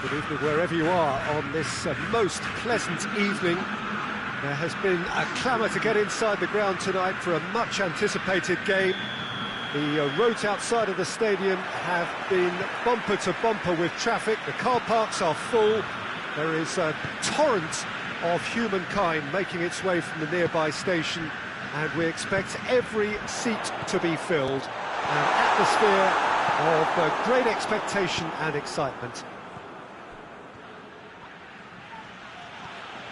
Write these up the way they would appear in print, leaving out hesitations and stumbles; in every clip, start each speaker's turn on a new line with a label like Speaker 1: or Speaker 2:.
Speaker 1: Good evening wherever you are on this most pleasant evening. There has been a clamour to get inside the ground tonight for a much anticipated game. The roads outside of the stadium have been bumper to bumper with traffic. The car parks are full. There is a torrent of humankind making its way from the nearby station, and we expect every seat to be filled. An atmosphere of great expectation and excitement.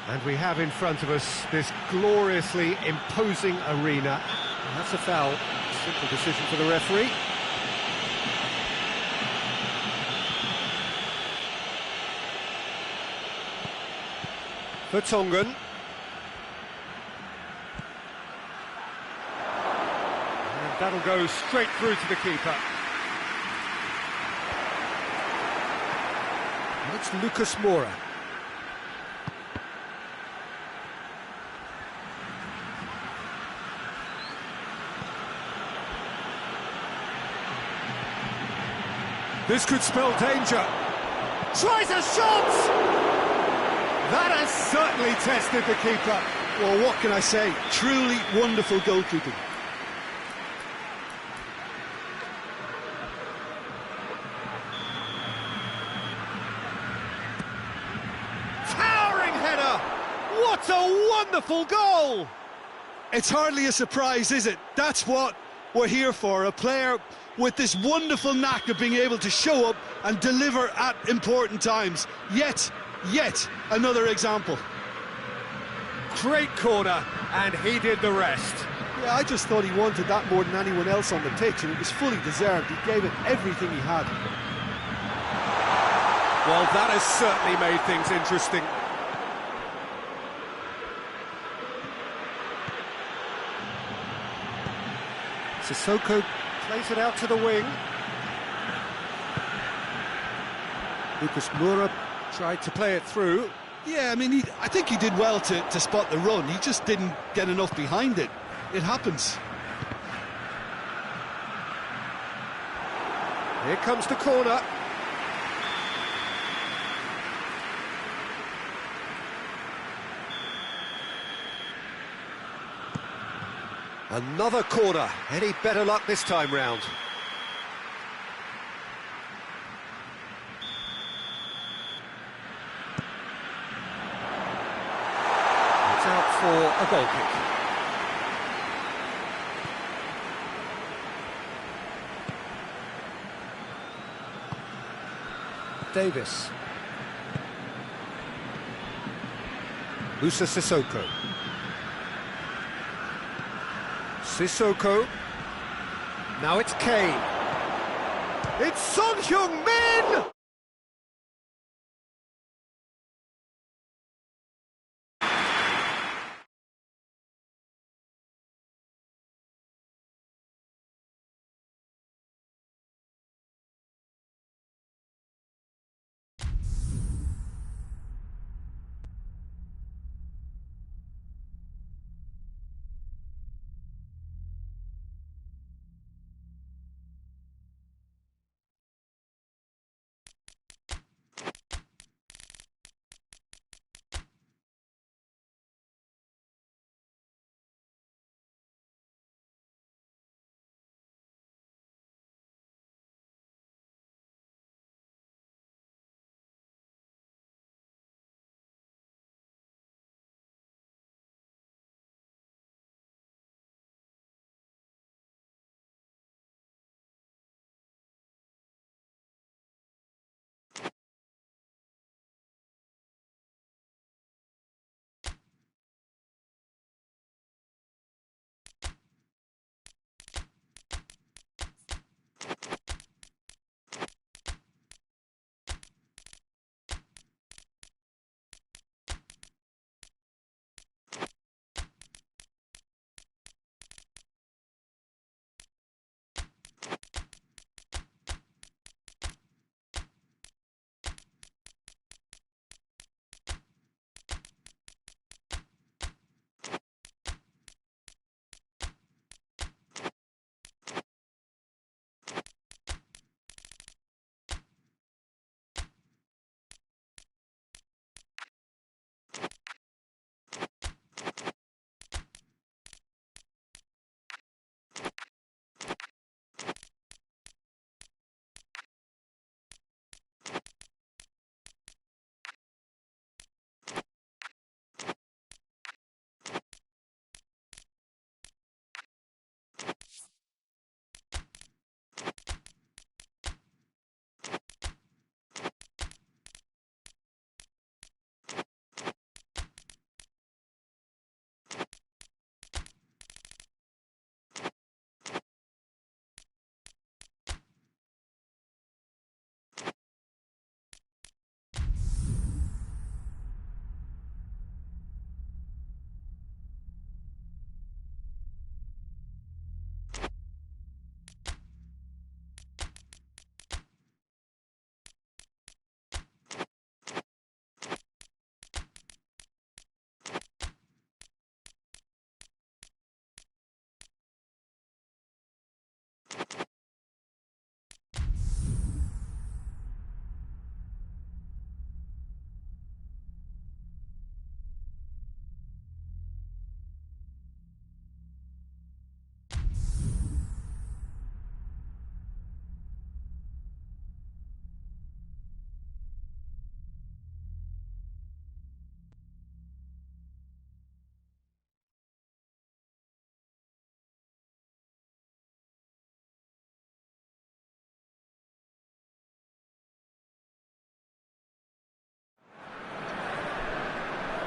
Speaker 1: And we have in front of us this gloriously imposing arena. And that's a foul. Simple decision for the referee. For Tongan. And that'll go straight through to the keeper. And it's Lucas Moura. This could spell danger. Tries a shot! That has certainly tested the keeper.
Speaker 2: Well, what can I say? Truly wonderful goalkeeping.
Speaker 1: Towering header! What a wonderful goal!
Speaker 2: It's hardly a surprise, is it? That's what we're here for, a player with this wonderful knack of being able to show up and deliver at important times. Yet another example.
Speaker 1: Great corner, and he did the rest.
Speaker 2: Yeah, I just thought he wanted that more than anyone else on the pitch, and it was fully deserved. He gave it everything he had.
Speaker 1: Well, that has certainly made things interesting. Sissoko plays it out to the wing. Lucas Moura tried to play it through.
Speaker 2: Yeah, I mean, I think he did well to spot the run. He just didn't get enough behind it. It happens.
Speaker 1: Here comes the corner. Another corner. Any better luck this time round? It's out for a goal kick. Davis. Musa Sissoko. Sissoko. Now it's Kane. It's Son Heung-min!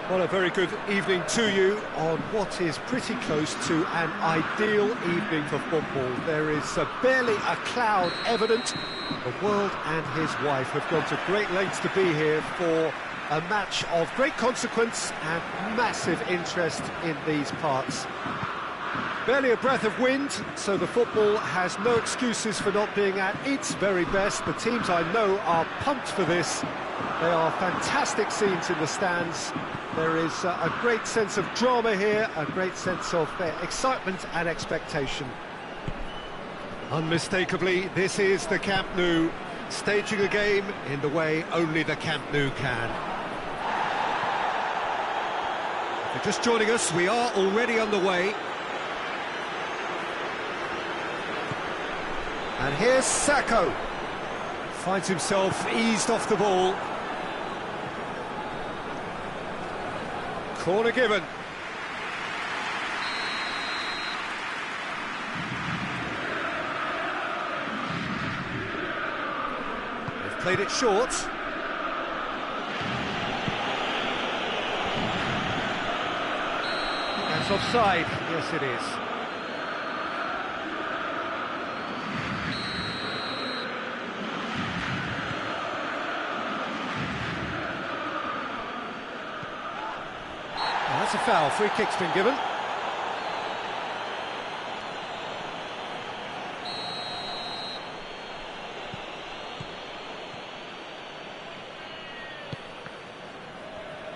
Speaker 1: Well, a very good evening to you on what is pretty close to an ideal evening for football. There is barely a cloud evident. The world and his wife have gone to great lengths to be here for a match of great consequence and massive interest in these parts. Barely a breath of wind, so the football has no excuses for not being at its very best. The teams I know are pumped for this. They are fantastic scenes in the stands. There is a great sense of drama here, a great sense of excitement and expectation. Unmistakably, this is the Camp Nou, staging a game in the way only the Camp Nou can. If you're just joining us, we are already underway. And here's Sacco. Finds himself eased off the ball. Corner given. They've played it short. That's offside. Yes, it is. That's a foul. Free kick's been given.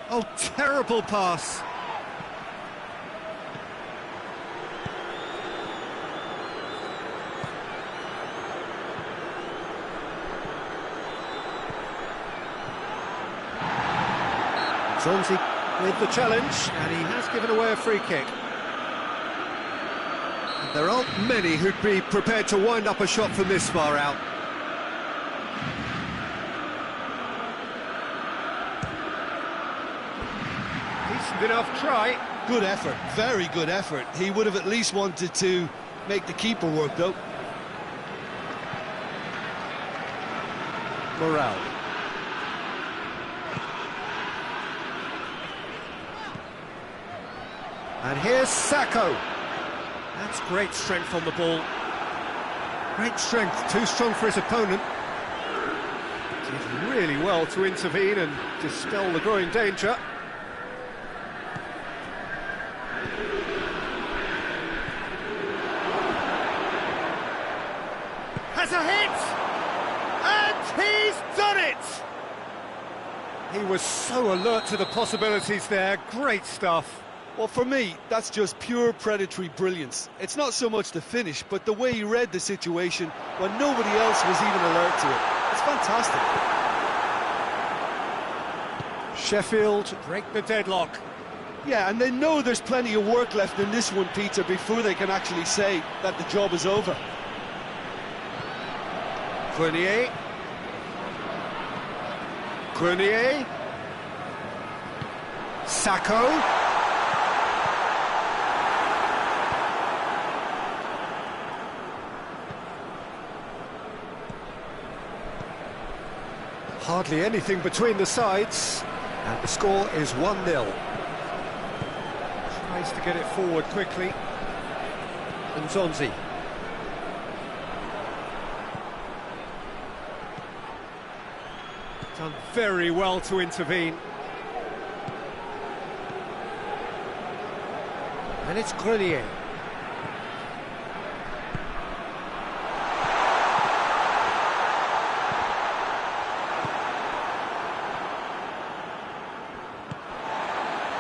Speaker 1: Oh, terrible pass. Zonzi with the challenge, and he has given away a free kick. And there aren't many who'd be prepared to wind up a shot from this far out. Decent enough try.
Speaker 2: Good effort, very good effort. He would have at least wanted to make the keeper work, though.
Speaker 1: Morale. And here's Sacco. That's great strength on the ball. Great strength, too strong for his opponent. Did really well to intervene and dispel the growing danger. Has a hit! And he's done it! He was so alert to the possibilities there. Great stuff.
Speaker 2: Well, for me, that's just pure predatory brilliance. It's not so much the finish, but the way he read the situation when nobody else was even alert to it. It's fantastic.
Speaker 1: Sheffield break the deadlock.
Speaker 2: Yeah, and they know there's plenty of work left in this one, Peter, before they can actually say that the job is over.
Speaker 1: Grenier. Grenier. Sacco. Hardly anything between the sides, and the score is 1-0. Tries to get it forward quickly. And Zonzi. Done very well to intervene. And it's Grenier.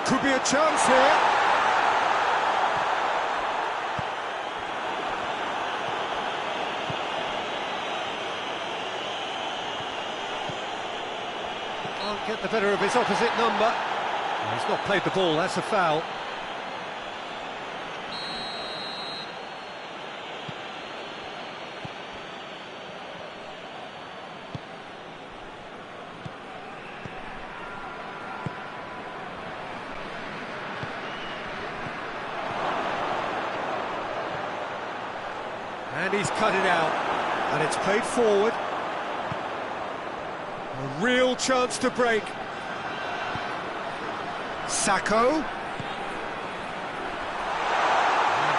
Speaker 1: Could be a chance here. Can't get the better of his opposite number. He's not played the ball, that's a foul. And he's cut it out, and it's played forward. A real chance to break. Sacco. And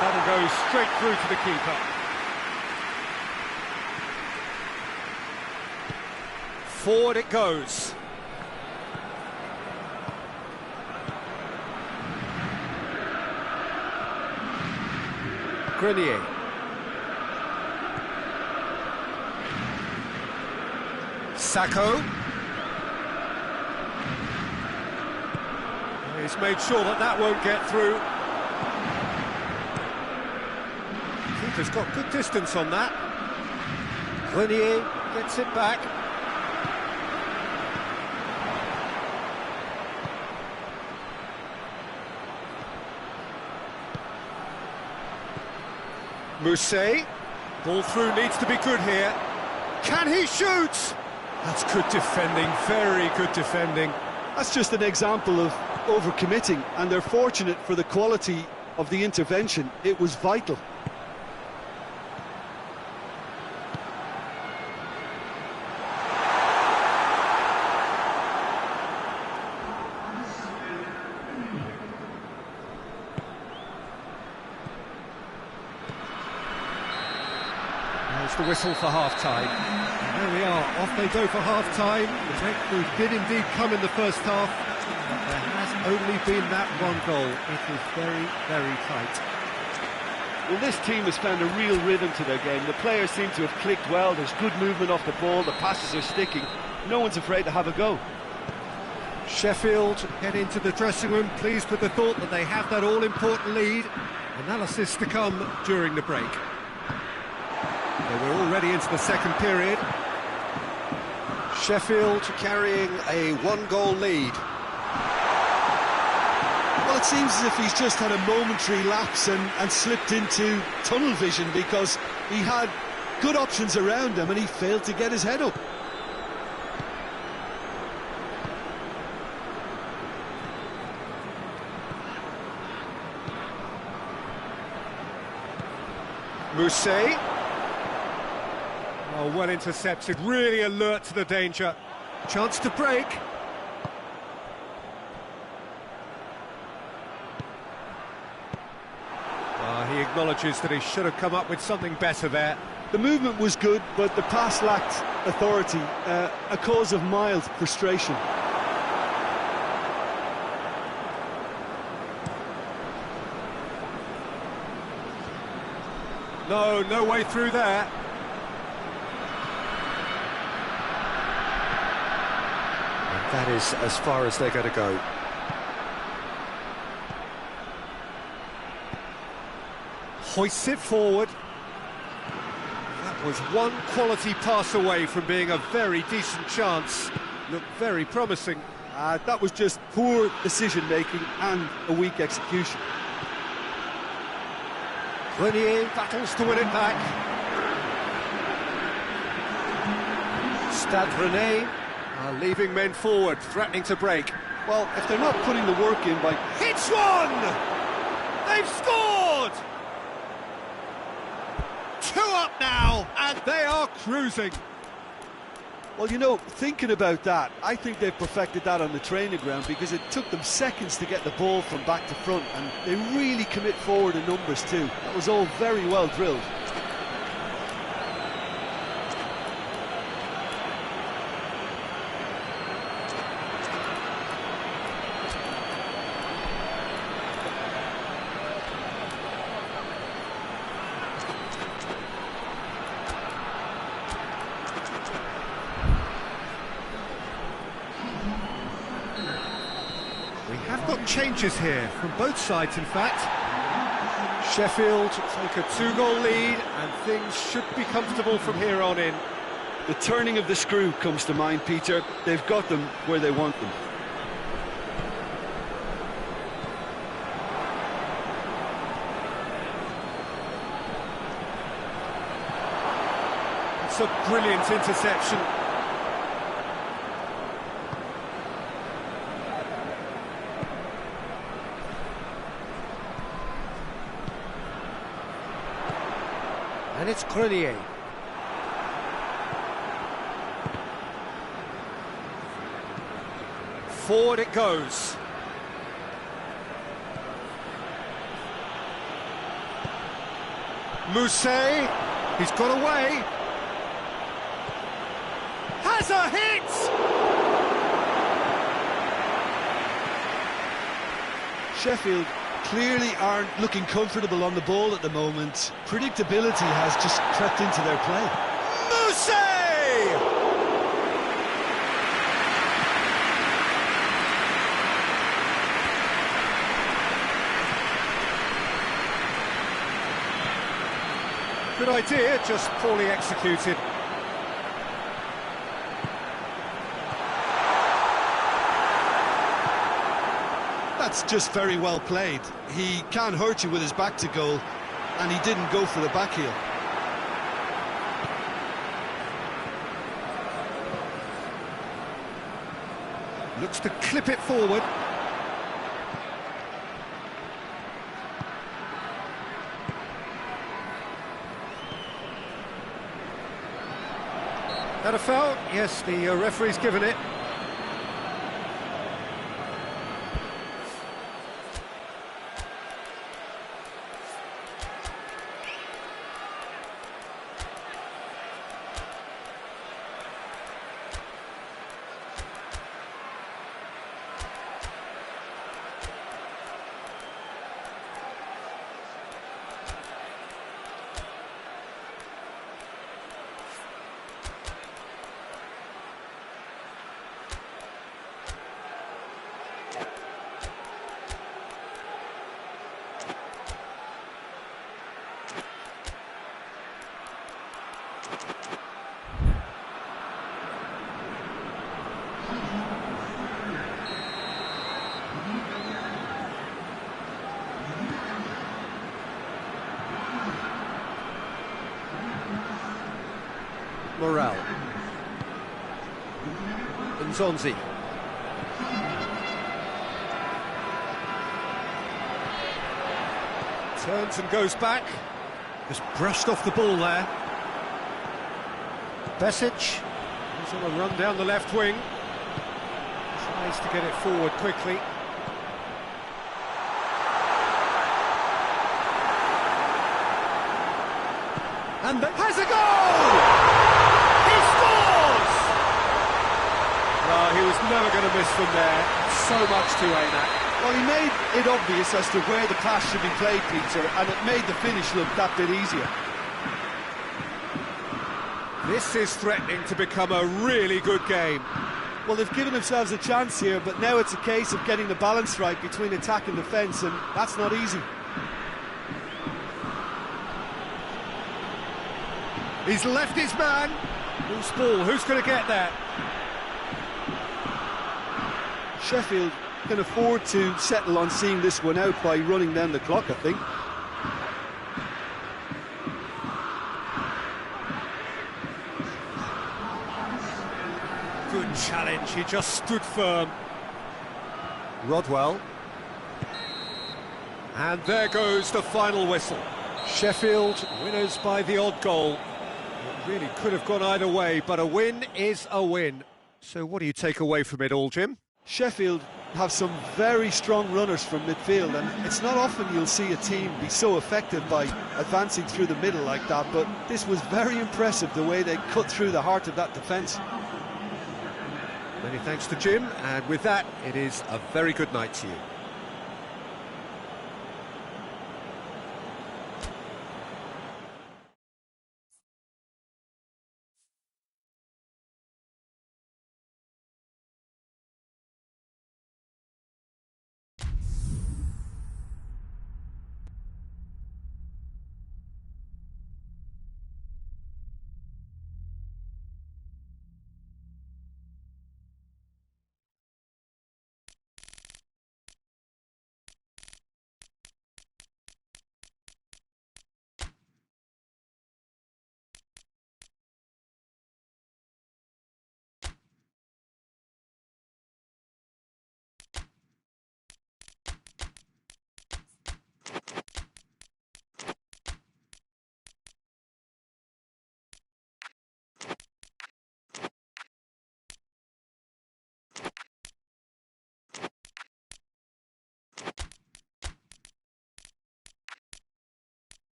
Speaker 1: that'll go straight through to the keeper. Forward it goes. Grenier. Sacco. He's made sure that that won't get through. Keeper's got good distance on that. Grenier gets it back. Mousset, ball through, needs to be good here. Can he shoot? That's good defending, very good defending.
Speaker 2: That's just an example of overcommitting, and they're fortunate for the quality of the intervention. It was vital.
Speaker 1: The whistle for half-time. There we are, off they go for half-time. The breakthrough did indeed come in the first half, but there has only been that one goal. It is very, very tight.
Speaker 3: Well, this team has found a real rhythm to their game. The players seem to have clicked well. There's good movement off the ball, the passes are sticking. No one's afraid to have a go.
Speaker 1: Sheffield head into the dressing room, pleased with the thought that they have that all-important lead. Analysis to come during the break. So we're already into the second period. Sheffield carrying a one-goal lead.
Speaker 2: Well, it seems as if he's just had a momentary lapse and slipped into tunnel vision, because he had good options around him and he failed to get his head up.
Speaker 1: Mousset. Oh, well intercepted, really alert to the danger. Chance to break. He acknowledges that he should have come up with something better there.
Speaker 2: The movement was good, but the pass lacked authority, a cause of mild frustration.
Speaker 1: No way through there. That is as far as they're going to go. Hoists it forward. That was one quality pass away from being a very decent chance. Looked very promising.
Speaker 2: That was just poor decision-making and a weak execution.
Speaker 1: Grenier battles to win it back. Stade Rennais are leaving men forward, threatening to break.
Speaker 2: Well, if they're not putting the work in by...
Speaker 1: Hits one! They've scored! 2 up now, and they are cruising.
Speaker 2: Well, you know, thinking about that, I think they've perfected that on the training ground, because it took them seconds to get the ball from back to front, and they really commit forward in numbers too. That was all very well drilled.
Speaker 1: Changes here from both sides, in fact. Sheffield take a 2-goal lead, and things should be comfortable from here on in.
Speaker 2: The turning of the screw comes to mind, Peter. They've got them where they want them.
Speaker 1: It's a brilliant interception. And it's Grenier. Forward it goes. Mousset, he's got away. Has a hit!
Speaker 2: Sheffield clearly aren't looking comfortable on the ball at the moment. Predictability has just crept into their play.
Speaker 1: Mousset! Good idea, just poorly executed.
Speaker 2: That's just very well played. He can't hurt you with his back to goal, and he didn't go for the back heel.
Speaker 1: Looks to clip it forward. That a foul? Yes, the referee's given it. Morale. Nzonzi. Turns and goes back. Just brushed off the ball there. Besic. He's on a run down the left wing. Tries to get it forward quickly. And has a goal! He scores! Well, he was never going to miss from there. So much to aim at.
Speaker 2: Well, he made it obvious as to where the pass should be played, Peter, and it made the finish look that bit easier.
Speaker 1: This is threatening to become a really good game.
Speaker 2: Well, they've given themselves a chance here, but now it's a case of getting the balance right between attack and defence, and that's not easy.
Speaker 1: He's left his man. Loose ball, who's going to get that?
Speaker 2: Sheffield can afford to settle on seeing this one out by running down the clock, I think.
Speaker 1: Good challenge, he just stood firm. Rodwell. And there goes the final whistle. Sheffield winners by the odd goal. It really could have gone either way, but a win is a win. So what do you take away from it all, Jim?
Speaker 2: Sheffield have some very strong runners from midfield, and it's not often you'll see a team be so effective by advancing through the middle like that, but this was very impressive, the way they cut through the heart of that defence.
Speaker 1: Many thanks to Jim, and with that, it is a very good night to you.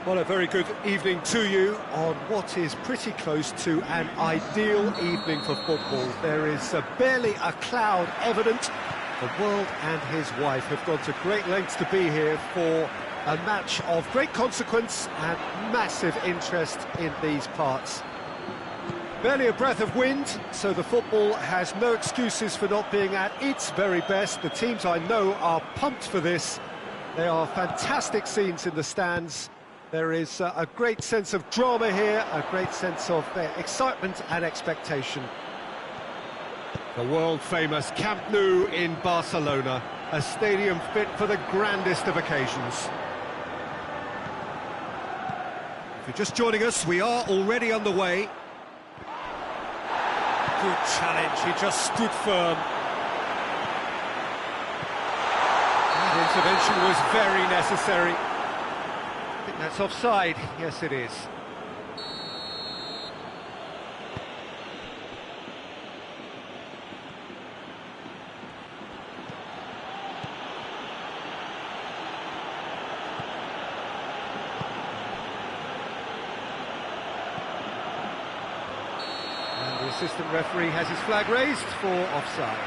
Speaker 1: Well, a very good evening to you on what is pretty close to an ideal evening for football. There is barely a cloud evident. The world and his wife have gone to great lengths to be here for a match of great consequence and massive interest in these parts. Barely a breath of wind, so the football has no excuses for not being at its very best. The teams I know are pumped for this. There are fantastic scenes in the stands. There is a great sense of drama here, a great sense of excitement and expectation. The world-famous Camp Nou in Barcelona, a stadium fit for the grandest of occasions. If you're just joining us, we are already underway. Good challenge, he just stood firm. That intervention was very necessary. I think that's offside. Yes, it is. And the assistant referee has his flag raised for offside.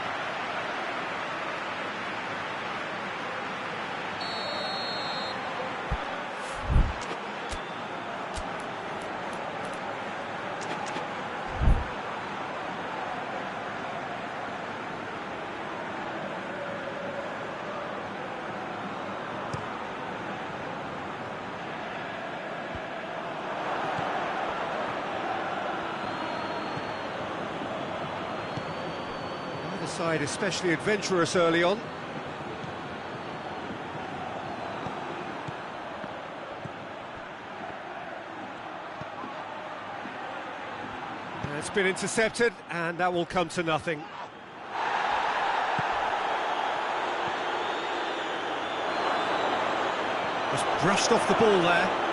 Speaker 1: Side especially adventurous early on. And it's been intercepted, and that will come to nothing. Just brushed off the ball there.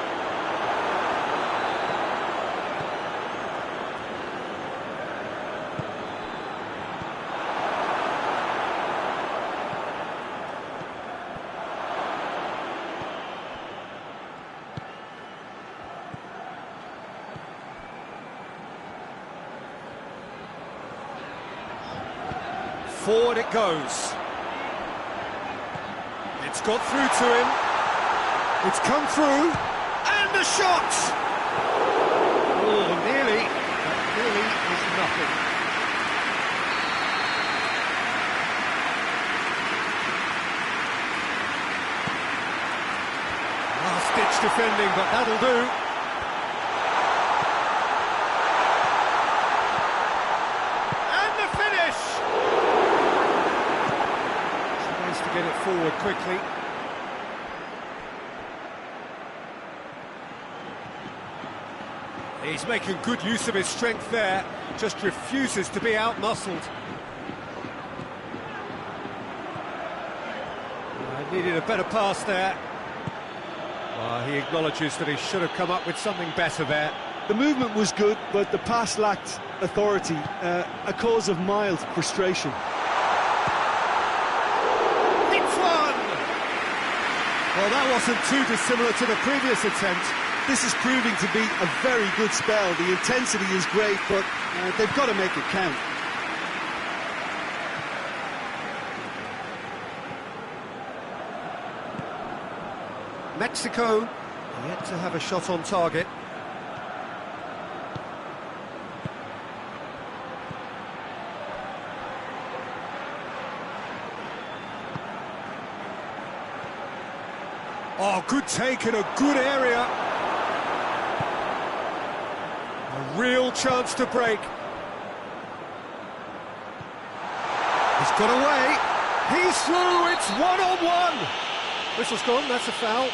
Speaker 1: Forward it goes. It's got through to him. It's come through. And the shot! Oh, nearly. That nearly is nothing. Last-ditch defending, but that'll do. Get it forward quickly. He's making good use of his strength there, just refuses to be out-muscled. Needed a better pass there. He acknowledges that he should have come up with something better there.
Speaker 2: The movement was good, but the pass lacked authority, a cause of mild frustration.
Speaker 1: Well, that wasn't too dissimilar to the previous attempt.
Speaker 2: This is proving to be a very good spell. The intensity is great, but they've got to make it count.
Speaker 1: Mexico yet to have a shot on target. Oh, good take in a good area. A real chance to break. He's got away. He's through. It's one-on-one. Whistle's gone. That's a foul.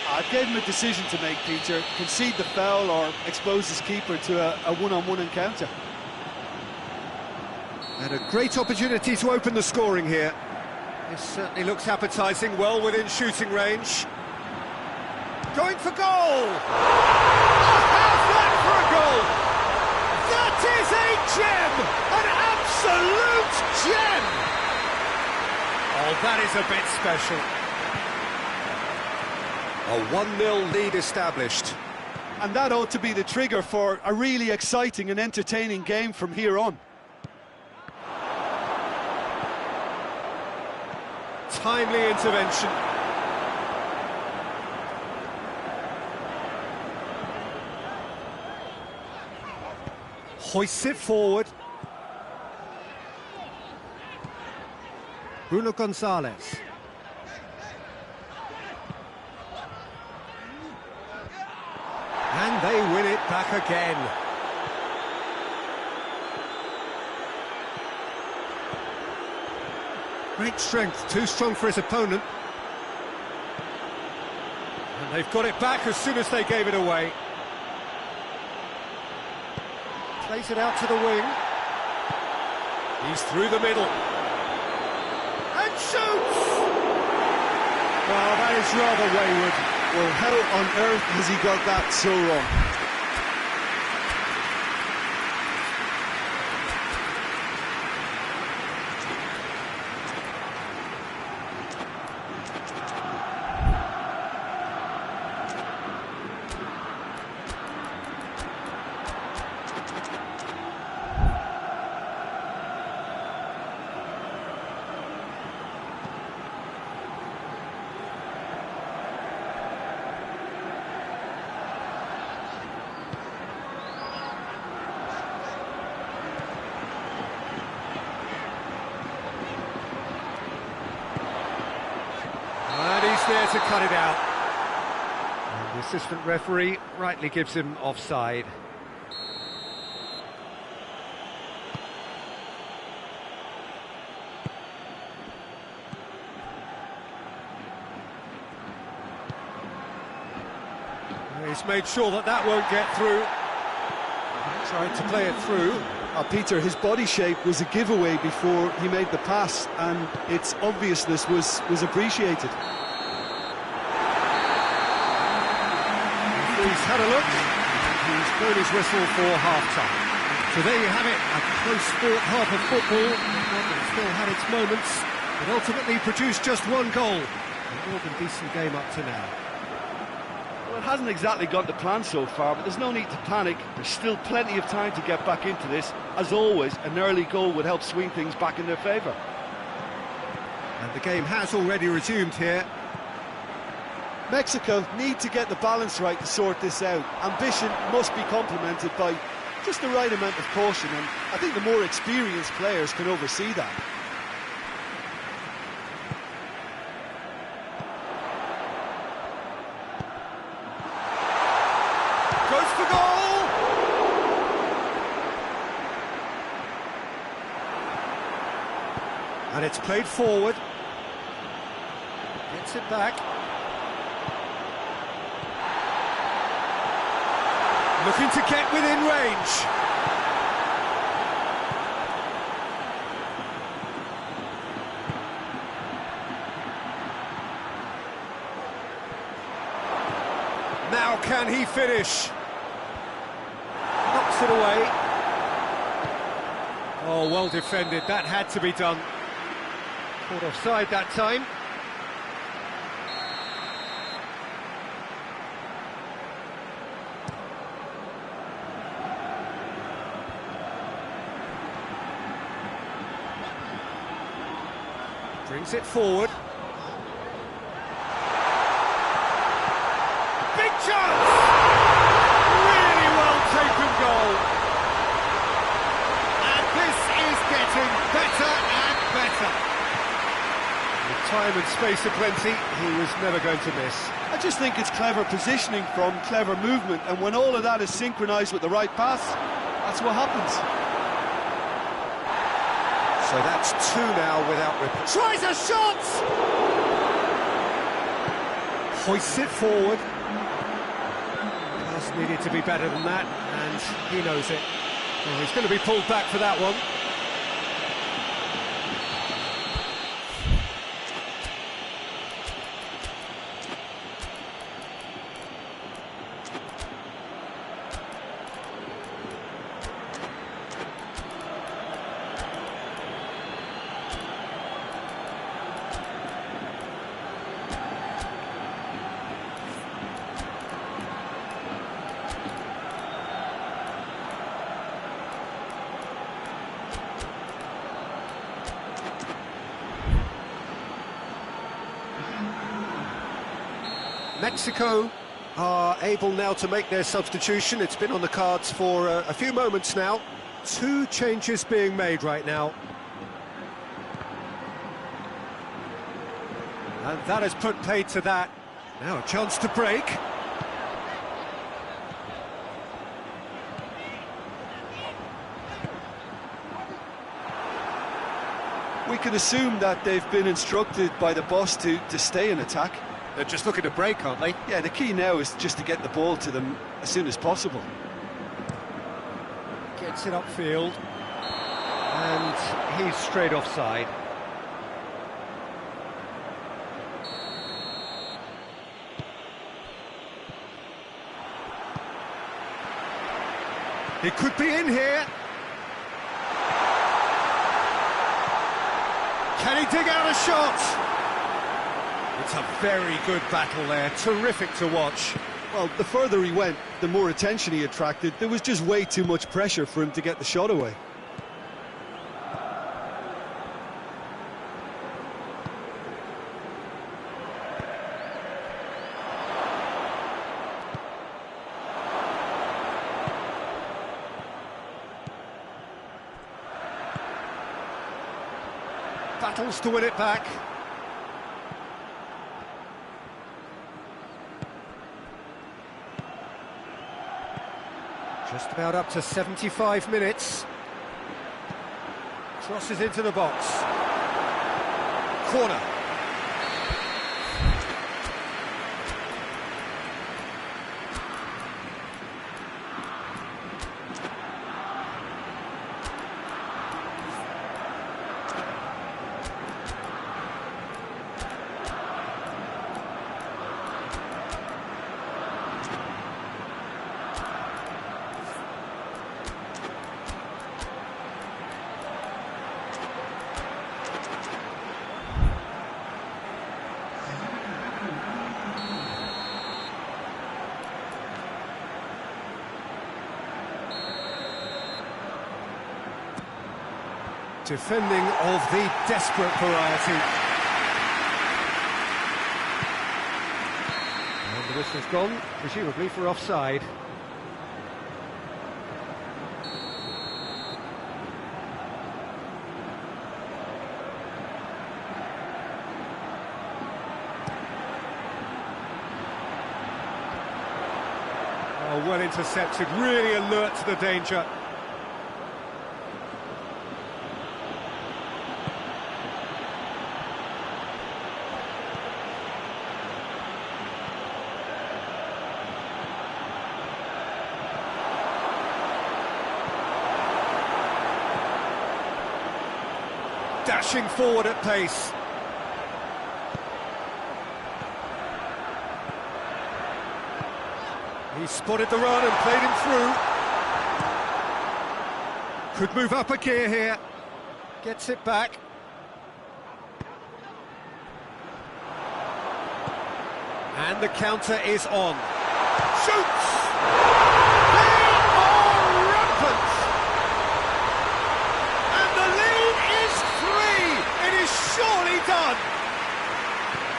Speaker 2: I gave him a decision to make, Peter. Concede the foul or expose his keeper to a one-on-one encounter.
Speaker 1: And a great opportunity to open the scoring here. This certainly looks appetising, well within shooting range. Going for goal! How's that for a goal? That is a gem! An absolute gem! Oh, that is a bit special. A 1-0 lead established.
Speaker 2: And that ought to be the trigger for a really exciting and entertaining game from here on.
Speaker 1: Timely intervention. Hoists it forward. Bruno Gonzalez. And they win it back again. Great strength, too strong for his opponent. And they've got it back as soon as they gave it away. Plays it out to the wing. He's through the middle. And shoots!
Speaker 2: Well, that is rather wayward. Well, how on earth has he got that so wrong?
Speaker 1: There to cut it out. And the assistant referee rightly gives him offside. He's made sure that that won't get through. Trying to play it through.
Speaker 2: Peter, his body shape was a giveaway before he made the pass, and its obviousness was appreciated.
Speaker 1: He's had a look, and he's blown his whistle for half-time. So there you have it, a close-fought half of football, one that still had its moments, but ultimately produced just one goal. A more than decent game up to now.
Speaker 3: Well, it hasn't exactly gone to plan so far, but there's no need to panic. There's still plenty of time to get back into this. As always, an early goal would help swing things back in their favour.
Speaker 1: And the game has already resumed here.
Speaker 2: Mexico need to get the balance right to sort this out. Ambition must be complemented by just the right amount of caution, and I think the more experienced players can oversee that.
Speaker 1: Goes for goal! And it's played forward. Gets it back. Looking to get within range. Now can he finish? Knocks it away. Oh, well defended. That had to be done. Caught offside that time. Brings it forward. Big chance! Really well taken goal. And this is getting better and better. With time and space aplenty, he was never going to miss.
Speaker 2: I just think it's clever positioning from clever movement, and when all of that is synchronised with the right pass, that's what happens.
Speaker 1: So that's two now without rip. Tries a shot! Hoists it forward. Pass needed to be better than that, and he knows it. Oh, he's going to be pulled back for that one. Mexico are able now to make their substitution. It's been on the cards for a few moments now. 2 changes being made right now. And that has put paid to that. Now a chance to break.
Speaker 2: We can assume that they've been instructed by the boss to stay in attack.
Speaker 1: They're just looking to break, aren't they?
Speaker 2: Yeah, the key now is just to get the ball to them as soon as possible.
Speaker 1: Gets it upfield. And he's straight offside. He could be in here. Can he dig out a shot? It's a very good battle there, terrific to watch.
Speaker 2: Well, the further he went, the more attention he attracted. There was just way too much pressure for him to get the shot away.
Speaker 1: Battles to win it back. Just about up to 75 minutes. Crosses into the box. Corner. Defending of the desperate variety. And the whistle's gone, presumably for offside. Oh, well intercepted, really alert to the danger. Dashing forward at pace. He spotted the run and played him through. Could move up a gear here. Gets it back. And the counter is on. Shoots! Surely done!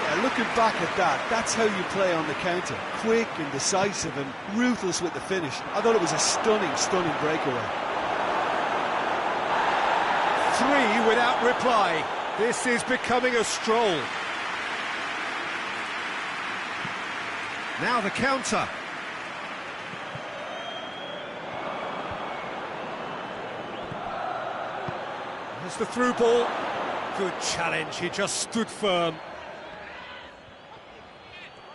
Speaker 2: Yeah, looking back at that, that's how you play on the counter. Quick and decisive and ruthless with the finish. I thought it was a stunning, stunning breakaway.
Speaker 1: 3 without reply. This is becoming a stroll. Now the counter. Here's the through ball. Good challenge, he just stood firm.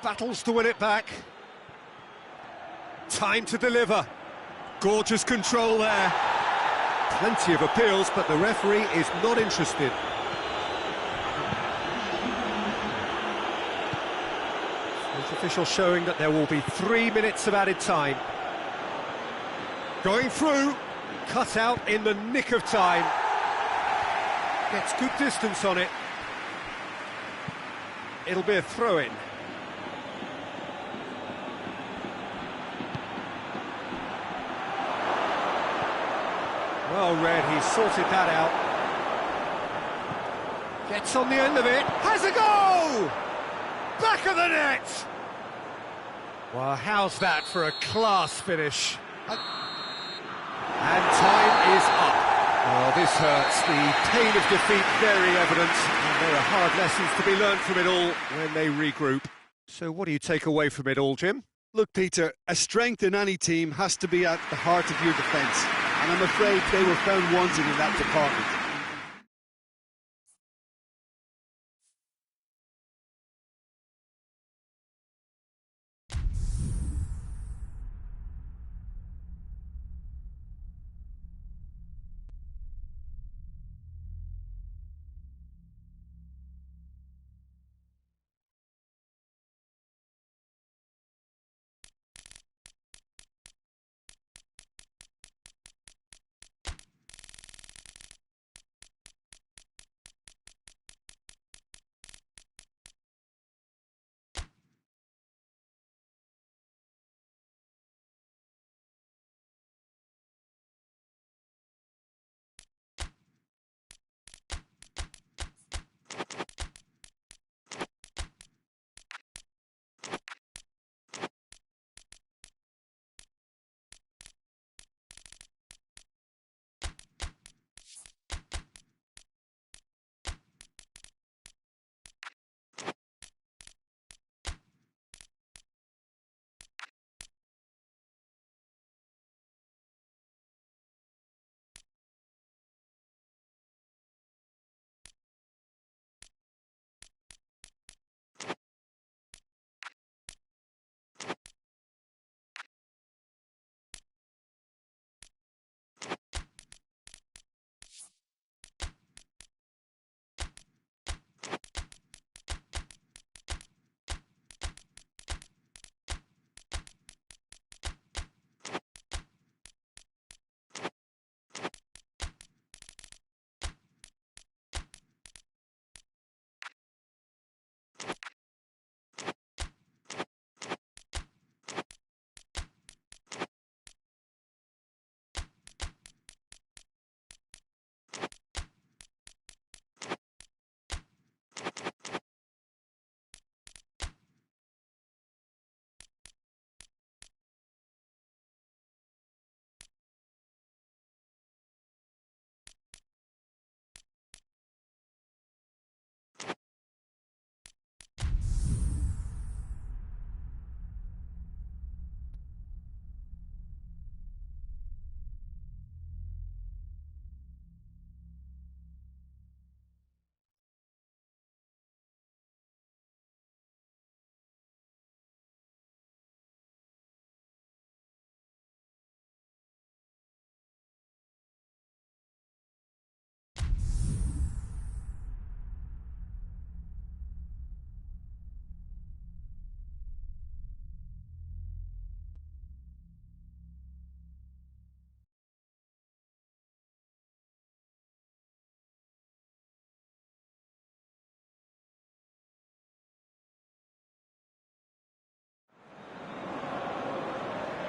Speaker 1: Battles to win it back. Time to deliver. Gorgeous control there. Plenty of appeals, but the referee is not interested. This official showing that there will be 3 minutes of added time. Going through, cut out in the nick of time. Gets good distance on it. It'll be a throw-in. Well read, he sorted that out. Gets on the end of it, has a goal! back of the net! Well, how's that for a class finish? And time is up. Oh, this hurts. The pain of defeat very evident, and there are hard lessons to be learned from it all when they regroup. So what do you take away from it all, Jim?
Speaker 2: Look, Peter, a strength in any team has to be at the heart of your defence, and I'm afraid they were found wanting in that department.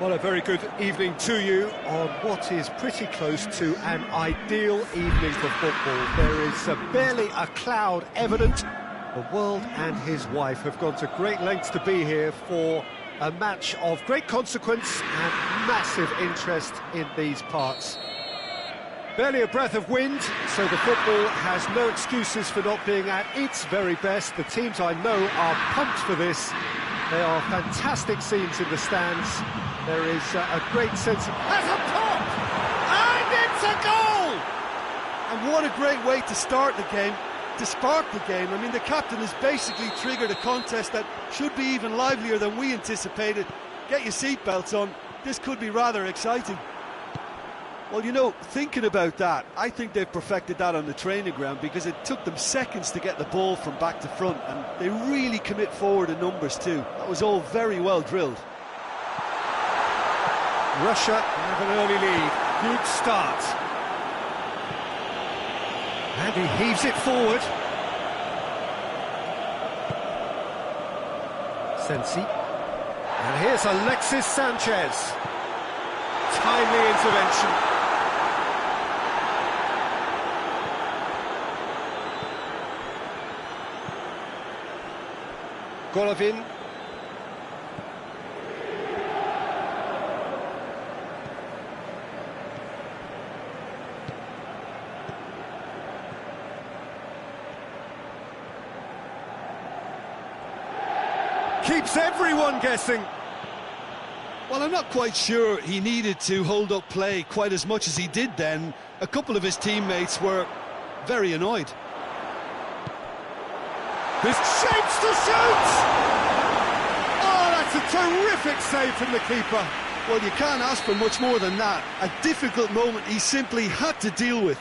Speaker 1: Well, a very good evening to you on what is pretty close to an ideal evening for football. There is barely a cloud evident. The world and his wife have gone to great lengths to be here for a match of great consequence and massive interest in these parts. Barely a breath of wind, so the football has no excuses for not being at its very best. The teams I know are pumped for this. They are fantastic scenes in the stands. There is a great sense of... There's a pop! And it's a goal!
Speaker 2: And what a great way to start the game, to spark the game. I mean, the captain has basically triggered a contest that should be even livelier than we anticipated. Get your seatbelts on, this could be rather exciting. Well, you know, thinking about that, I think they've perfected that on the training ground because it took them seconds to get the ball from back to front, and they really commit forward in numbers too. That was all very well drilled.
Speaker 1: Russia have an early lead. Good start. And he heaves it forward. Sensi. And here's Alexis Sanchez. Timely intervention. Golovin. Keeps everyone guessing.
Speaker 2: Well, I'm not quite sure he needed to hold up play quite as much as he did then. A couple of his teammates were very annoyed.
Speaker 1: This shapes to shoot! Oh, that's a terrific save from the keeper.
Speaker 2: Well, you can't ask for much more than that. A difficult moment he simply had to deal with.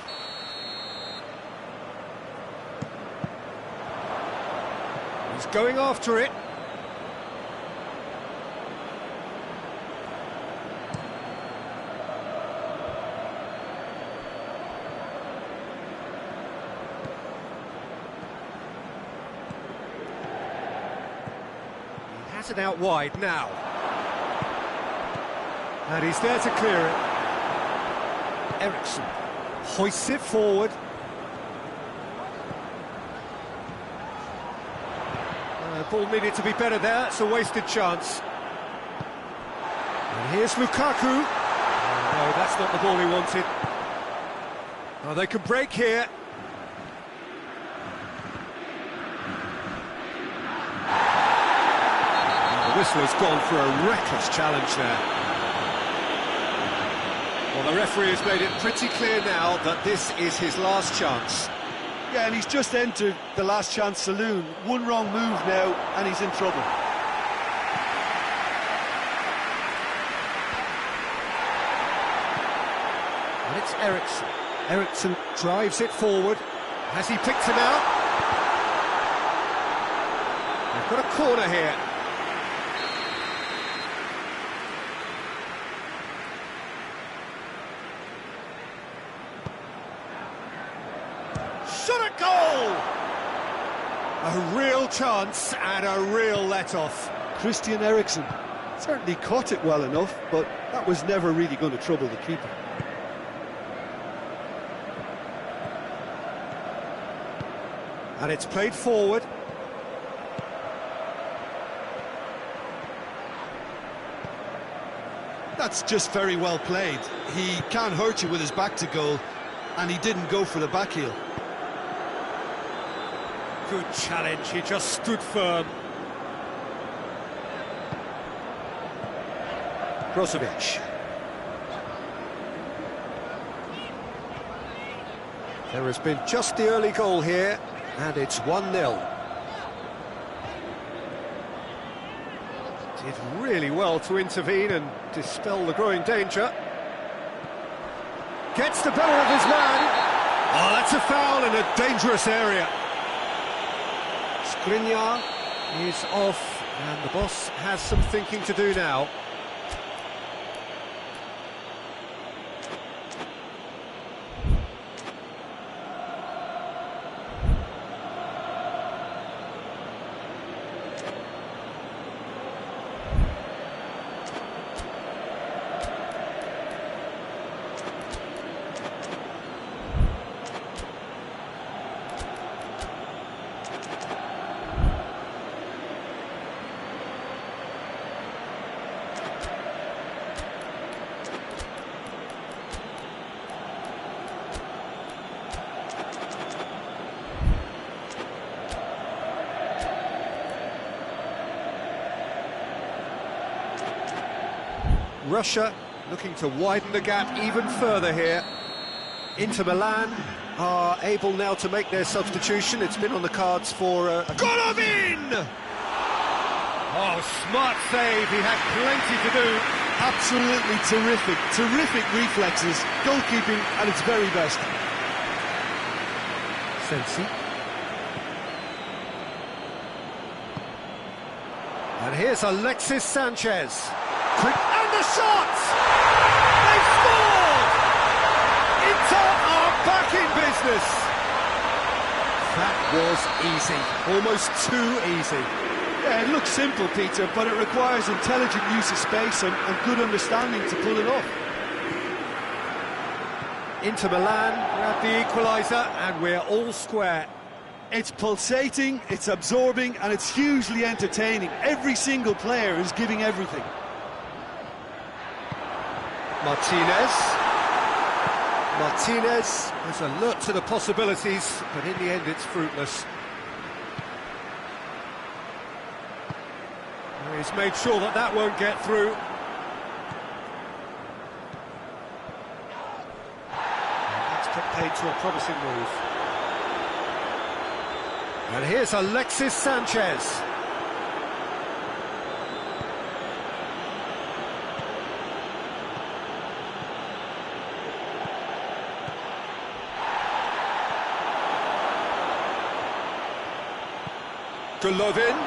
Speaker 1: He's going after it. It out wide now, and he's there to clear it. Eriksson hoists it forward. Ball needed to be better there. It's a wasted chance. And here's Lukaku. Oh, no, that's not the ball he wanted. Oh, they can break here. The whistle has gone for a reckless challenge there. Well, the referee has made it pretty clear now that this is his last chance.
Speaker 2: Yeah, and he's just entered the last chance saloon. One wrong move now, and he's in trouble.
Speaker 1: And it's Eriksson. Eriksson drives it forward. Has he picked him out? They've got a corner here. Shot at goal! A real chance and a real let-off.
Speaker 2: Christian Eriksen certainly caught it well enough, but that was never really going to trouble the keeper.
Speaker 1: And it's played forward.
Speaker 2: That's just very well played. He can't hurt you with his back to goal, and he didn't go for the back heel.
Speaker 1: Good challenge, he just stood firm. Brozovic. There has been just the early goal here, and it's 1-0. Did really well to intervene and dispel the growing danger. Gets the better of his man. Oh, that's a foul in a dangerous area. Skriniar is off, and the boss has some thinking to do now. Russia looking to widen the gap even further here. Inter Milan are able now to make their substitution. It's been on the cards for...
Speaker 2: Golovin!
Speaker 1: Oh, smart save, he had plenty to do.
Speaker 2: Absolutely terrific, terrific reflexes, goalkeeping at its very best.
Speaker 1: Sensi. And here's Alexis Sanchez. Quick, and the shot! They've scored! Inter are back in business. That was easy, almost too easy.
Speaker 2: Yeah, it looks simple, Peter, but it requires intelligent use of space and good understanding to pull it off.
Speaker 1: Inter Milan grab the equaliser, and we're all square.
Speaker 2: It's pulsating, it's absorbing, and it's hugely entertaining. Every single player is giving everything.
Speaker 1: Martinez is alert to the possibilities, but in the end it's fruitless. He's made sure that that won't get through. Let's put paid to a promising move. And here's Alexis Sanchez. Golovin,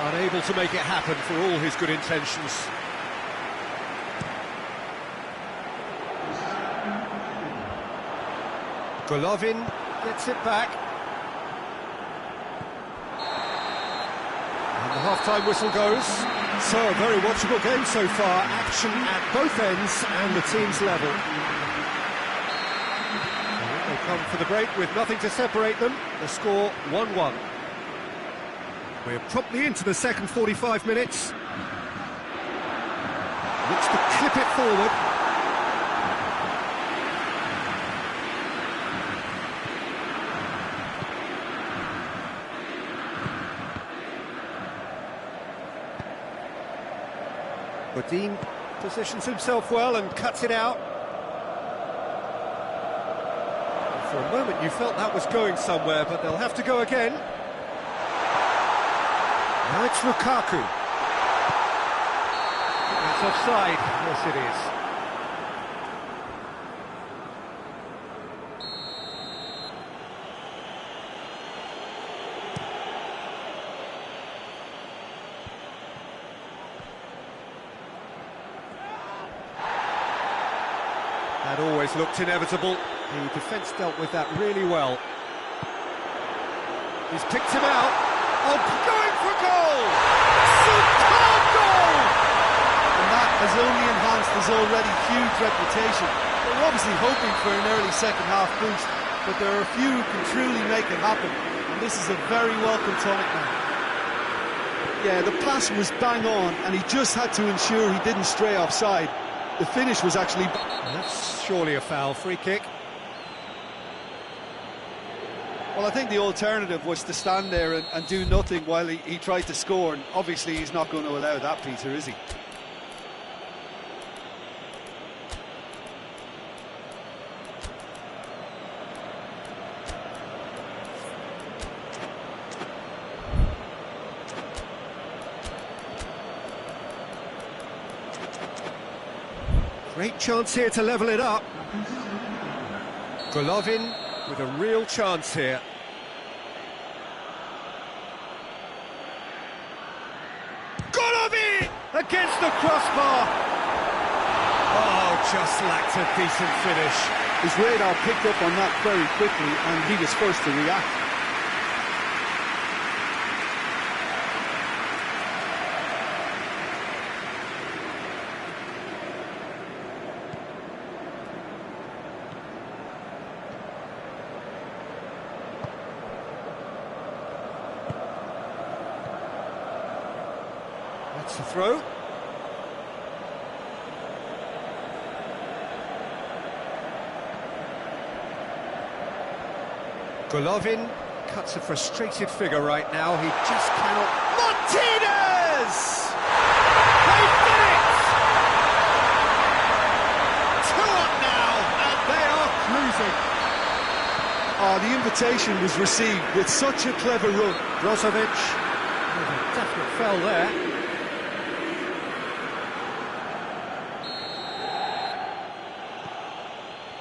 Speaker 1: unable to make it happen for all his good intentions. Golovin gets it back. And the half-time whistle goes. So, a very watchable game so far. Action at both ends and the team's level. They come for the break with nothing to separate them. The score 1-1. We're promptly into the second 45 minutes. Looks to clip it forward. Bodin positions himself well and cuts it out. For a moment you felt that was going somewhere, but they'll have to go again. Now it's Lukaku. That's offside. Yes, it is. That always looked inevitable. The defence dealt with that really well. He's picked him out. Oh, going for goal! Superb goal!
Speaker 2: And that has only enhanced his already huge reputation. They're obviously hoping for an early second-half boost, but there are a few who can truly make it happen, and this is a very welcome tonic now. Yeah, the pass was bang on, and he just had to ensure he didn't stray offside. The finish was actually...
Speaker 1: That's surely a foul. Free kick.
Speaker 2: Well, I think the alternative was to stand there and do nothing while he tried to score, and obviously he's not going to allow that, Peter, is he?
Speaker 1: Great chance here to level it up. Golovin with a real chance here. Golovin against the crossbar. Oh, just lacked a decent finish.
Speaker 2: His radar picked up on that very quickly, and he was first to react.
Speaker 1: That's the throw. Golovin cuts a frustrated figure right now. He just cannot... Martinez! They've done it! 2 up now, and they are cruising.
Speaker 2: Oh, the invitation was received with such a clever run.
Speaker 1: Brozovic, there's a definite foul there.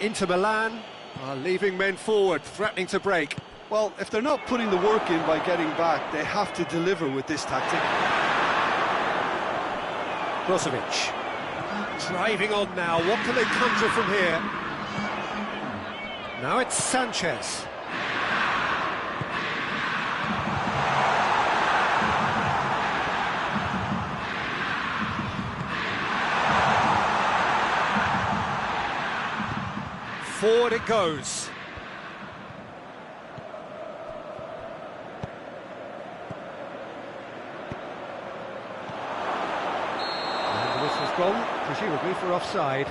Speaker 1: Inter Milan are leaving men forward, threatening to break.
Speaker 2: Well, if they're not putting the work in by getting back, they have to deliver with this tactic.
Speaker 1: Brozovic driving on now. What can they conjure from here? Now it's Sanchez. Forward it goes. And the whistle's gone, presumably for offside.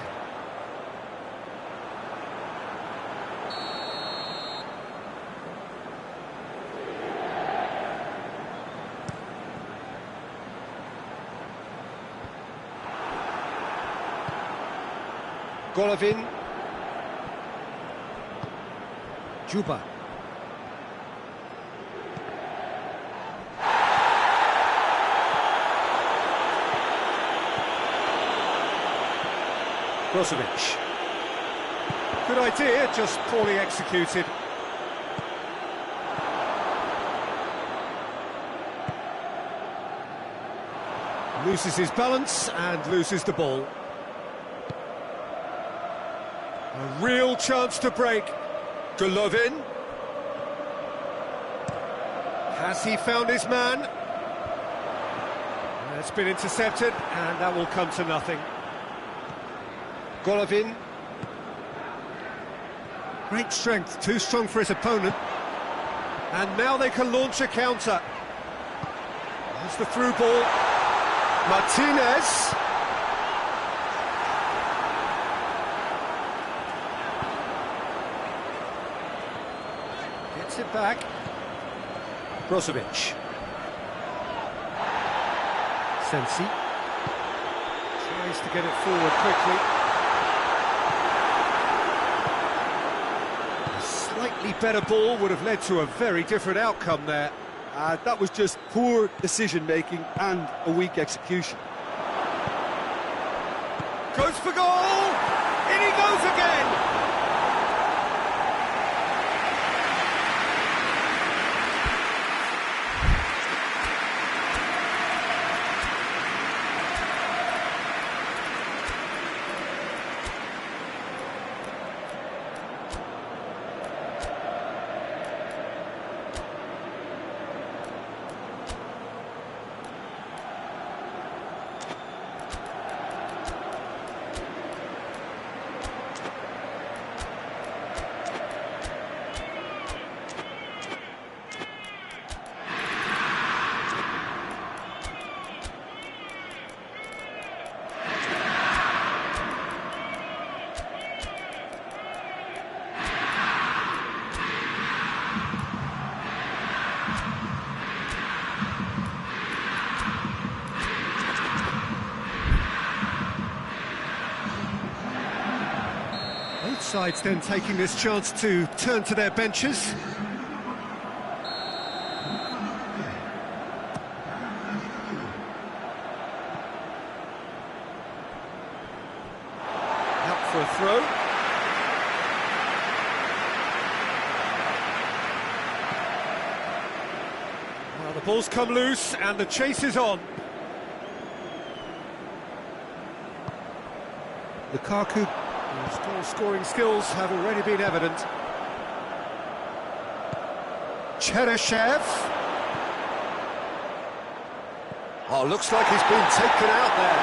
Speaker 1: Golovin. Juba. Brozovic. Good idea, just poorly executed. Loses his balance and loses the ball. A real chance to break. Golovin. Has he found his man? It's been intercepted, and that will come to nothing. Golovin. Great strength, too strong for his opponent. And now they can launch a counter. There's the through ball. Martinez. Gets it back. Brozovic. Sensi. Tries to get it forward quickly. A slightly better ball would have led to a very different outcome there.
Speaker 2: That was just poor decision-making and a weak execution.
Speaker 1: Goes for goal! In he goes again! Both sides then taking this chance to turn to their benches. Out for a throw. Well, the ball's come loose and the chase is on. Lukaku. His goal-scoring skills have already been evident. Cheryshev. Oh, looks like he's been taken out there.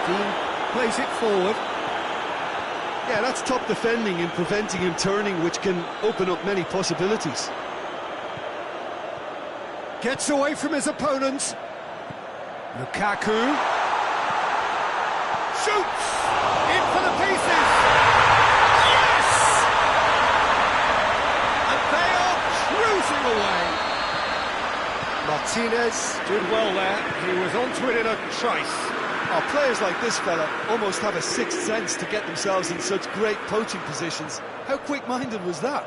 Speaker 1: Dean plays it forward.
Speaker 2: Yeah, that's top defending and preventing him turning, which can open up many possibilities.
Speaker 1: Gets away from his opponent. Lukaku. Shoots! In for the pieces! Yes! And they are cruising away. Martinez did well there. He was onto it in a trice.
Speaker 2: Oh, players like this fella almost have a sixth sense to get themselves in such great poaching positions. How quick-minded was that?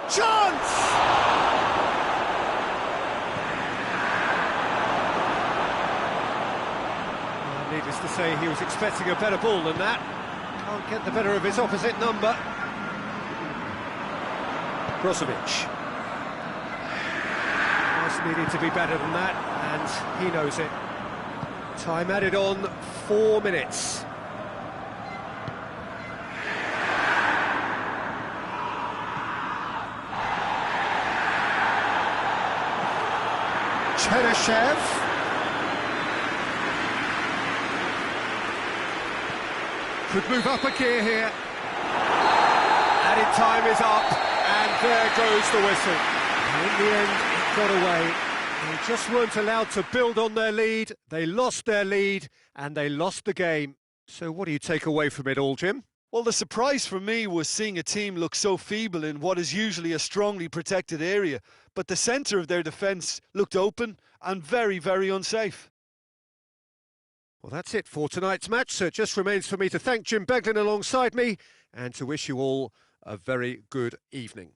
Speaker 1: Chance! Needless to say, he was expecting a better ball than that. Can't get the better of his opposite number. Brozovic. Just needed to be better than that, and he knows it. Time added on, 4 minutes. Cheryshev. Could move up a gear here. added time is up, and there goes the whistle. In the end, it got away. They just weren't allowed to build on their lead. They lost their lead, and they lost the game. So what do you take away from it all, Jim?
Speaker 2: Well, the surprise for me was seeing a team look so feeble in what is usually a strongly protected area. But the centre of their defence looked open and very, very unsafe.
Speaker 1: Well, that's it for tonight's match. So it just remains for me to thank Jim Beglin alongside me and to wish you all a very good evening.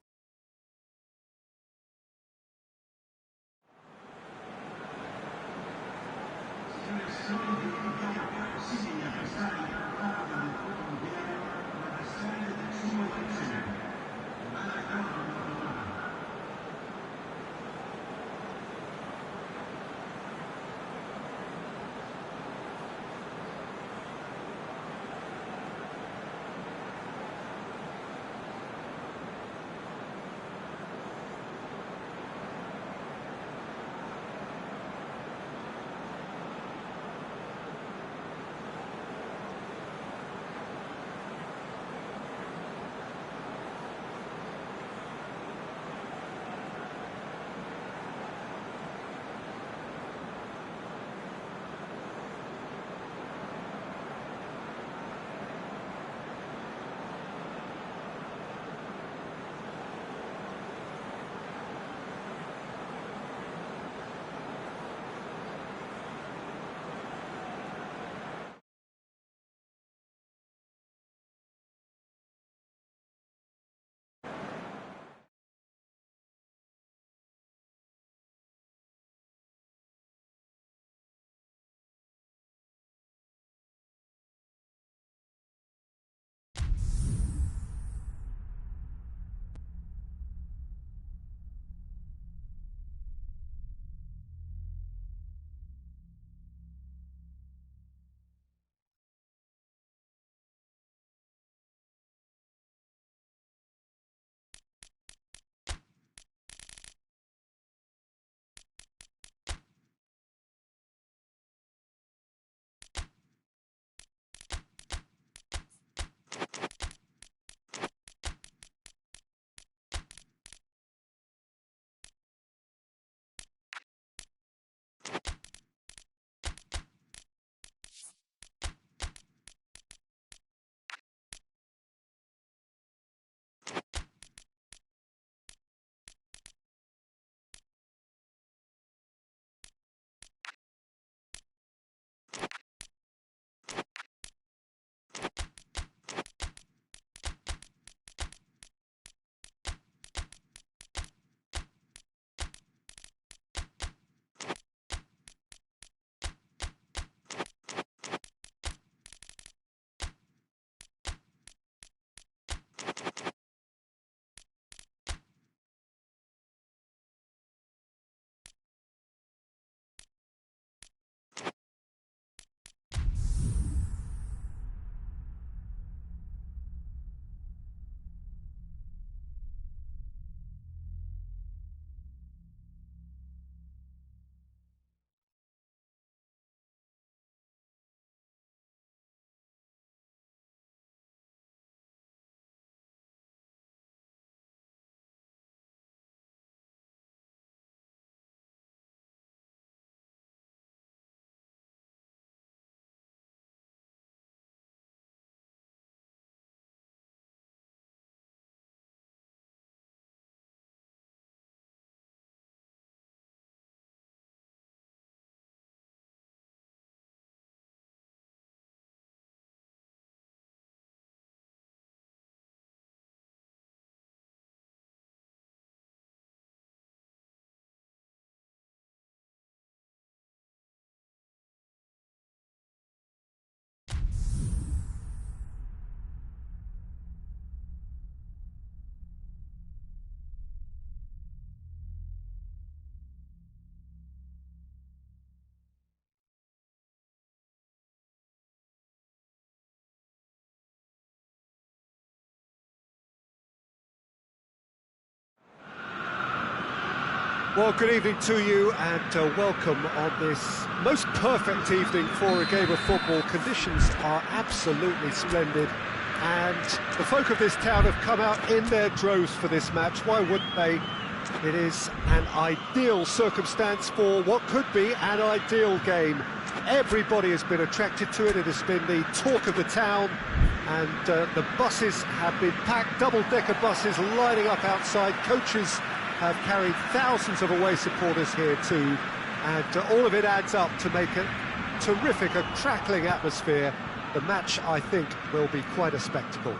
Speaker 1: Well, good evening to you and welcome on this most perfect evening for a game of football. Conditions are absolutely splendid. And the folk of this town have come out in their droves for this match. Why wouldn't they? It is an ideal circumstance for what could be an ideal game. Everybody has been attracted to it. It has been the talk of the town, and the buses have been packed, double-decker buses lining up outside. Coaches have carried thousands of away supporters here too, and all of it adds up to make a terrific, a crackling atmosphere. The match, I think, will be quite a spectacle.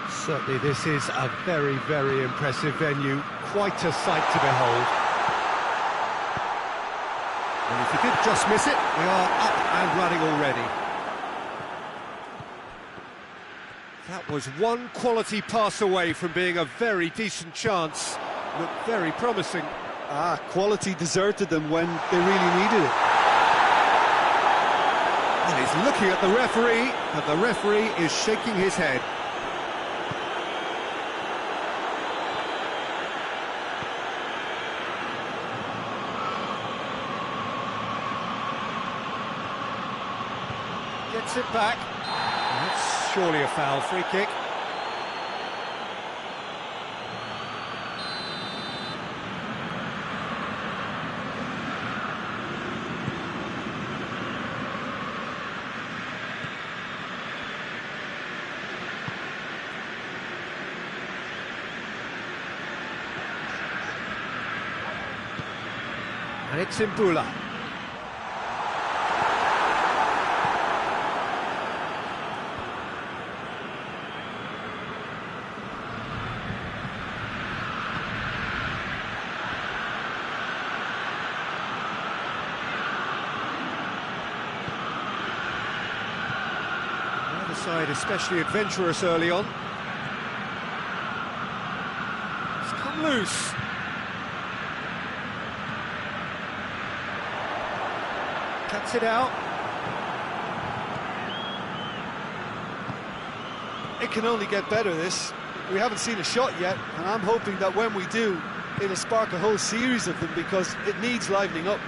Speaker 1: Certainly this is a very, very impressive venue, quite a sight to behold. And if you did just miss it, we are up and running already. That was one quality pass away from being a very decent chance. Looked very promising.
Speaker 2: Quality deserted them when they really needed it.
Speaker 1: And he's looking at the referee, and the referee is shaking his head. Gets it back. That's surely a foul, free kick. And it's Imbula. The other side especially adventurous early on. It's come loose. Cuts it out.
Speaker 2: It can only get better, this. We haven't seen a shot yet, and I'm hoping that when we do, it'll spark a whole series of them, because it needs livening up.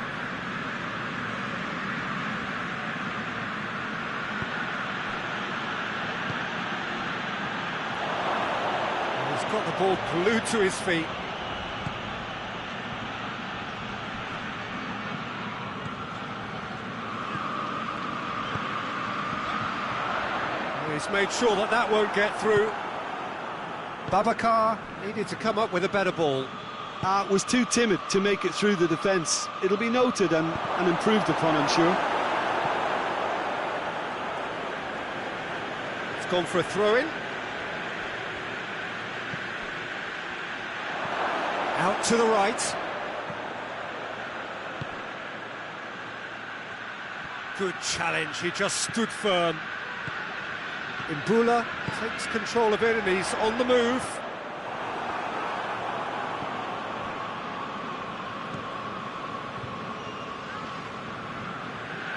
Speaker 1: He's got the ball glued to his feet. He's made sure that that won't get through. Babacar needed to come up with a better ball.
Speaker 2: Was too timid to make it through the defence. It'll be noted and improved upon, I'm sure.
Speaker 1: It's gone for a throw-in. Out to the right. Good challenge, he just stood firm. Imbula takes control of it and he's on the move.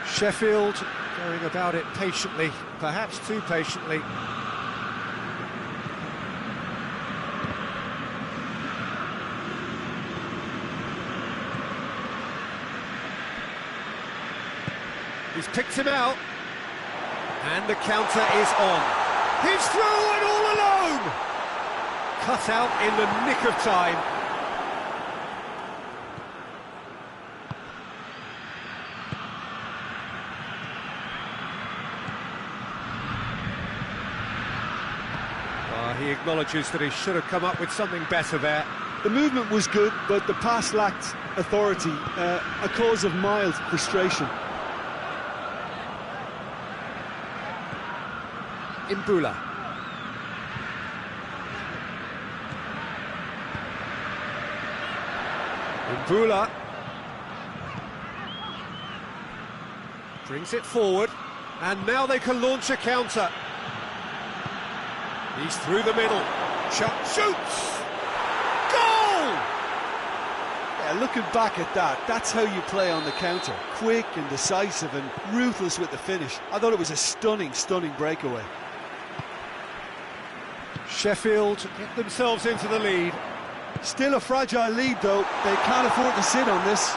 Speaker 1: Sheffield going about it patiently, perhaps too patiently. He's picked him out. And the counter is on. He's through and all alone! Cut out in the nick of time. He acknowledges that he should have come up with something better there.
Speaker 2: The movement was good, but the pass lacked authority, a cause of mild frustration.
Speaker 1: Imbula. Imbula brings it forward, and now they can launch a counter. He's through the middle. Shoots! Goal!
Speaker 2: Yeah, looking back at that, that's how you play on the counter. Quick and decisive and ruthless with the finish. I thought it was a stunning, stunning breakaway.
Speaker 1: Sheffield get themselves into the lead.
Speaker 2: Still a fragile lead, though. They can't afford to sit on this.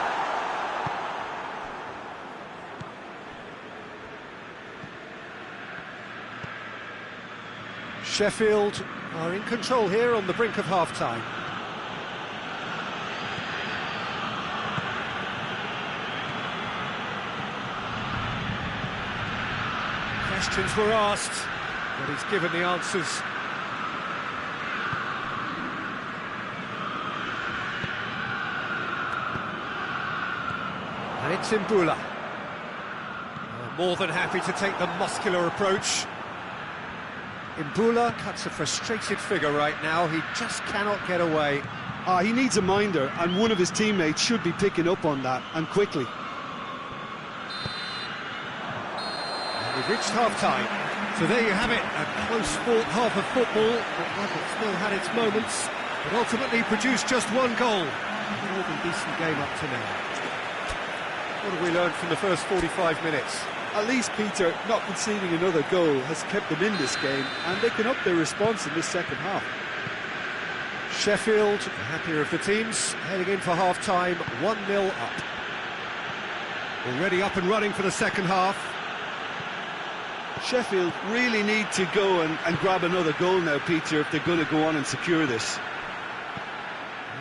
Speaker 1: Sheffield are in control here on the brink of half-time. Questions were asked, but he's given the answers. And it's Imbula. More than happy to take the muscular approach. Imbula cuts a frustrated figure right now. He just cannot get away.
Speaker 2: He needs a minder, and one of his teammates should be picking up on that, and quickly.
Speaker 1: And we've reached half-time. So there you have it, a close-fought half of football, but one that still had its moments, but ultimately produced just one goal. More than decent game up to now. What have we learned from the first 45 minutes?
Speaker 2: At least, Peter, not conceding another goal has kept them in this game, and they can up their response in this second half.
Speaker 1: Sheffield, the happier of the teams, heading in for half-time, 1-0 up. Already up and running for the second half.
Speaker 2: Sheffield really need to go and grab another goal now, Peter, if they're going to go on and secure this.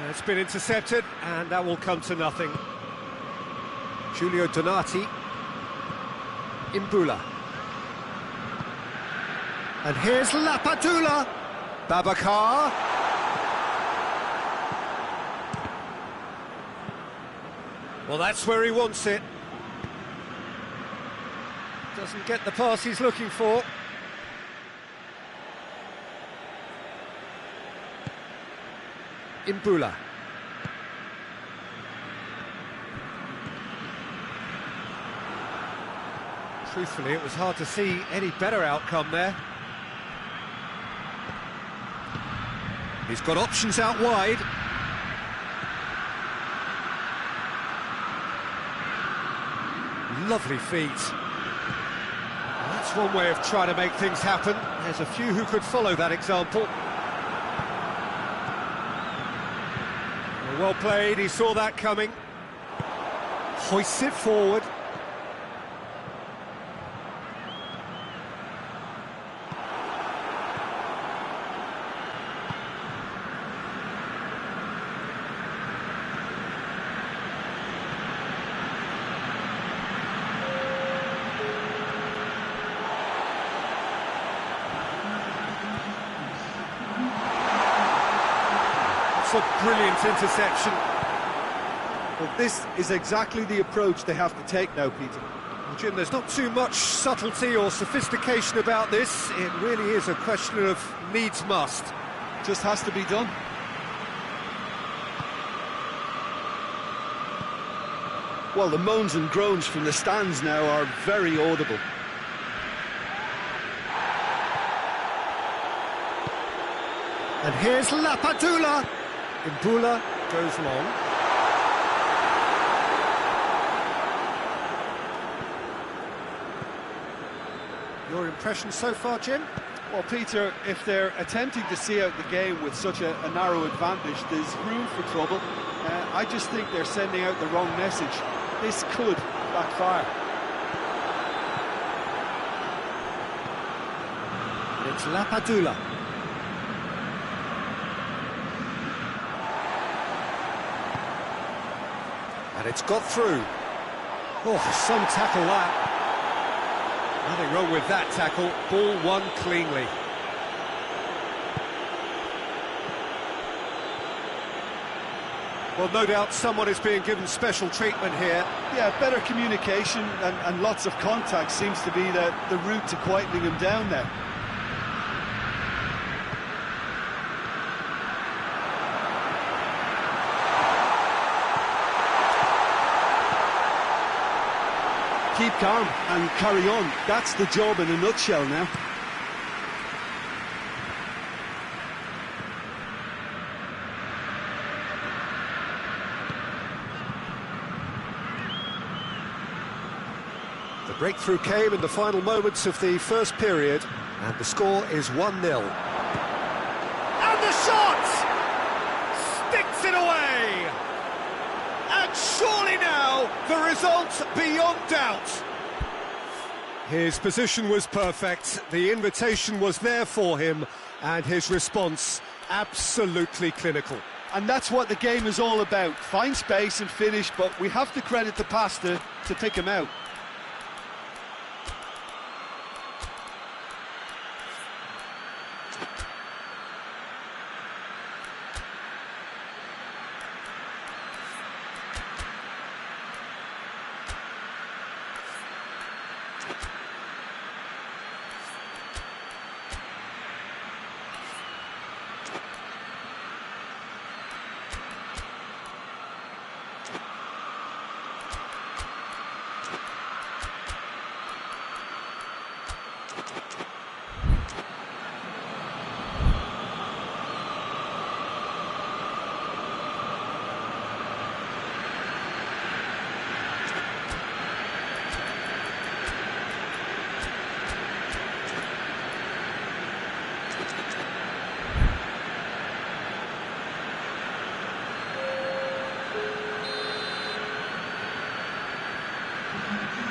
Speaker 1: It's been intercepted, and that will come to nothing. Giulio Donati. Imbula. And here's Lapadula. Babacar. Well, that's where he wants it. Doesn't get the pass he's looking for. Imbula. Truthfully, it was hard to see any better outcome there. He's got options out wide. Lovely feet. That's one way of trying to make things happen. There's a few who could follow that example. Well played, he saw that coming. Hoists it forward. A brilliant interception.
Speaker 2: Well, this is exactly the approach they have to take now, Peter.
Speaker 1: Well, Jim, there's not too much subtlety or sophistication about this. It really is a question of needs must.
Speaker 2: Just has to be done. Well, the moans and groans from the stands now are very audible.
Speaker 1: And here's Lapadula. Imbula goes long. Your impression so far, Jim?
Speaker 2: Well, Peter, if they're attempting to see out the game with such a narrow advantage, there's room for trouble. I just think they're sending out the wrong message. This could backfire.
Speaker 1: It's Lapadula. And it's got through. Oh, some tackle that. Nothing wrong with that tackle. Ball won cleanly. Well, no doubt someone is being given special treatment here.
Speaker 2: Yeah, better communication and lots of contact seems to be the route to quietening him down there. Keep calm and carry on. That's the job in a nutshell now.
Speaker 1: The breakthrough came in the final moments of the first period, and the score is 1-0. And the shot! Sticks it away! And surely now, the result beyond doubt. His position was perfect, the invitation was there for him, And his response, absolutely clinical.
Speaker 2: And that's what the game is all about. Find space and finish, but we have to credit the pass to pick him out.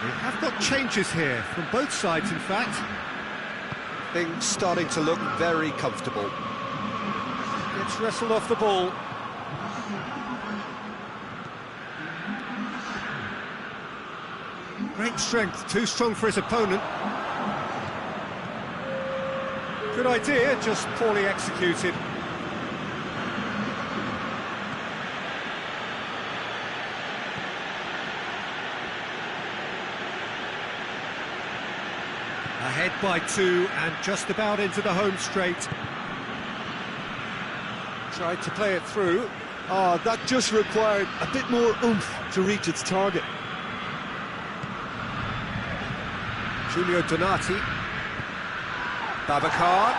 Speaker 1: We have got changes here, from both sides in fact. Things starting to look very comfortable. Gets wrestled off the ball. Great strength, too strong for his opponent. Good idea, just poorly executed. Ahead by 2 and just about into the home straight. Tried to play it through.
Speaker 2: Oh, that just required a bit more oomph to reach its target.
Speaker 1: Giulio Donati. Babacar.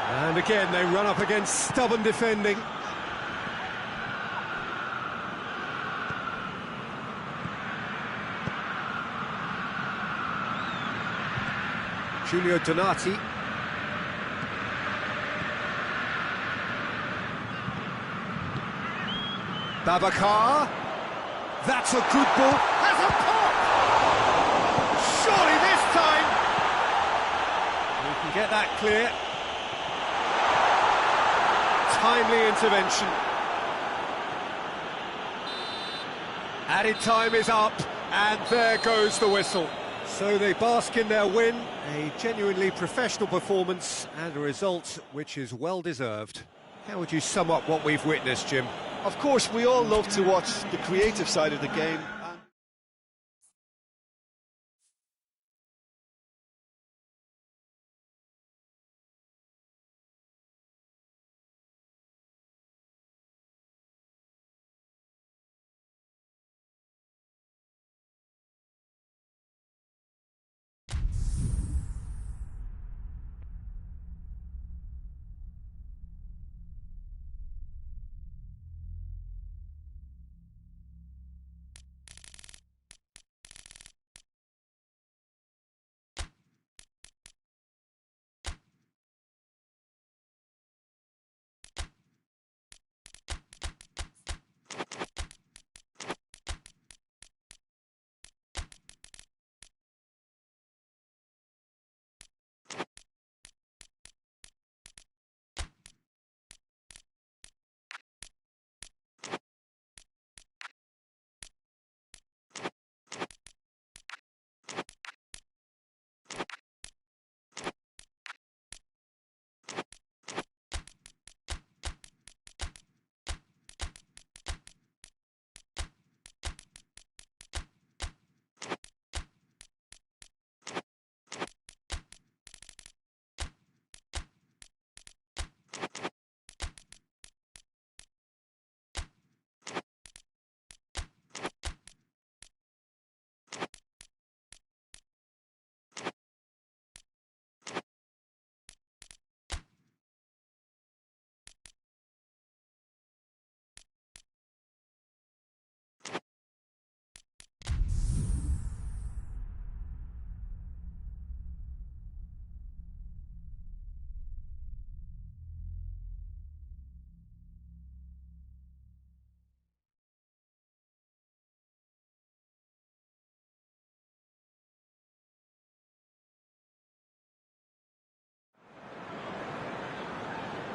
Speaker 1: And again they run up against stubborn defending. Giulio Donati. Babacar. That's a good ball. Has a pop! Surely this time! We can get that clear. Timely intervention. Added time is up, and there goes the whistle. So they bask in their win, a genuinely professional performance and a result which is well deserved. How would you sum up what we've witnessed, Jim?
Speaker 2: Of course, we all love to watch the creative side of the game.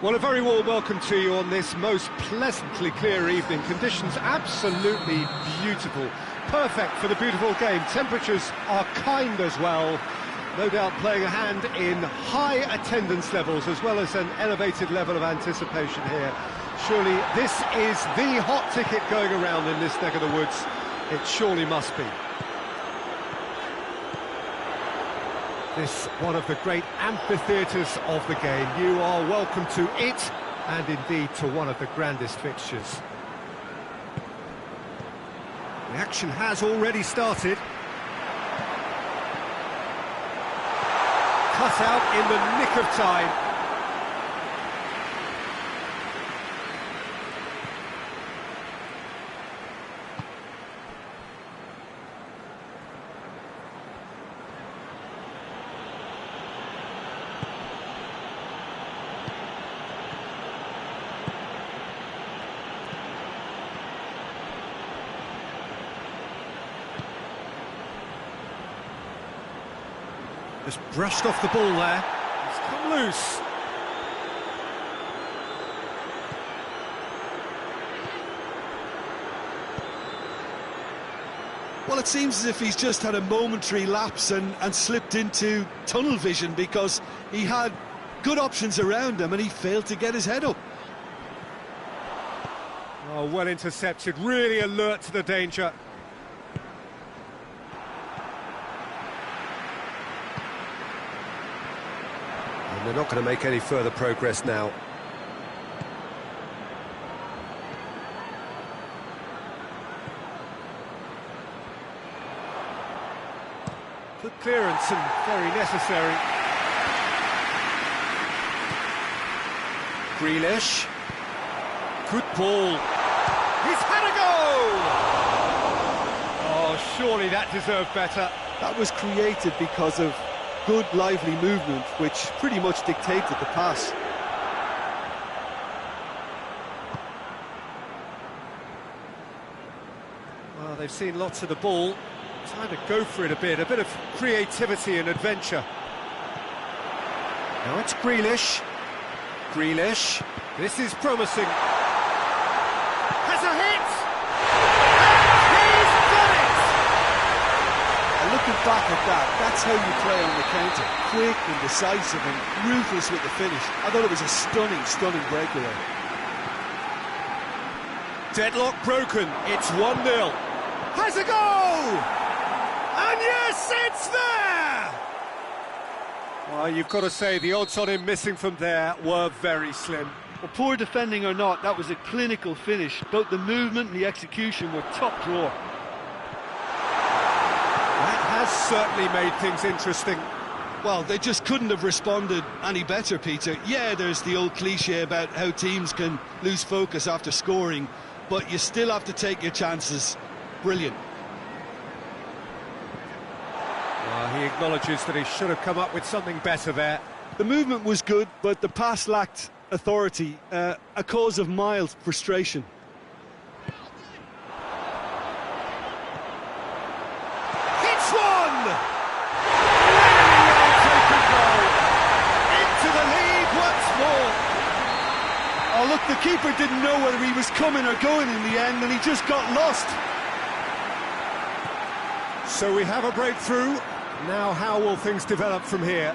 Speaker 1: Well, a very warm welcome to you on this most pleasantly clear evening. Conditions absolutely beautiful. Perfect for the beautiful game. Temperatures are kind as well. No doubt playing a hand in high attendance levels as well as an elevated level of anticipation here. Surely this is the hot ticket going around in this neck of the woods. It surely must be. This one of the great amphitheatres of the game. You are welcome to it, and indeed to one of the grandest fixtures. The action has already started. Cut out in the nick of time. Just brushed off the ball there. It's come loose.
Speaker 2: Well, it seems as if he's just had a momentary lapse and slipped into tunnel vision, because he had good options around him and he failed to get his head up.
Speaker 1: Oh, well intercepted, really alert to the danger. And they're not going to make any further progress now. Good clearance and very necessary.
Speaker 2: Grealish.
Speaker 1: Good ball. He's had a go! Oh, surely that deserved better.
Speaker 2: That was created because of good, lively movement, which pretty much dictated the pass.
Speaker 1: Well, they've seen lots of the ball. Time to go for it a bit of creativity and adventure.
Speaker 2: Now it's Grealish. Grealish.
Speaker 1: This is promising. Has a hit! He's got it!
Speaker 2: And looking back at that, that's how you play on the counter. Quick and decisive and ruthless with the finish. I thought it was a stunning, stunning breakaway.
Speaker 1: Deadlock broken. It's 1-0. Has a go! And yes, it's there! Well, you've got to say the odds on him missing from there were very slim.
Speaker 3: Well, poor defending or not, that was a clinical finish. Both the movement and the execution were top drawer.
Speaker 1: That has certainly made things interesting.
Speaker 2: Well, they just couldn't have responded any better, Peter. Yeah, there's the old cliche about how teams can lose focus after scoring, but you still have to take your chances. Brilliant.
Speaker 1: He acknowledges that he should have come up with something better there.
Speaker 2: The movement was good, but the pass lacked authority, a cause of mild frustration.
Speaker 1: Hits one! Really well taken goal. Into the lead once more.
Speaker 2: Oh, look, the keeper didn't know whether he was coming or going in the end, and he just got lost.
Speaker 1: So we have a breakthrough. Now how will things develop from here?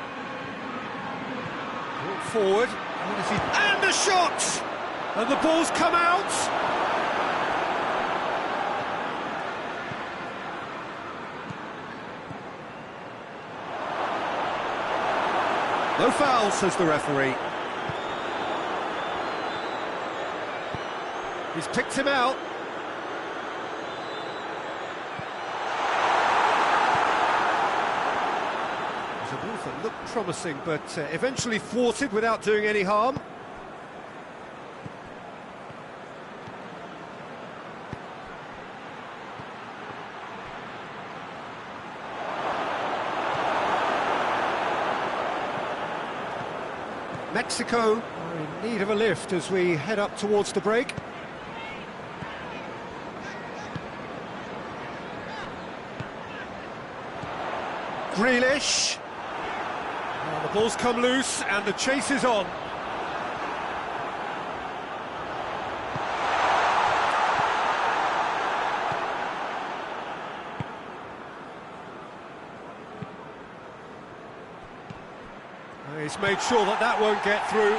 Speaker 1: Forward, and a shot! And the ball's come out! No foul, says the referee. He's picked him out. That looked promising, but eventually thwarted without doing any harm. Mexico are in need of a lift as we head up towards the break. Grealish. The ball's come loose and the chase is on. made sure that that won't get through.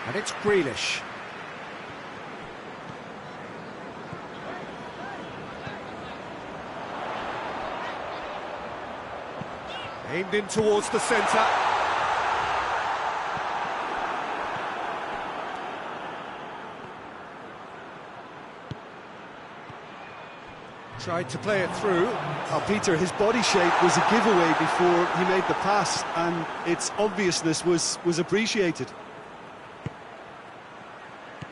Speaker 1: And it's Grealish. Aimed in towards the centre. Tried to play it through.
Speaker 2: Oh, Peter, his body shape was a giveaway before he made the pass, and its obviousness was appreciated.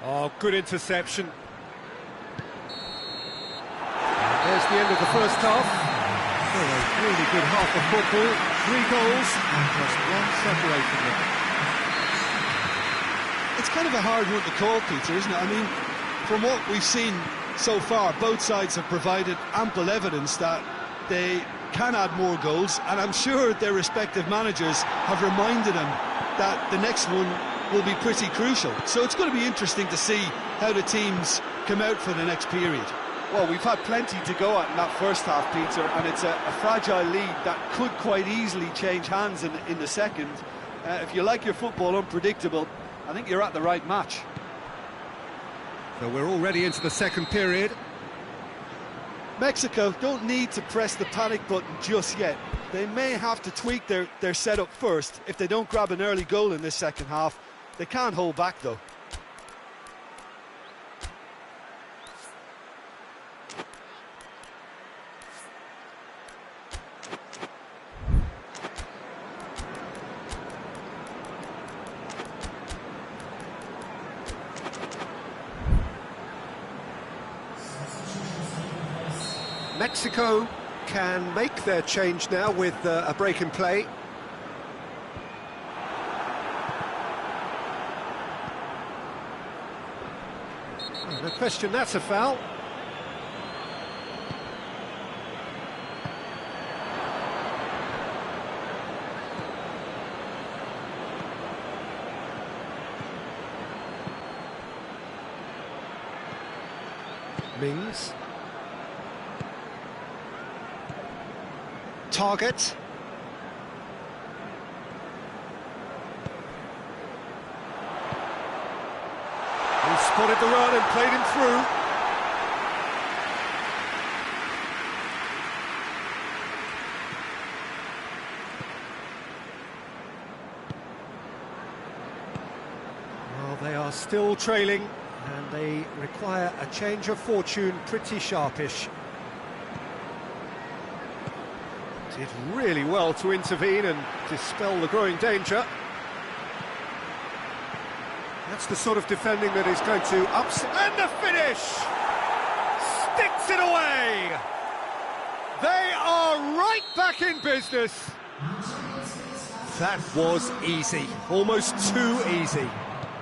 Speaker 1: Oh, good interception. And there's the end of the first half. Oh, a really good half of football. 3 goals and just one separating them.
Speaker 2: It's kind of a hard one to call, Peter, isn't it? I mean, from what we've seen so far, both sides have provided ample evidence that they can add more goals, and I'm sure their respective managers have reminded them that the next one will be pretty crucial. So it's going to be interesting to see how the teams come out for the next period.
Speaker 3: Well, we've had plenty to go at in that first half, Peter, and it's a fragile lead that could quite easily change hands in the second. If you like your football unpredictable, I think you're at the right match.
Speaker 1: So we're already into the second period.
Speaker 2: Mexico don't need to press the panic button just yet. They may have to tweak their setup first if they don't grab an early goal in this second half. They can't hold back, though.
Speaker 1: Mexico can make their change now with a break in play. Oh, no question, that's a foul. Mings. Target. He spotted the run and played him through. Well, they are still trailing, and they require a change of fortune pretty sharpish. Did really well to intervene and dispel the growing danger. That's the sort of defending that is going to upset... And the finish! Sticks it away! They are right back in business! That was easy, almost too easy.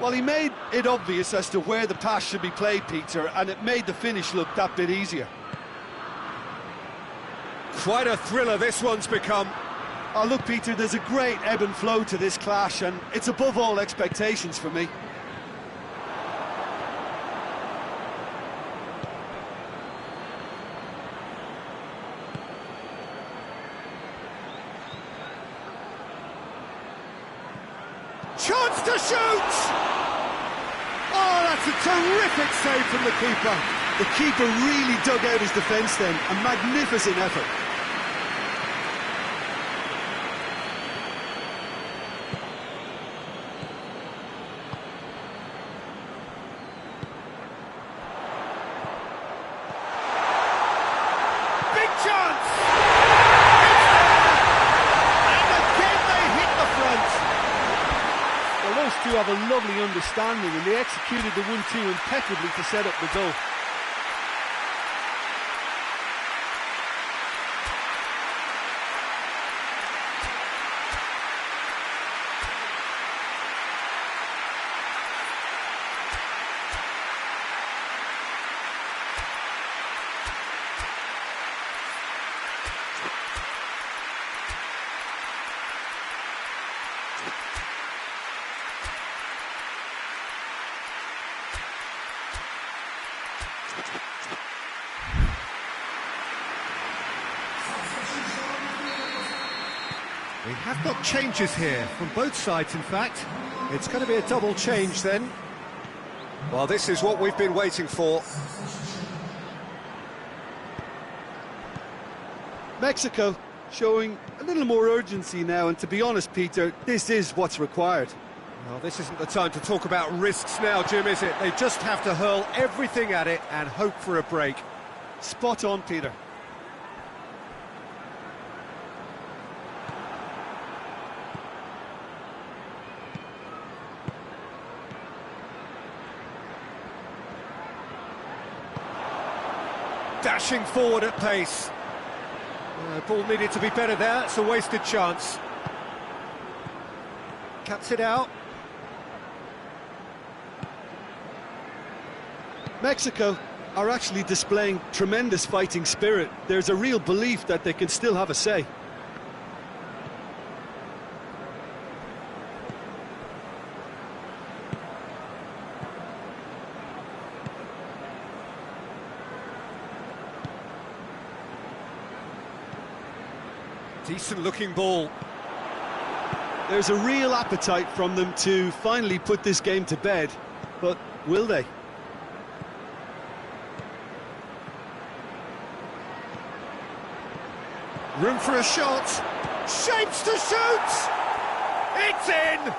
Speaker 3: Well, he made it obvious as to where the pass should be played, Peter, and it made the finish look that bit easier.
Speaker 1: Quite a thriller this one's become.
Speaker 3: Oh, look, Peter, there's a great ebb and flow to this clash, and it's above all expectations for me.
Speaker 1: Chance to shoot! Oh, that's a terrific save from the keeper.
Speaker 2: The keeper really dug out his defence then, a magnificent effort.
Speaker 1: Big chance! And again they hit the front.
Speaker 3: Well, those two have a lovely understanding, and they executed the 1-2 impeccably to set up the goal.
Speaker 1: We have got changes here from both sides, in fact. It's going to be a double change then. Well, this is what we've been waiting for.
Speaker 3: Mexico showing a little more urgency now, and to be honest, Peter, this is what's required.
Speaker 1: Well, this isn't the time to talk about risks now, Jim, is it? They just have to hurl everything at it and hope for a break.
Speaker 3: Spot on, Peter.
Speaker 1: Dashing forward at pace. Ball needed to be better there, it's a wasted chance. Cuts it out.
Speaker 3: Mexico are actually displaying tremendous fighting spirit. There's a real belief that they can still have a say.
Speaker 1: Decent looking ball.
Speaker 3: There's a real appetite from them to finally put this game to bed, but will they?
Speaker 1: Room for a shot. Shapes to shoot! It's in!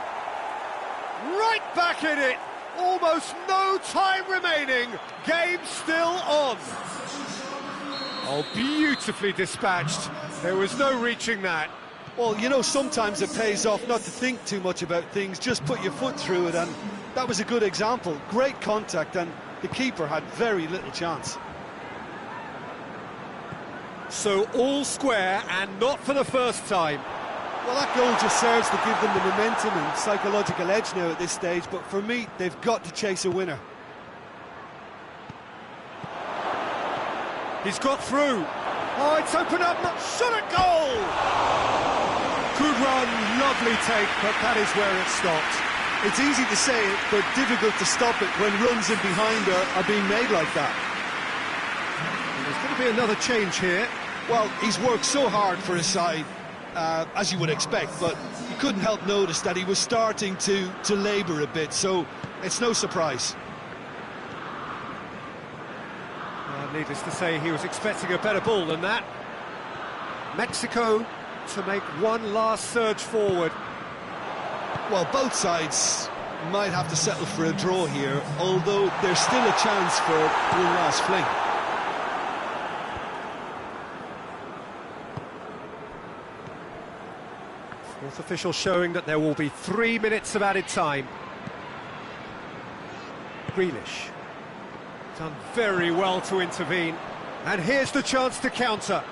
Speaker 1: Right back in it! Almost no time remaining. Game still on. Oh, beautifully dispatched. There was no reaching that.
Speaker 3: Well, you know, sometimes it pays off not to think too much about things, just put your foot through it, and that was a good example. Great contact, and the keeper had very little chance.
Speaker 1: So all square, and not for the first time.
Speaker 3: Well, that goal just serves to give them the momentum and psychological edge now at this stage, but for me, they've got to chase a winner.
Speaker 1: He's got through. Oh, it's opened up, shot at goal! Good run, lovely take, but that is where it stopped.
Speaker 3: It's easy to say it, but difficult to stop it when runs in behind are being made like that.
Speaker 1: And there's going to be another change here.
Speaker 3: Well, he's worked so hard for his side, as you would expect, but you couldn't help notice that he was starting to labour a bit, so it's no surprise.
Speaker 1: Needless to say, he was expecting a better ball than that. Mexico to make one last surge forward.
Speaker 3: Well, both sides might have to settle for a draw here, although there's still a chance for one last fling.
Speaker 1: Fourth official showing that there will be 3 minutes of added time. Grealish. Done very well to intervene. And here's the chance to counter.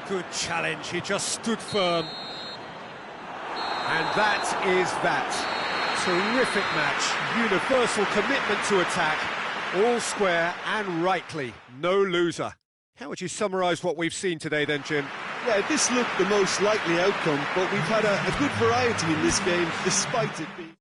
Speaker 1: Good challenge, he just stood firm. And that is that. Terrific match, universal commitment to attack, all square and rightly, no loser. How would you summarise what we've seen today then, Jim?
Speaker 3: Yeah, this looked the most likely outcome, but we've had a good variety in this game, despite it being...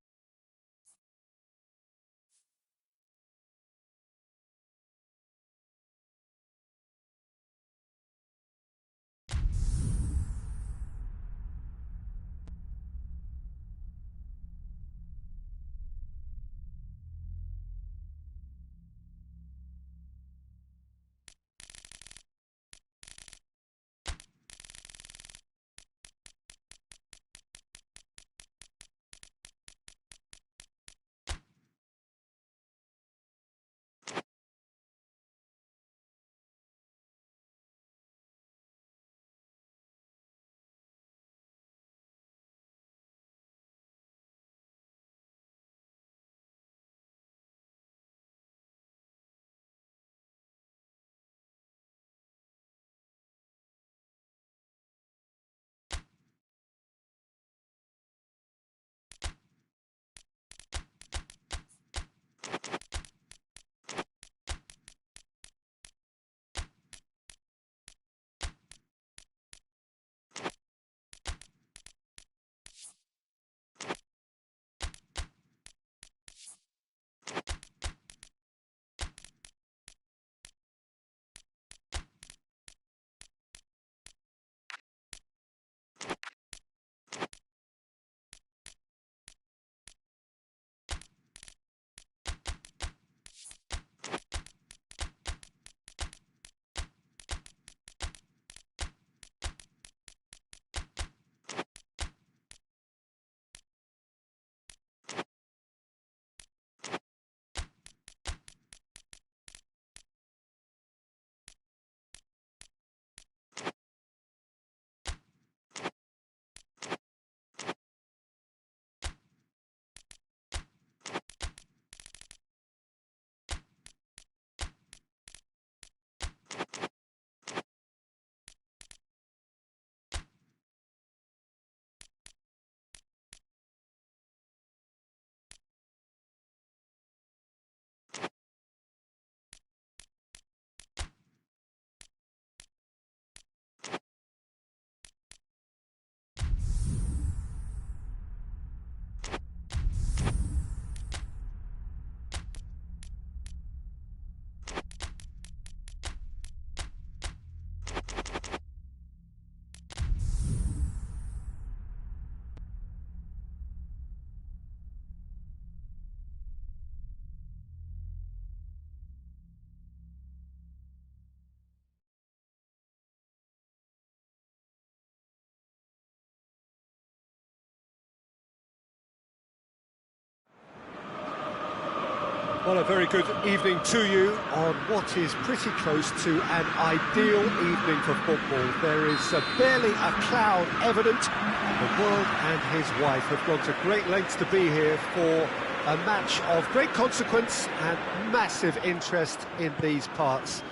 Speaker 1: Well, a very good evening to you on what is pretty close to an ideal evening for football. There is barely a cloud evident. The world and his wife have gone to great lengths to be here for a match of great consequence and massive interest in these parts.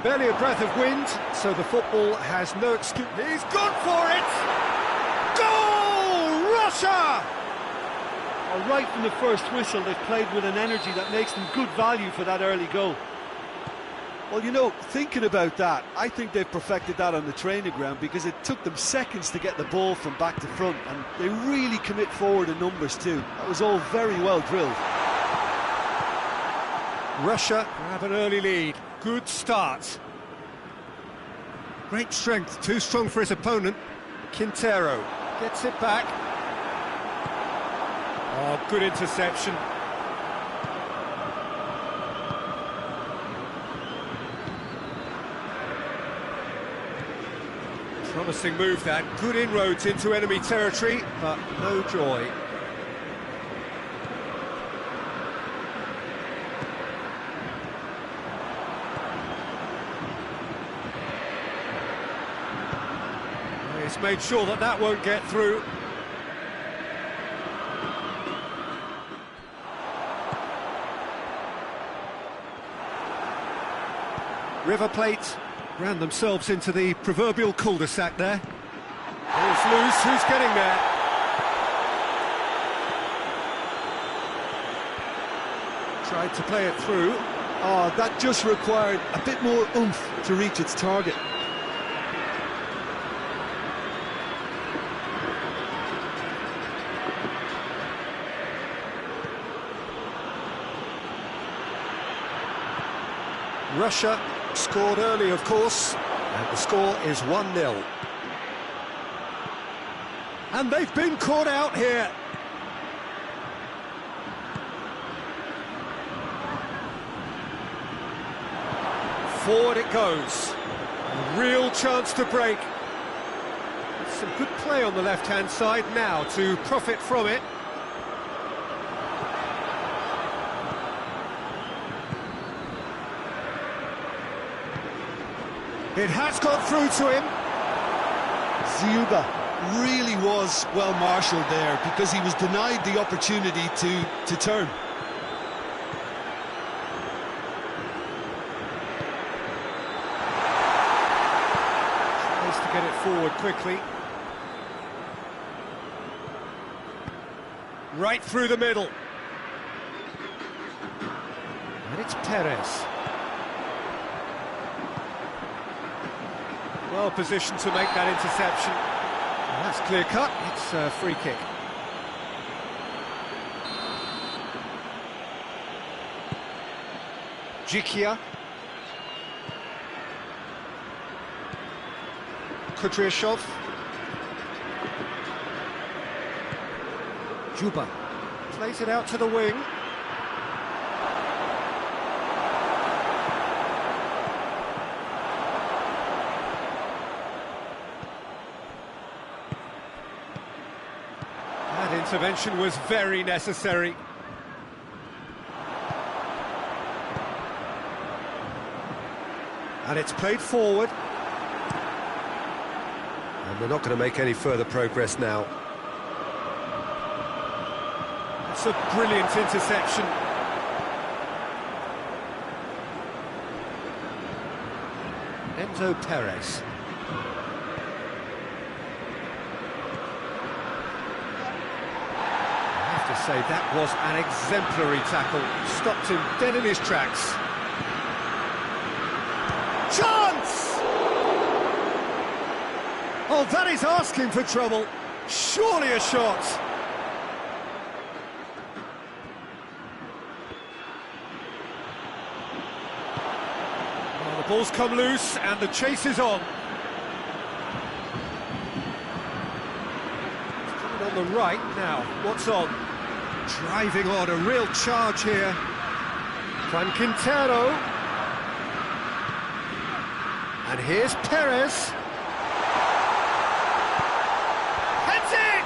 Speaker 1: Barely a breath of wind, so the football has no excuse. He's gone for it! Goal! Russia!
Speaker 3: Well, right from the first whistle, they've played with an energy that makes them good value for that early goal.
Speaker 2: Well, you know, thinking about that, I think they've perfected that on the training ground, because it took them seconds to get the ball from back to front, and they really commit forward in numbers too. That was all very well drilled.
Speaker 1: Russia have an early lead. Good start. Great strength, too strong for his opponent. Quintero gets it back. Oh, good interception. Promising move that. Good inroads into enemy territory, but no joy. He's made sure that that won't get through. River Plate ran themselves into the proverbial cul-de-sac there. Ball's loose, who's getting there? Tried to play it through.
Speaker 2: Oh, that just required a bit more oomph to reach its target.
Speaker 1: Russia scored early, of course, and the score is 1-0. And they've been caught out here. Forward it goes. A real chance to break. Some good play on the left-hand side now to profit from it. It has got through to him.
Speaker 2: Dixuha really was well marshalled there, because he was denied the opportunity to turn.
Speaker 1: Tries to get it forward quickly. Right through the middle. And it's Perez. Well positioned to make that interception. Well, that's clear cut, it's a free kick. Dixuha. Dixuha. Juba plays it out to the wing. Intervention was very necessary. And it's played forward. And they're not going to make any further progress now. It's a brilliant interception. Enzo Perez. Say that was an exemplary tackle, stopped him dead in his tracks. Chance! Oh, that is asking for trouble. Surely a shot. Well, the ball's come loose and the chase is on. It's coming on the right now. What's on? Driving on, a real charge here. Juan Quintero. And here's Perez. Heads it!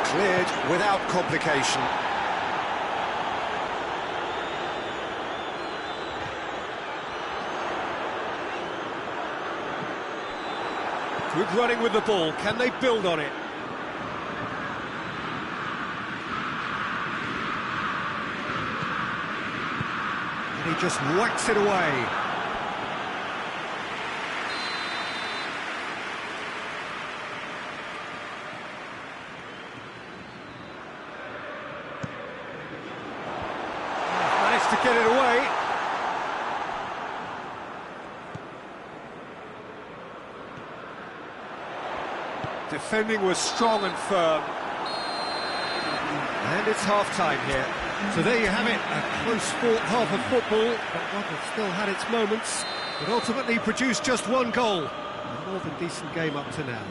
Speaker 1: Cleared without complication. Good running with the ball. Can they build on it? And he just whacks it away. Managed to get it away. Defending was strong and firm. And it's half-time here. So there you have it, a close-fought half of football, but one that still had its moments, but ultimately produced just one goal. A more than decent game up to now.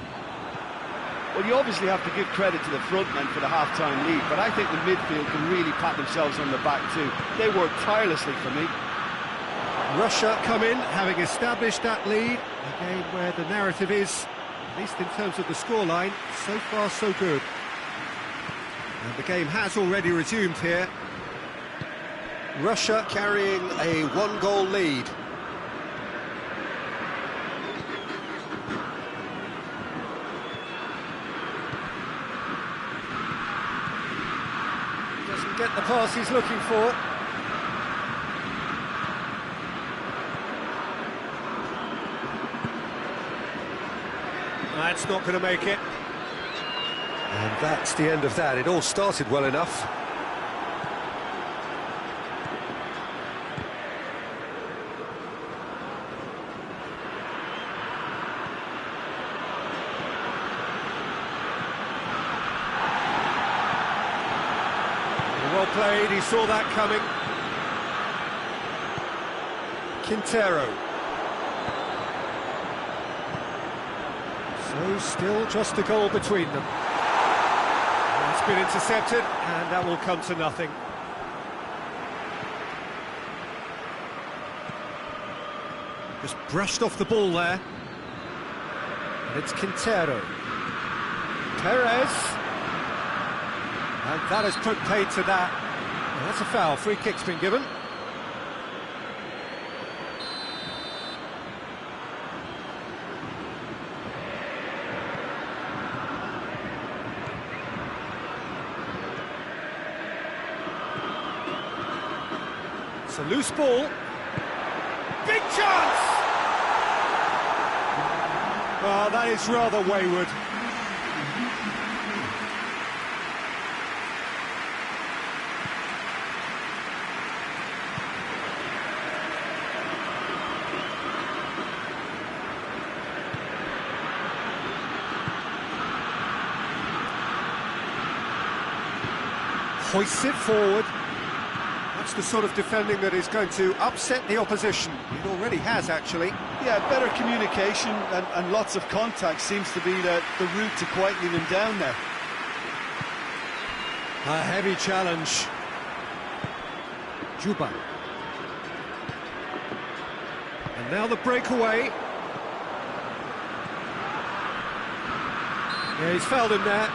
Speaker 3: Well, you obviously have to give credit to the front men for the half-time lead, but I think the midfield can really pat themselves on the back too. They worked tirelessly for me.
Speaker 1: Russia come in, having established that lead, a game where the narrative is, at least in terms of the scoreline, so far so good. And the game has already resumed here. Russia carrying a one-goal lead. Doesn't get the pass he's looking for. That's not going to make it. And that's the end of that. It all started well enough. Well played, he saw that coming. Quintero. So still just a goal between them. It's been intercepted, and that will come to nothing. Just brushed off the ball there. And it's Quintero. Perez. And that has put paid to that. And that's a foul. Free kick's been given. It's a loose ball. Big chance! Oh, that is rather wayward. Hoists it forward. That's the sort of defending that is going to upset the opposition. It already has, actually.
Speaker 3: Yeah, better communication and lots of contact seems to be the route to quietening them down there.
Speaker 1: A heavy challenge. Juba. And now the breakaway. Yeah, he's fouled him there.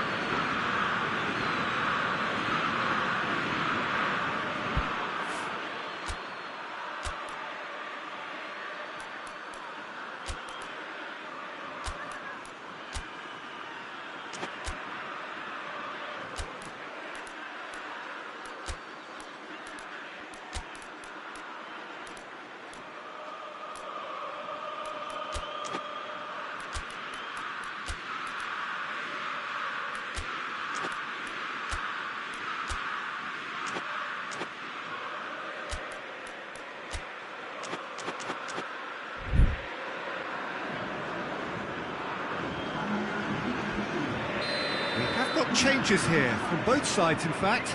Speaker 1: Changes here from both sides, in fact.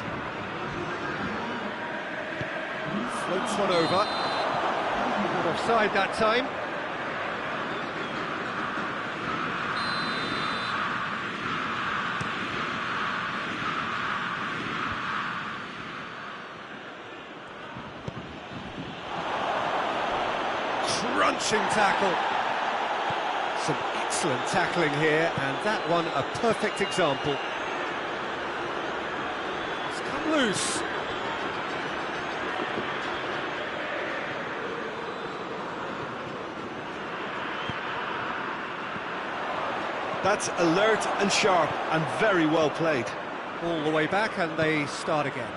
Speaker 1: Floats one over. Not offside that time. Crunching tackle. Some excellent tackling here, and that one a perfect example. Loose.
Speaker 2: That's alert and sharp and very well played.
Speaker 1: All the way back, and they start again.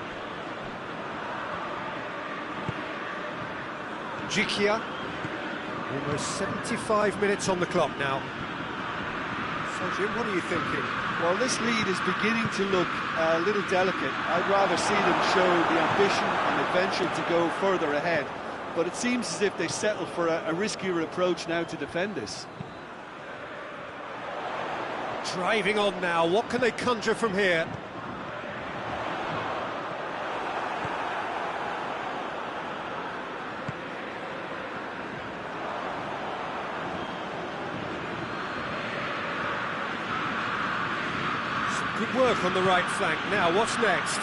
Speaker 1: Dixuha. Almost 75 minutes on the clock now. So, Jim, what are you thinking?
Speaker 3: Well, this lead is beginning to look a little delicate. I'd rather see them show the ambition and adventure to go further ahead. But it seems as if they settle for a riskier approach now to defend this.
Speaker 1: Driving on now, what can they conjure from here? Some good work on the right flank. Now, what's next?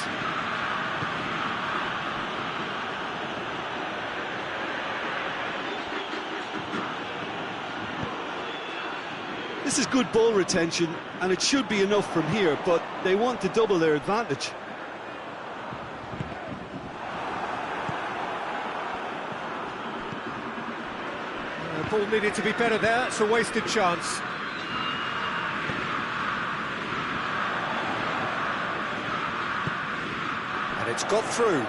Speaker 2: This is good ball retention, and it should be enough from here, but they want to double their advantage.
Speaker 1: The ball needed to be better there, it's a wasted chance. And it's got through.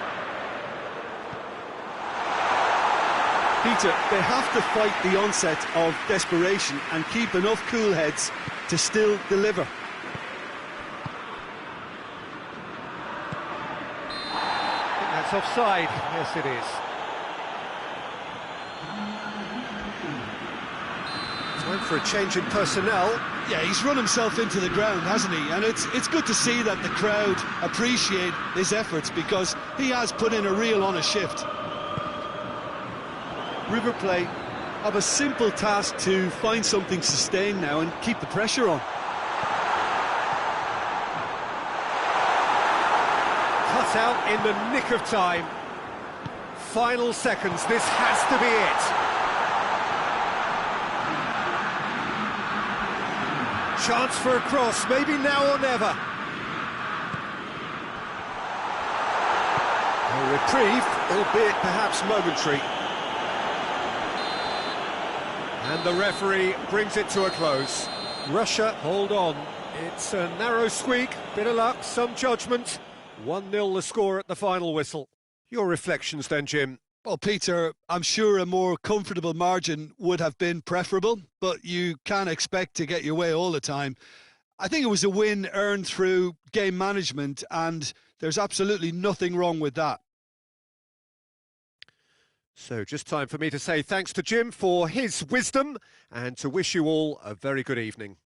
Speaker 2: Peter, they have to fight the onset of desperation and keep enough cool heads to still deliver.
Speaker 1: I think that's offside. Yes, it is. Time for a change in personnel.
Speaker 2: Yeah, he's run himself into the ground, hasn't he? And it's good to see that the crowd appreciate his efforts, because he has put in a real honest shift. River Plate have a simple task to find something sustained now and keep the pressure on.
Speaker 1: Cut out in the nick of time. Final seconds, this has to be it. Chance for a cross, maybe now or never. A reprieve, albeit perhaps momentary. And the referee brings it to a close. Russia, hold on. It's a narrow squeak, bit of luck, some judgment. 1-0 the score at the final whistle. Your reflections then, Jim?
Speaker 2: Well, Peter, I'm sure a more comfortable margin would have been preferable, but you can't expect to get your way all the time. I think it was a win earned through game management, and there's absolutely nothing wrong with that.
Speaker 1: So just time for me to say thanks to Jim for his wisdom and to wish you all a very good evening.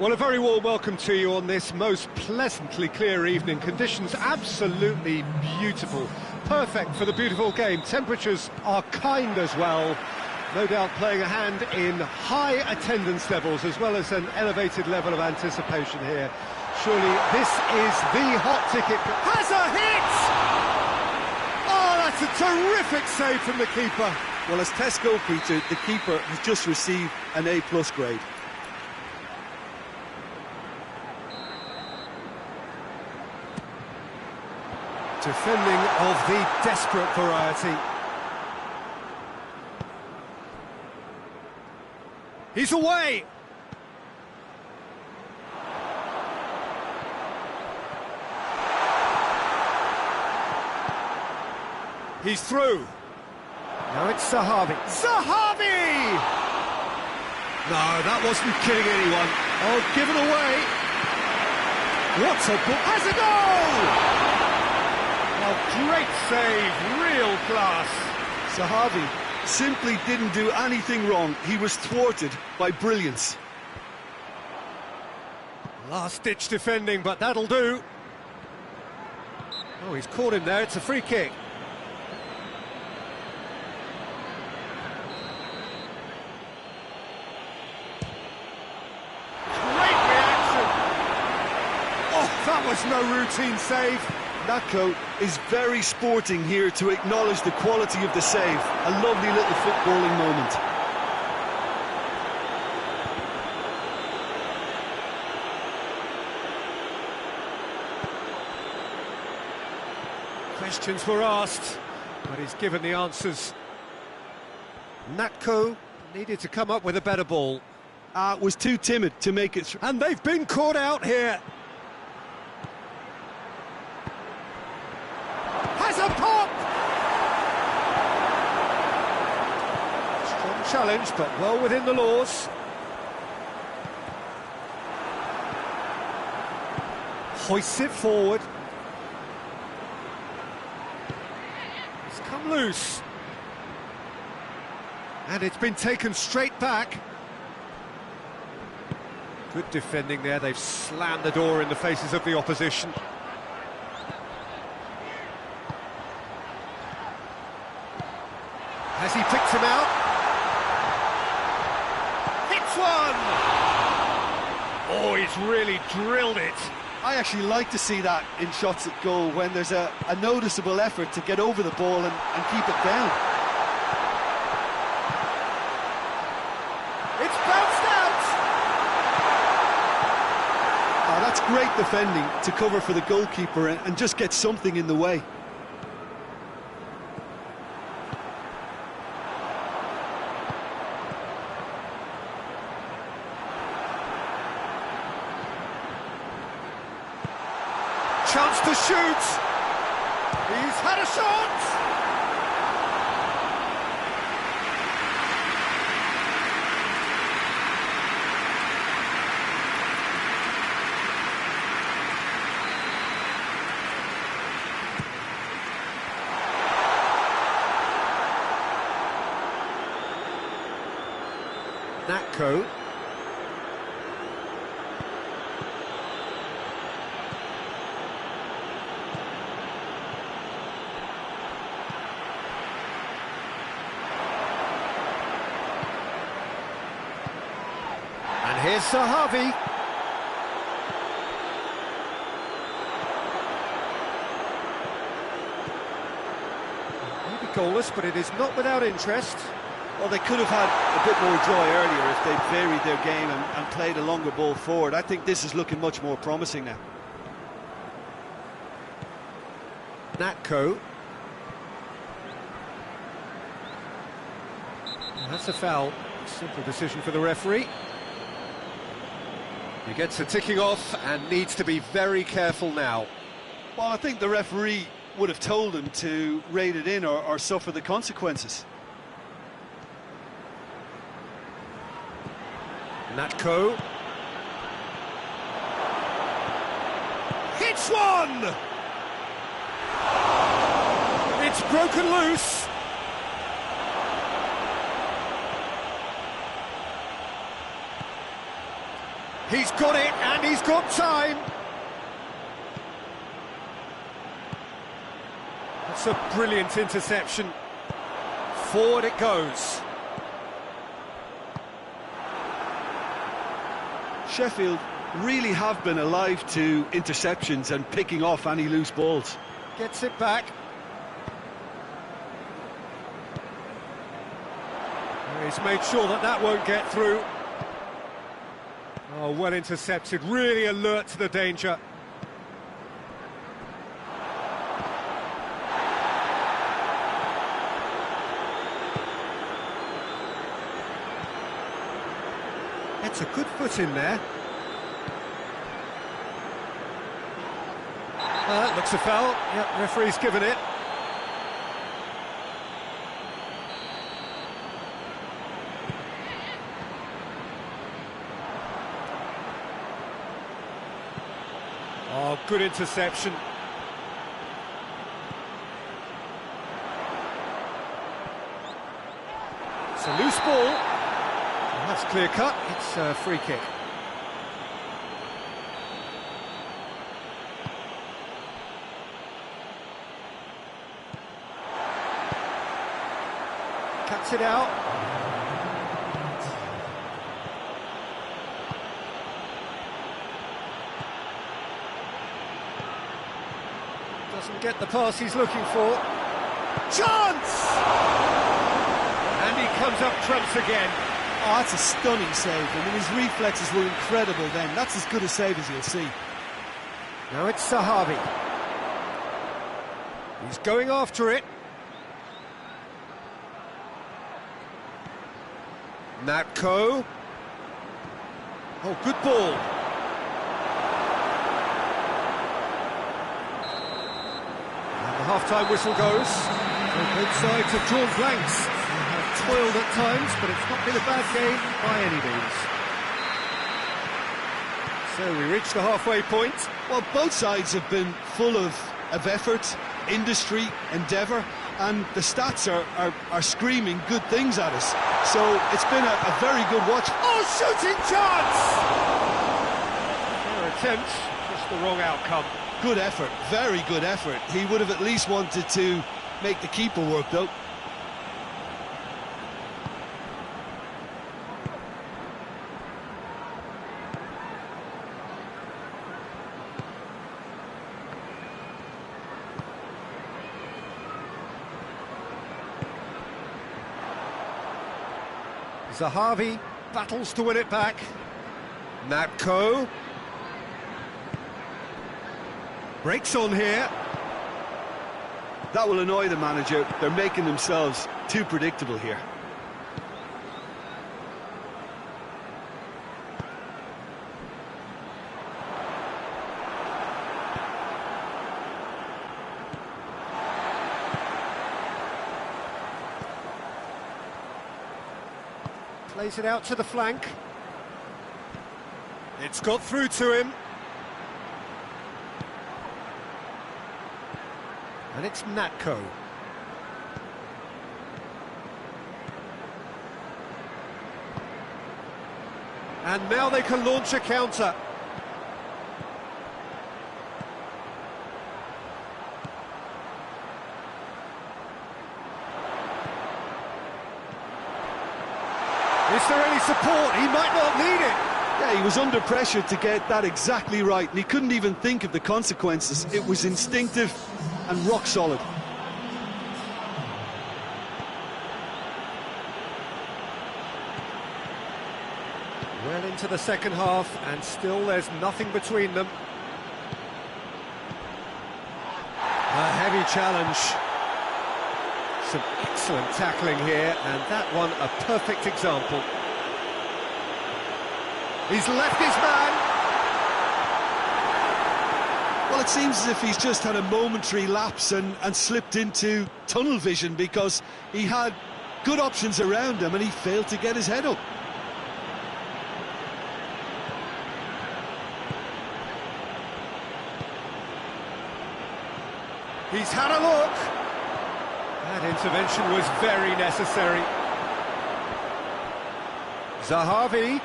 Speaker 1: Well, a very warm welcome to you on this most pleasantly clear evening. Conditions absolutely beautiful. Perfect for the beautiful game. Temperatures are kind as well. No doubt playing a hand in high attendance levels as well as an elevated level of anticipation here. Surely this is the hot ticket. Has a hit! Oh, that's a terrific save from the keeper.
Speaker 3: Well, as test goalkeeper, the keeper has just received an A+ grade.
Speaker 1: Defending of the desperate variety. He's away! He's through. Now it's Zahavi. Zahavi! No, that wasn't kidding anyone. Oh, given away. What's a ball? Has a goal! Oh, great save, real class.
Speaker 3: Zahavi simply didn't do anything wrong. He was thwarted by brilliance.
Speaker 1: Last-ditch defending, but that'll do. Oh, he's caught him there. It's a free kick. Great reaction. Oh, that was no routine save.
Speaker 3: Natko is very sporting here to acknowledge the quality of the save. A lovely little footballing moment.
Speaker 1: Questions were asked, but he's given the answers. Natko needed to come up with a better ball.
Speaker 3: Was too timid to make it.
Speaker 1: And they've been caught out here. Has a pop! Strong challenge, but well within the laws. Hoists it forward. It's come loose. And it's been taken straight back. Good defending there. They've slammed the door in the faces of the opposition. Has he picked him out? Hits one! Oh, he's really drilled it.
Speaker 3: I actually like to see that in shots at goal when there's a noticeable effort to get over the ball and keep it down.
Speaker 1: It's bounced out!
Speaker 3: Oh, that's great defending to cover for the goalkeeper and just get something in the way.
Speaker 1: Chance to shoot. He's had a shot. Natko. Here's Zahavi. Maybe goalless, but it is not without interest.
Speaker 3: Well, they could have had a bit more joy earlier if they'd varied their game and played a longer ball forward. I think this is looking much more promising now.
Speaker 1: Natko. That's a foul. Simple decision for the referee. He gets a ticking off and needs to be very careful now.
Speaker 3: Well, I think the referee would have told him to rate it in or suffer the consequences.
Speaker 1: Natko. Hits one! It's broken loose. He's got it, and he's got time. That's a brilliant interception. Forward it goes.
Speaker 3: Sheffield really have been alive to interceptions and picking off any loose balls.
Speaker 1: Gets it back. He's made sure that that won't get through. Oh, well intercepted, really alert to the danger. It's a good foot in there. That looks a foul. Yep, referee's given it. Oh, good interception. It's a loose ball. And that's clear cut. It's a free kick. Cuts it out. Doesn't get the pass he's looking for. Chance! And he comes up trumps again.
Speaker 3: Oh, that's a stunning save. I mean, his reflexes were incredible then. That's as good a save as you'll see.
Speaker 1: Now it's Zahavi. He's going after it. Natko. Oh, good ball. And the half-time whistle goes. Well, both sides have drawn blanks. They have toiled at times, but it's not been a bad game by any means. So we reach the halfway point.
Speaker 2: Well, both sides have been full of effort, industry, endeavour, and the stats are screaming good things at us. So it's been a very good watch.
Speaker 1: Oh, shooting chance! Their attempt, just the wrong outcome.
Speaker 2: Good effort, very good effort. He would have at least wanted to make the keeper work, though.
Speaker 1: Zahavi battles to win it back. Natko breaks on here.
Speaker 3: That will annoy the manager. They're making themselves too predictable here.
Speaker 1: Plays it out to the flank. It's got through to him. And it's Natko. And now they can launch a counter. Is there any support? He might not need it.
Speaker 3: Yeah, he was under pressure to get that exactly right, and he couldn't even think of the consequences. It was instinctive and rock solid.
Speaker 1: Well into the second half, and still there's nothing between them. A heavy challenge. Some excellent tackling here, and that one a perfect example. He's left his man.
Speaker 2: Well, it seems as if he's just had a momentary lapse and slipped into tunnel vision, because he had good options around him and he failed to get his head up.
Speaker 1: He's had a look. That intervention was very necessary. Zahavi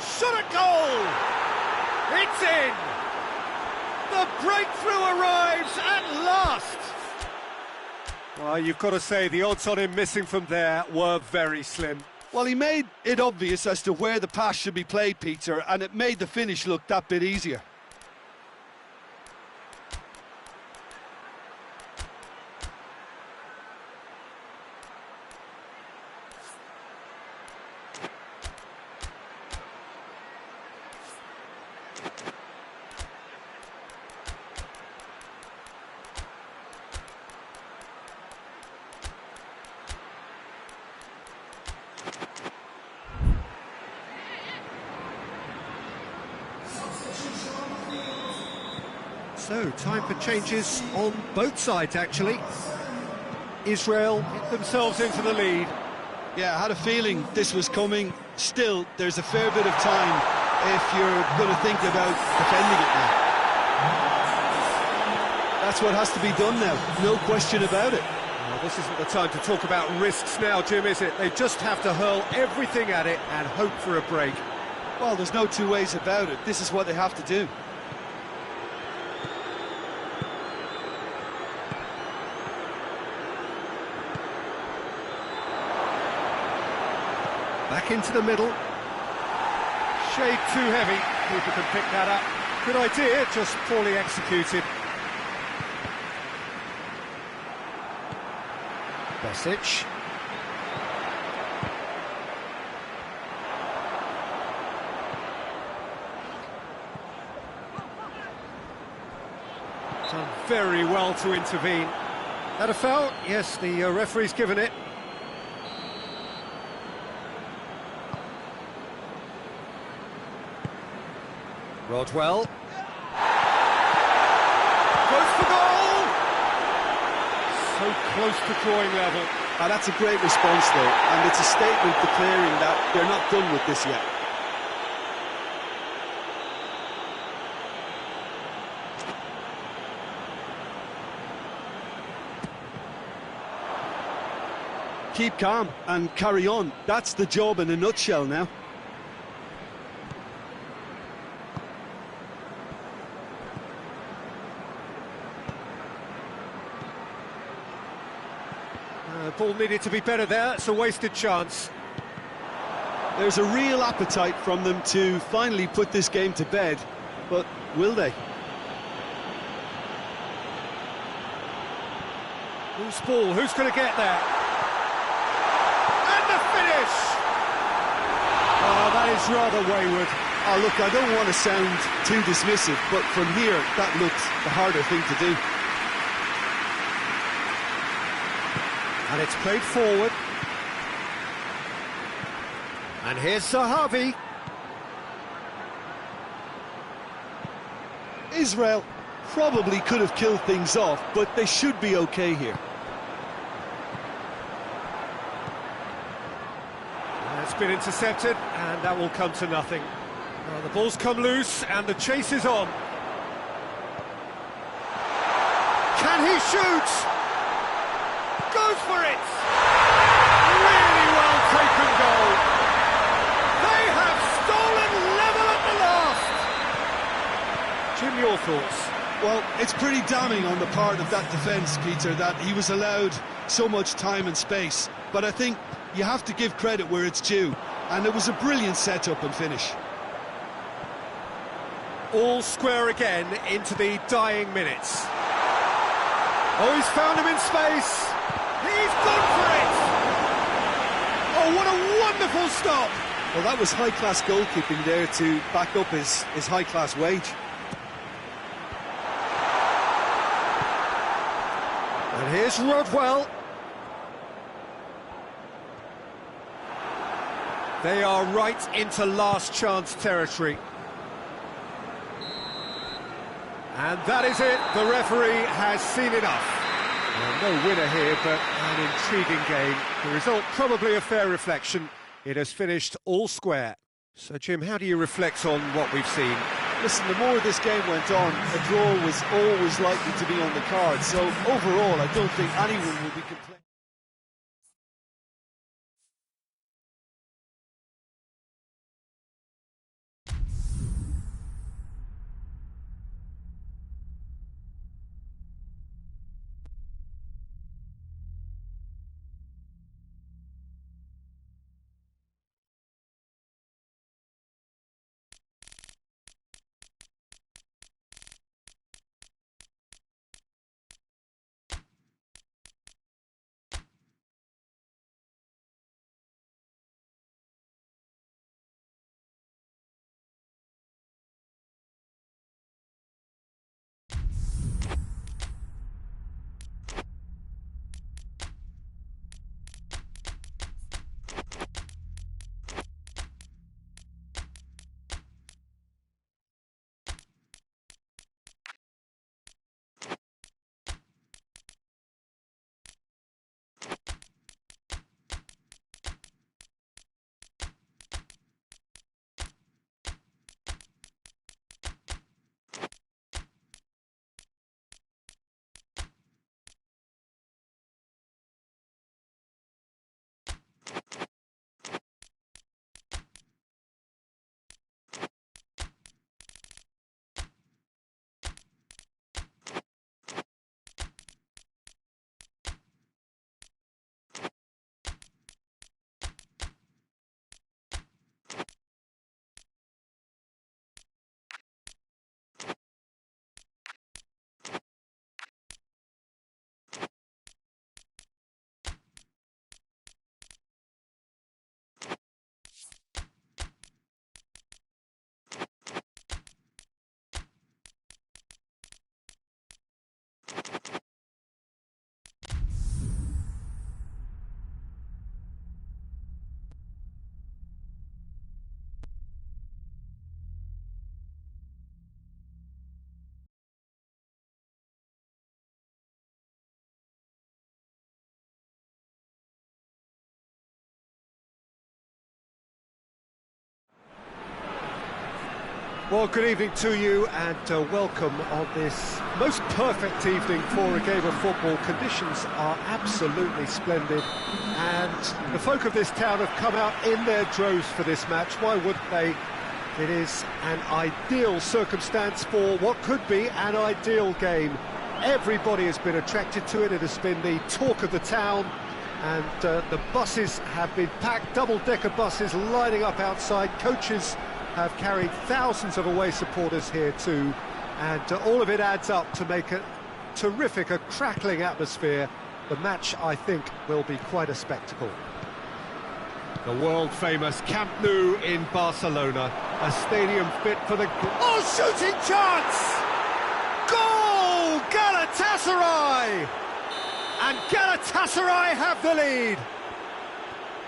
Speaker 1: Shot at goal! It's in! The breakthrough arrives at last! Well, you've got to say the odds on him missing from there were very slim.
Speaker 3: Well, he made it obvious as to where the pass should be played, Peter, and it made the finish look that bit easier.
Speaker 1: So, time for changes on both sides, actually. Israel hit themselves into the lead.
Speaker 3: Yeah, I had a feeling this was coming. Still, there's a fair bit of time if you're going to think about defending it now. That's what has to be done now, no question about it.
Speaker 1: Well, this isn't the time to talk about risks now, Jim, is it? They just have to hurl everything at it and hope for a break.
Speaker 3: Well, there's no two ways about it. This is what they have to do.
Speaker 1: Back into the middle. Shade too heavy. Keeper can pick that up. Good idea, just poorly executed. Besic. Done very well to intervene. That a foul? Yes, the referee's given it. Rodwell. Goes for goal! So close to drawing level.
Speaker 3: That's a great response, though, and it's a statement declaring that they're not done with this yet. Keep calm and carry on. That's the job in a nutshell now.
Speaker 1: Ball needed to be better there. It's a wasted chance.
Speaker 3: There's a real appetite from them to finally put this game to bed, but will they?
Speaker 1: Who's ball? Who's going to get there? And the finish! Oh, that is rather wayward.
Speaker 3: Oh, look, I don't want to sound too dismissive, but from here, that looks the harder thing to do.
Speaker 1: And it's played forward. And here's Zahavi.
Speaker 3: Israel probably could have killed things off, but they should be okay here.
Speaker 1: It's been intercepted, and that will come to nothing. Well, the ball's come loose, and the chase is on. Can he shoot? Goes for it! Really well taken goal. They have stolen level at the last. Jim, your thoughts?
Speaker 3: Well, it's pretty damning on the part of that defence, Peter, that he was allowed so much time and space. But I think you have to give credit where it's due, and it was a brilliant setup and finish.
Speaker 1: All square again into the dying minutes. Oh, he's found him in space. He's gone for it! Oh, what a wonderful stop!
Speaker 3: Well, that was high-class goalkeeping there to back up his high-class wage.
Speaker 1: And here's Rodwell. They are right into last chance territory. And that is it. The referee has seen enough. Well, no winner here, but an intriguing game. The result probably a fair reflection. It has finished all square. So, Jim, how do you reflect on what we've seen?
Speaker 3: Listen, the more this game went on, a draw was always likely to be on the card. So, overall, I don't think anyone will be complaining.
Speaker 1: Well, good evening to you and welcome on this most perfect evening for a game of football. Conditions are absolutely splendid and the folk of this town have come out in their droves for this match. Why wouldn't they? It is an ideal circumstance for what could be an ideal game. Everybody has been attracted to it. It has been the talk of the town, and the buses have been packed, double-decker buses lining up outside. Coaches have carried thousands of away supporters here too, and all of it adds up to make a terrific, a crackling atmosphere. The match, I think, will be quite a spectacle. The world-famous Camp Nou in Barcelona, a stadium fit for the... Oh, shooting chance! Goal! Galatasaray! And Galatasaray have the lead!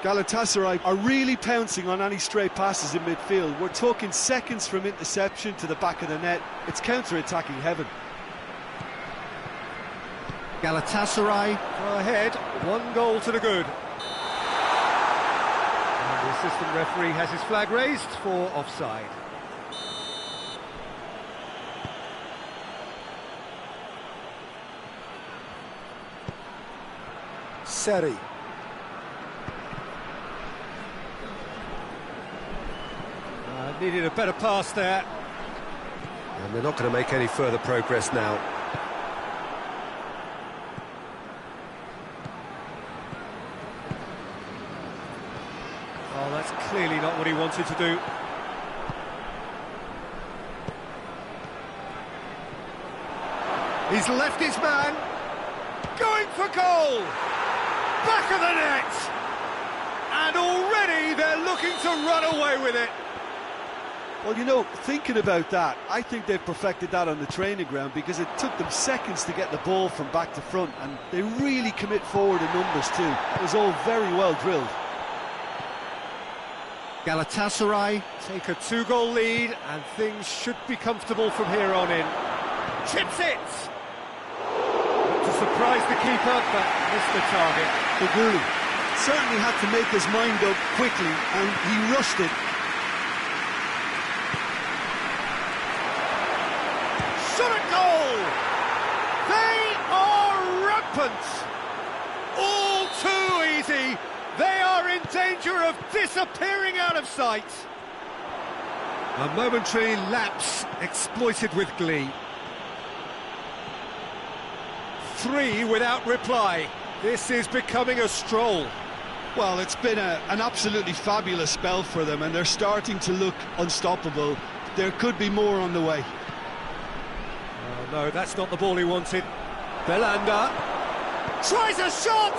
Speaker 3: Galatasaray are really pouncing on any stray passes in midfield. We're talking seconds from interception to the back of the net. It's counter-attacking heaven.
Speaker 1: Galatasaray are ahead, 1 goal to the good. And the assistant referee has his flag raised for offside. Seri. Needed a better pass there. And they're not going to make any further progress now. Oh, that's clearly not what he wanted to do. He's left his man. Going for goal! Back of the net! And already they're looking to run away with it.
Speaker 3: Well, you know, thinking about that, I think they've perfected that on the training ground because it took them seconds to get the ball from back to front, and they really commit forward in numbers too. It was all very well drilled.
Speaker 1: Galatasaray take a 2-goal lead, and things should be comfortable from here on in. Chips it! To surprise the keeper, but missed the target.
Speaker 3: Buguli certainly had to make his mind up quickly, and he rushed it.
Speaker 1: Shot at goal! They are rampant! All too easy! They are in danger of disappearing out of sight! A momentary lapse exploited with glee. 3 without reply. This is becoming a stroll.
Speaker 2: Well, it's been an absolutely fabulous spell for them, and they're starting to look unstoppable. There could be more on the way.
Speaker 1: Oh, no, that's not the ball he wanted. Belanda tries a shot!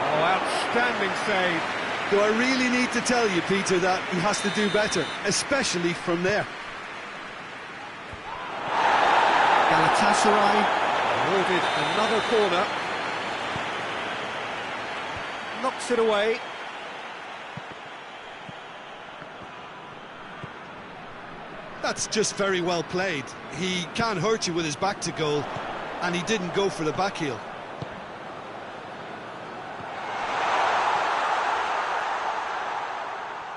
Speaker 1: Oh, outstanding save.
Speaker 3: Do I really need to tell you, Peter, that he has to do better, especially from there?
Speaker 1: Galatasaray awarded another corner. Knocks it away.
Speaker 2: That's just very well played. He can't hurt you with his back to goal, and he didn't go for the back heel.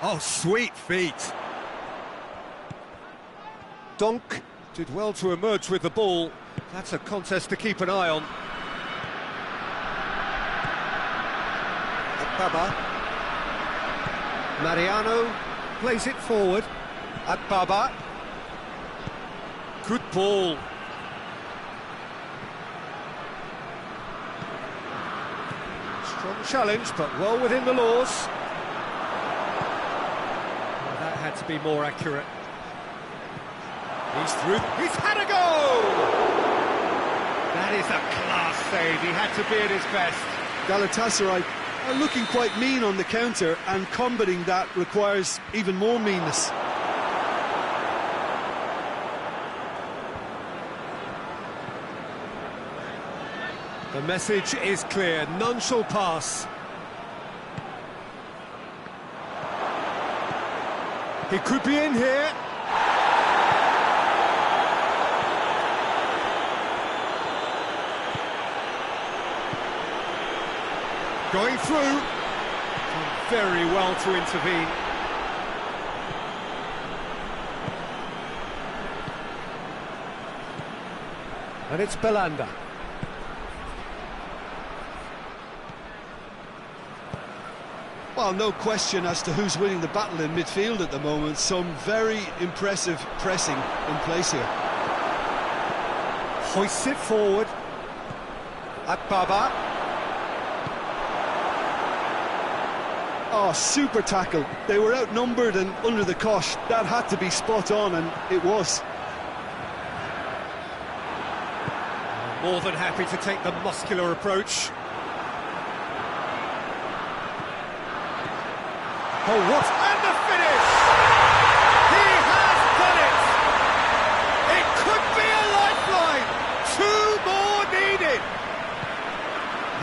Speaker 1: Oh, sweet feet. Donk did well to emerge with the ball. That's a contest to keep an eye on. Baba. Mariano plays it forward. Baba. Good ball. Strong challenge, but well within the laws. Oh, that had to be more accurate. He's through. He's had a go! That is a class save. He had to be at his best.
Speaker 3: Galatasaray are looking quite mean on the counter, and combating that requires even more meanness.
Speaker 1: The message is clear. None shall pass. He could be in here. Going through. Done very well to intervene. And it's Belanda.
Speaker 2: Well, no question as to who's winning the battle in midfield at the moment. Some very impressive pressing in place here.
Speaker 1: Hoists it forward. Akbaba.
Speaker 2: Oh, super tackle. They were outnumbered and under the cosh. That had to be spot on, and it was.
Speaker 1: More than happy to take the muscular approach. Oh, what? And the finish! He has done it! It could be a lifeline! 2 more needed!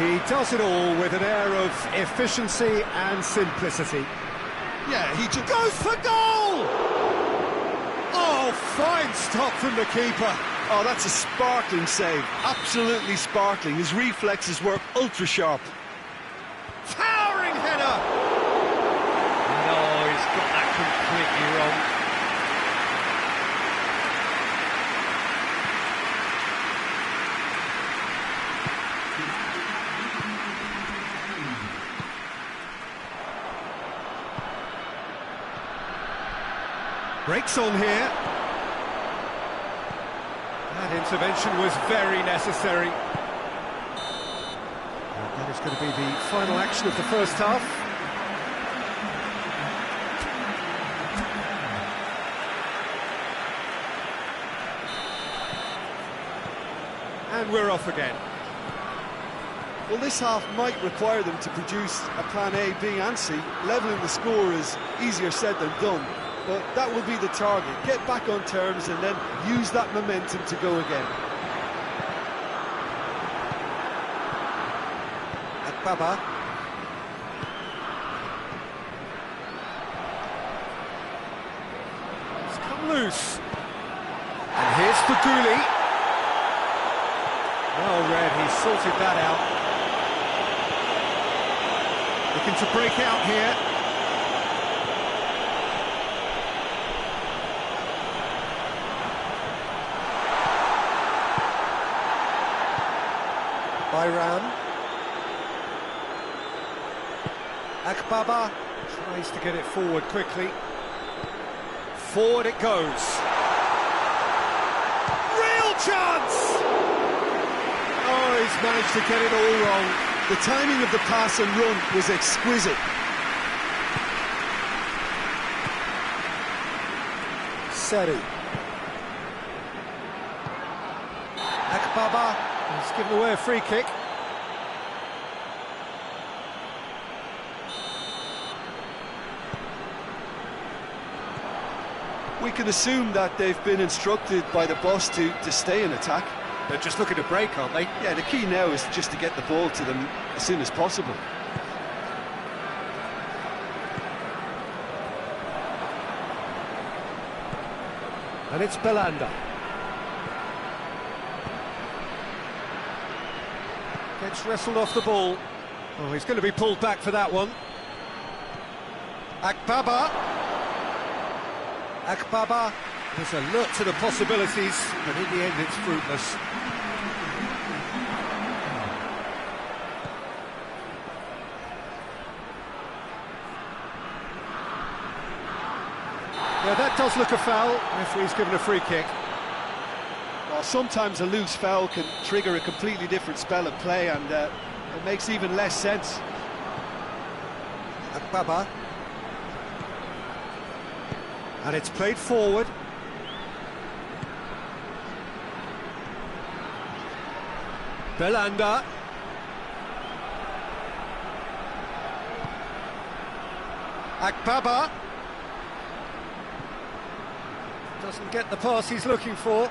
Speaker 1: He does it all with an air of efficiency and simplicity.
Speaker 2: Yeah, he just
Speaker 1: Goes for goal! Oh, fine stop from the keeper.
Speaker 2: Oh, that's a sparkling save. Absolutely sparkling. His reflexes were ultra sharp.
Speaker 1: Towering header! No, he's got that completely wrong. Breaks on here. That intervention was very necessary. And that is going to be the final action of the first half. And we're off again.
Speaker 2: Well, this half might require them to produce a plan A, B and C. Levelling the score is easier said than done, but that will be the target. Get back on terms and then use that momentum to go again.
Speaker 1: Akbaba. It's come loose. And here's Faguli. Well read, he sorted that out. Looking to break out here. Byram. Akbaba tries to get it forward quickly. Forward it goes. Real chance! Oh, he's managed to get it all wrong.
Speaker 2: The timing of the pass and run was exquisite.
Speaker 1: Seri. Akbaba has given away a free kick.
Speaker 2: We can assume that they've been instructed by the boss to stay in attack.
Speaker 1: They're just looking to break, aren't they?
Speaker 2: Yeah, the key now is just to get the ball to them as soon as possible.
Speaker 1: And it's Belanda. Gets wrestled off the ball. Oh, he's going to be pulled back for that one. Akbaba. Akbaba is alert to the possibilities, but in the end it's fruitless. Yeah, that does look a foul. Referee's given a free kick.
Speaker 2: Well, sometimes a loose foul can trigger a completely different spell of play, and it makes even less sense.
Speaker 1: Akbaba. And it's played forward. Belanda. Akbaba. Doesn't get the pass he's looking for.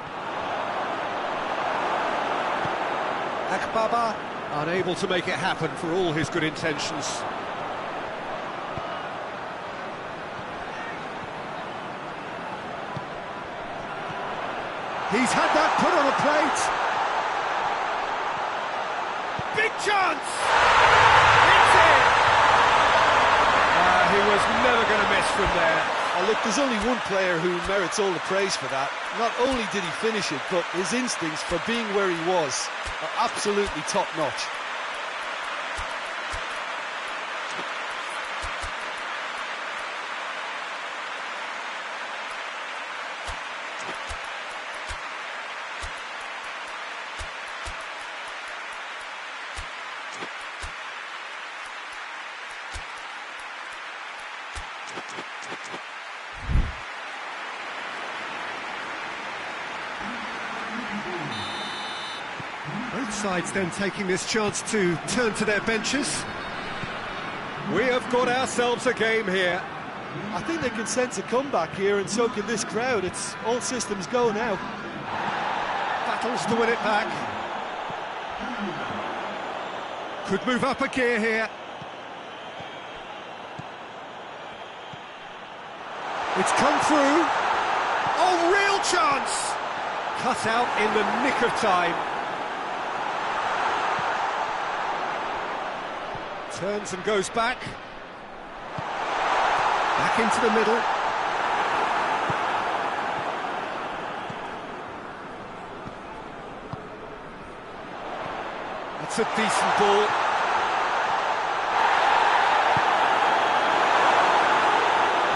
Speaker 1: Akbaba unable to make it happen for all his good intentions. He's had that put on a plate. Big chance! It's in! He was never going to miss from there.
Speaker 2: Oh, look, there's only one player who merits all the praise for that. Not only did he finish it, but his instincts for being where he was are absolutely top-notch.
Speaker 1: Both sides then taking this chance to turn to their benches. We have got ourselves a game here.
Speaker 2: I think they can sense a comeback here, and so can this crowd. It's all systems go now.
Speaker 1: Battles to win it back. Could move up a gear here. It's come through. Oh, real chance! Cut out in the nick of time. Turns and goes back. Back into the middle. It's a decent ball.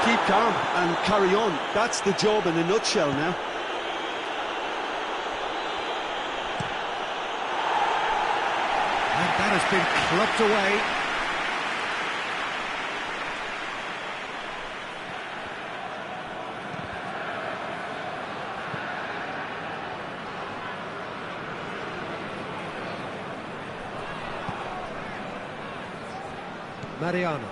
Speaker 2: Keep calm and carry on. That's the job in a nutshell now.
Speaker 1: And that has been clubbed away. Mariano.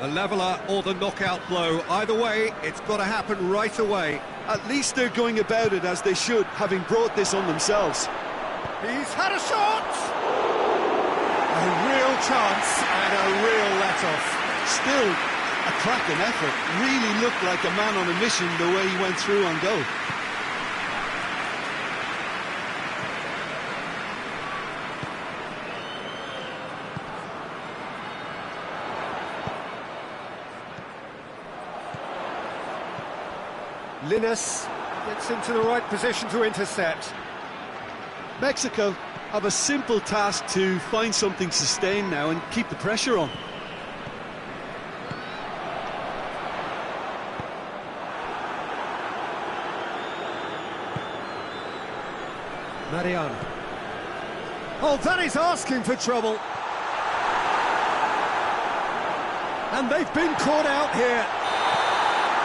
Speaker 1: The leveller or the knockout blow. Either way, it's got to happen right away.
Speaker 2: At least they're going about it as they should, having brought this on themselves.
Speaker 1: He's had a shot! A real chance and a real let-off.
Speaker 2: Still a cracking effort. Really looked like a man on a mission the way he went through on goal.
Speaker 1: Linus gets into the right position to intercept.
Speaker 2: Mexico have a simple task to find something sustained now and keep the pressure on.
Speaker 1: Mariano. Oh, that is asking for trouble. And they've been caught out here.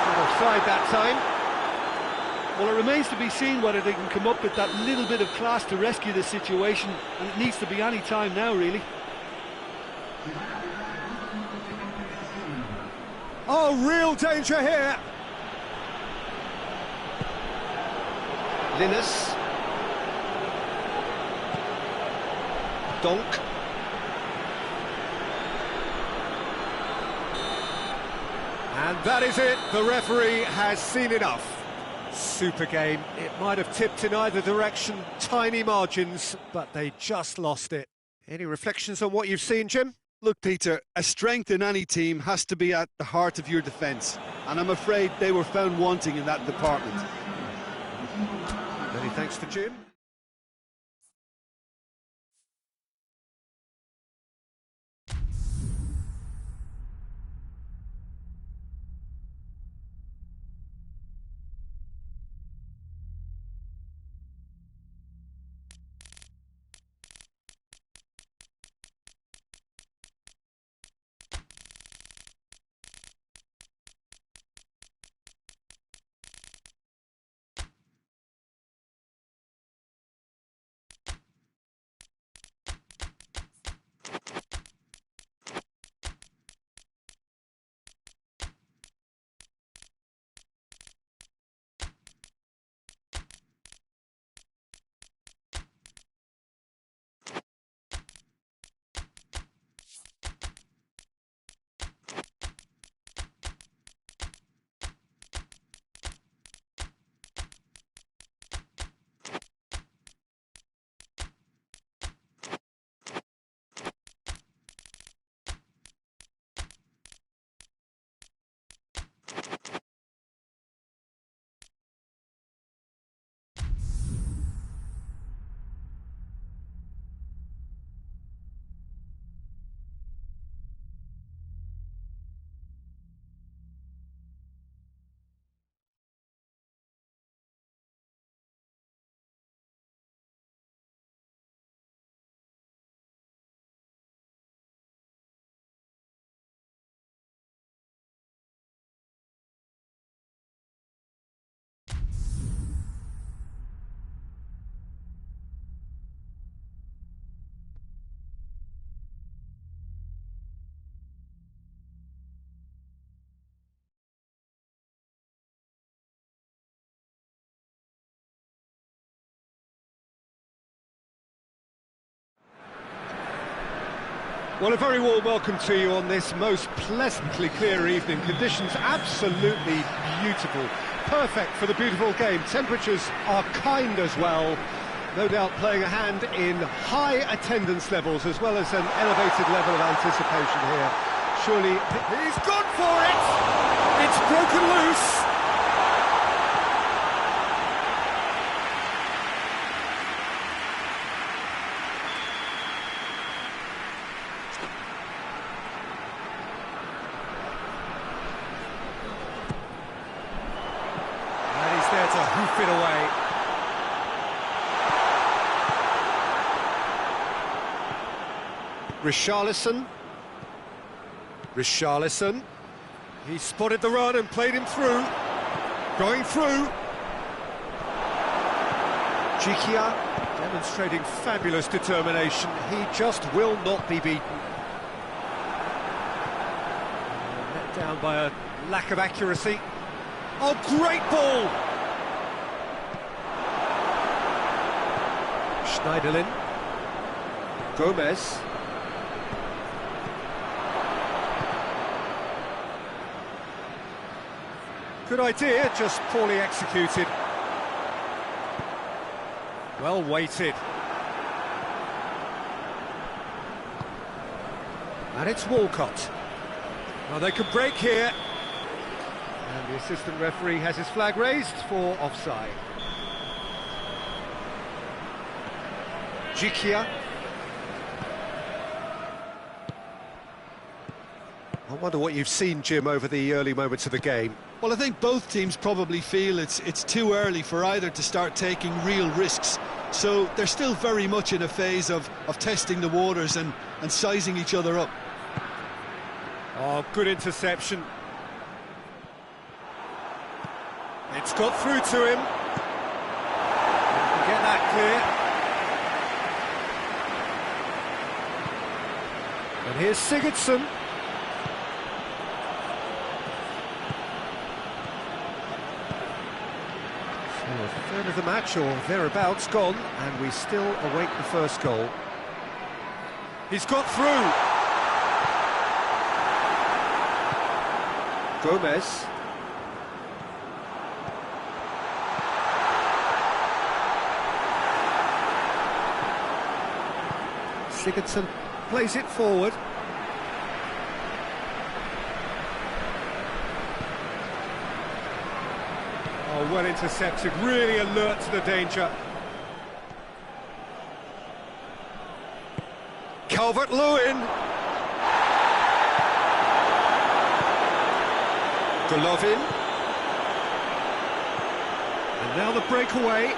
Speaker 1: Not offside that time.
Speaker 3: Well, it remains to be seen whether they can come up with that little bit of class to rescue the situation, and it needs to be any time now, really.
Speaker 1: Oh, real danger here. Linus. Donk. And that is it. The referee has seen enough. Super game. It might have tipped in either direction, tiny margins, but they just lost it. Any reflections on what you've seen, Jim?
Speaker 2: Look, Peter, a strength in any team has to be at the heart of your defence, and I'm afraid they were found wanting in that department.
Speaker 1: Many thanks to Jim. Well, a very warm welcome to you on this most pleasantly clear evening. Conditions absolutely beautiful. Perfect for the beautiful game. Temperatures are kind as well. No doubt playing a hand in high attendance levels as well as an elevated level of anticipation here. Surely... He's gone for it! It's broken loose! There to hoof it away. Richarlison. He spotted the run and played him through. Going through. Dixuha demonstrating fabulous determination. He just will not be beaten. Let down by a lack of accuracy. Oh, great ball! Schneiderlin. Gomez. Good idea, just poorly executed. Well weighted. And it's Walcott. Well, they could break here. And the assistant referee has his flag raised for offside. Dixuha. I wonder what you've seen, Jim, over the early moments of the game.
Speaker 2: Well, I think both teams probably feel it's too early for either to start taking real risks. So they're still very much in a phase of testing the waters and sizing each other up.
Speaker 1: Oh, good interception. It's got through to him. Get that clear. And here's Sigurdsson. So a third of the match, or thereabouts, gone, and we still await the first goal. He's got through. Gomez. Sigurdsson plays it forward. Oh, well intercepted, really alert to the danger. Calvert-Lewin. Golovin. And now the breakaway.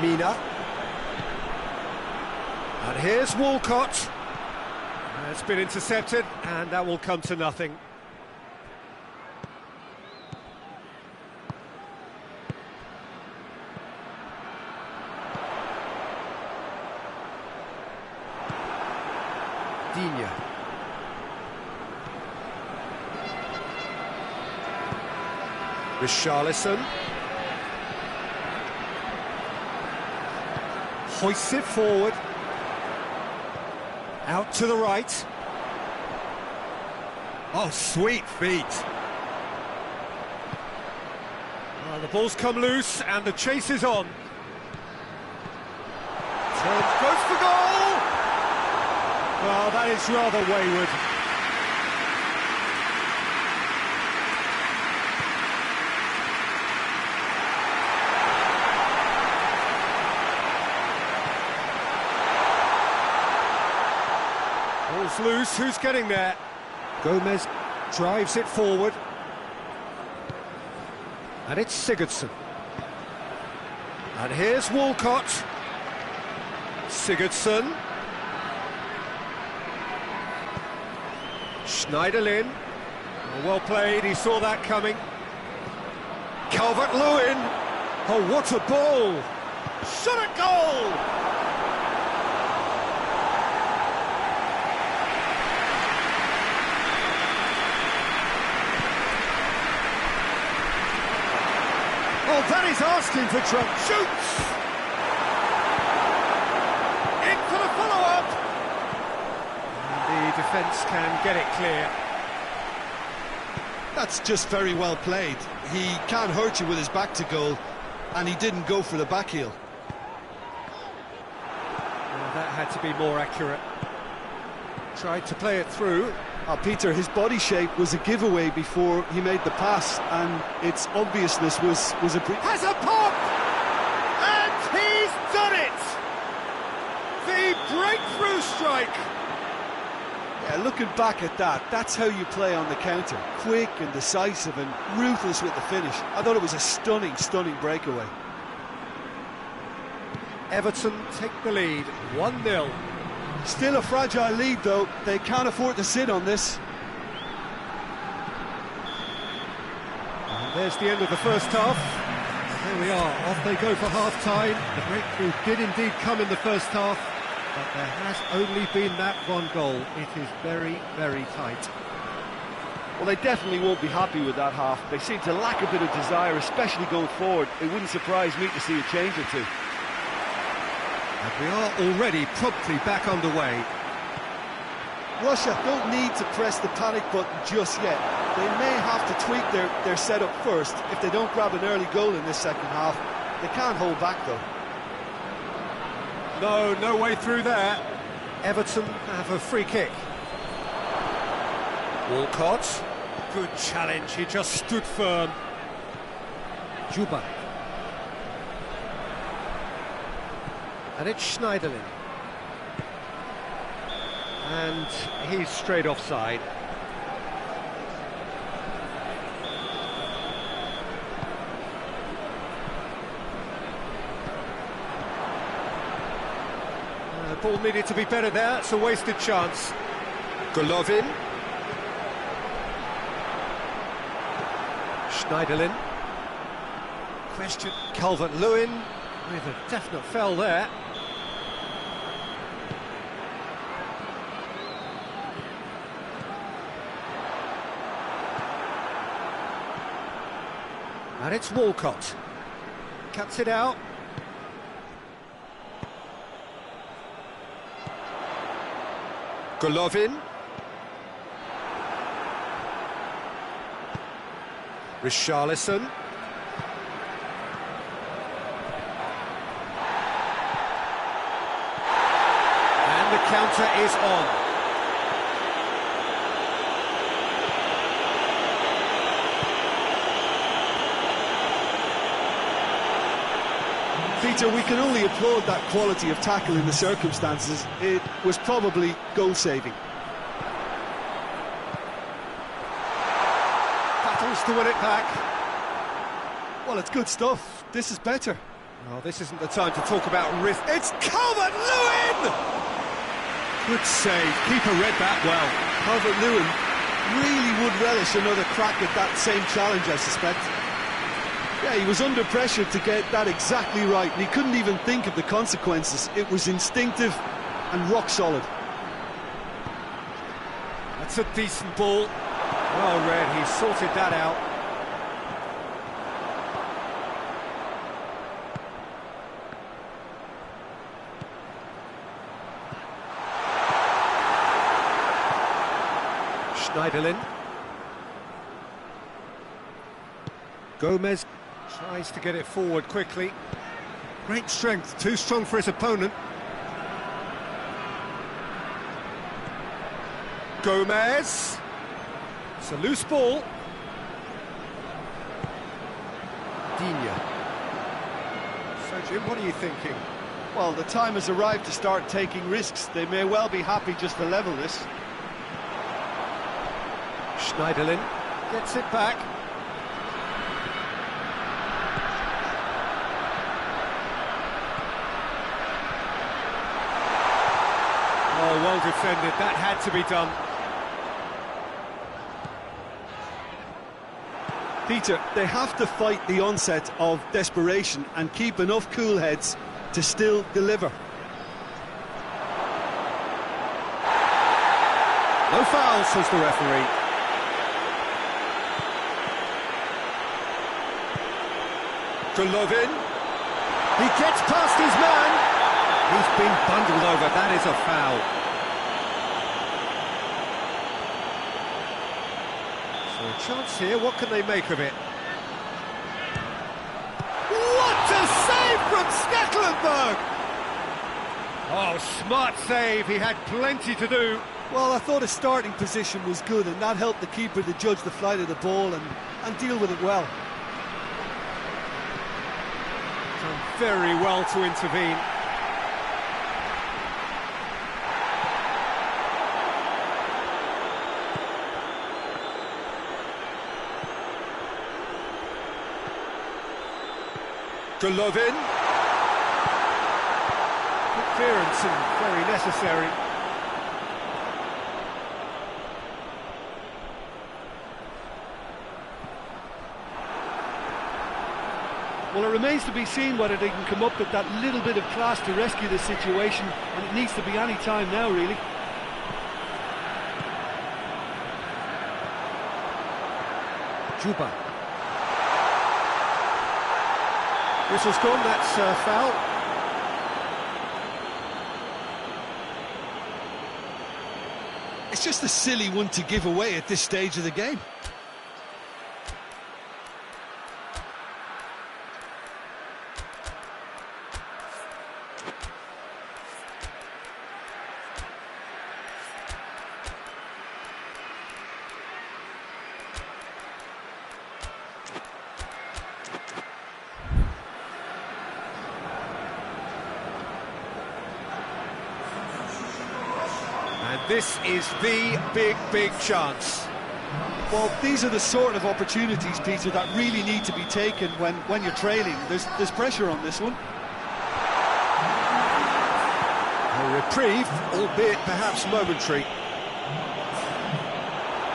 Speaker 1: Mina. And here's Walcott. It's been intercepted, and that will come to nothing. Digne. Richarlison. Hoists it forward. Out to the right. Oh, sweet feet. Oh, the ball's come loose and the chase is on. Turns, goes for goal! Oh, that is rather wayward. Ball's loose, who's getting there? Gomez drives it forward. And it's Sigurdsson. And here's Walcott. Sigurdsson. Schneiderlin. Oh, well played, he saw that coming. Calvert-Lewin. Oh, what a ball! Shot a goal! Oh, that is asking for trouble. Shoots! defence can get it clear.
Speaker 2: That's just very well played. He can't hurt you with his back to goal, and he didn't go for the back heel.
Speaker 1: Well, that had to be more accurate. Tried to play it through.
Speaker 3: Peter, his body shape was a giveaway before he made the pass, and its obviousness was a...
Speaker 1: Has a pop! And he's done it! The breakthrough strike!
Speaker 3: Yeah, looking back at that, that's how you play on the counter. Quick and decisive and ruthless with the finish. I thought it was a stunning, stunning breakaway.
Speaker 1: Everton take the lead, 1-0.
Speaker 3: Still a fragile lead, though. They can't afford to sit on this.
Speaker 1: And there's the end of the first half. There we are, off they go for half-time. The breakthrough did indeed come in the first half, but there has only been that one goal. It is very, very tight.
Speaker 3: Well, they definitely won't be happy with that half. They seem to lack a bit of desire, especially going forward. It wouldn't surprise me to see a change or two.
Speaker 1: And we are already promptly back underway.
Speaker 3: Russia don't need to press the panic button just yet. They may have to tweak their setup first. If they don't grab an early goal in this second half, they can't hold back, though.
Speaker 1: No way through there. Everton have a free kick. Walcott, good challenge, he just stood firm. Juba. And it's Schneiderlin. And he's straight offside. The ball needed to be better there, it's a wasted chance. Golovin. Schneiderlin. Question. Calvert-Lewin with a definite foul there. And it's Walcott. Cuts it out. Golovin. Richarlison. And the counter is on.
Speaker 3: Peter, we can only applaud that quality of tackle in the circumstances. It was probably goal-saving.
Speaker 1: Battles to win it back.
Speaker 3: Well, it's good stuff. This is better.
Speaker 1: Oh, this isn't the time to talk about risk.
Speaker 3: It's Calvert-Lewin!
Speaker 1: Good save. Keeper read that well.
Speaker 3: Calvert-Lewin really would relish another crack at that same challenge, I suspect. Yeah, he was under pressure to get that exactly right, and he couldn't even think of the consequences. It was instinctive and rock solid.
Speaker 1: That's a decent ball. Well read, he sorted that out. Schneiderlin. Gomez tries to get it forward quickly. Great strength, too strong for his opponent. Gomez. It's a loose ball. Digne. So Jim, what are you thinking?
Speaker 3: Well, the time has arrived to start taking risks. They may well be happy just to level this.
Speaker 1: Schneiderlin gets it back. Oh, well defended, that had to be done.
Speaker 3: Peter, they have to fight the onset of desperation and keep enough cool heads to still deliver.
Speaker 1: No foul, says the referee. Golovin. He gets past his man. He's been bundled over, that is a foul. So a chance here, what can they make of it? What a save from Stekelenburg! Oh, smart save, he had plenty to do.
Speaker 3: Well, I thought his starting position was good, and that helped the keeper to judge the flight of the ball and deal with it well.
Speaker 1: Done very well to intervene. Golovin. Good clearance and very necessary.
Speaker 3: Well, it remains to be seen whether they can come up with that little bit of class to rescue the situation, and it needs to be any time now, really.
Speaker 1: Juba. Whistle's gone, that's foul.
Speaker 2: It's just a silly one to give away at this stage of the game.
Speaker 1: And this is the big chance.
Speaker 3: Well, these are the sort of opportunities, Peter, that really need to be taken when you're trailing. There's pressure on this one.
Speaker 1: A reprieve, albeit perhaps momentary.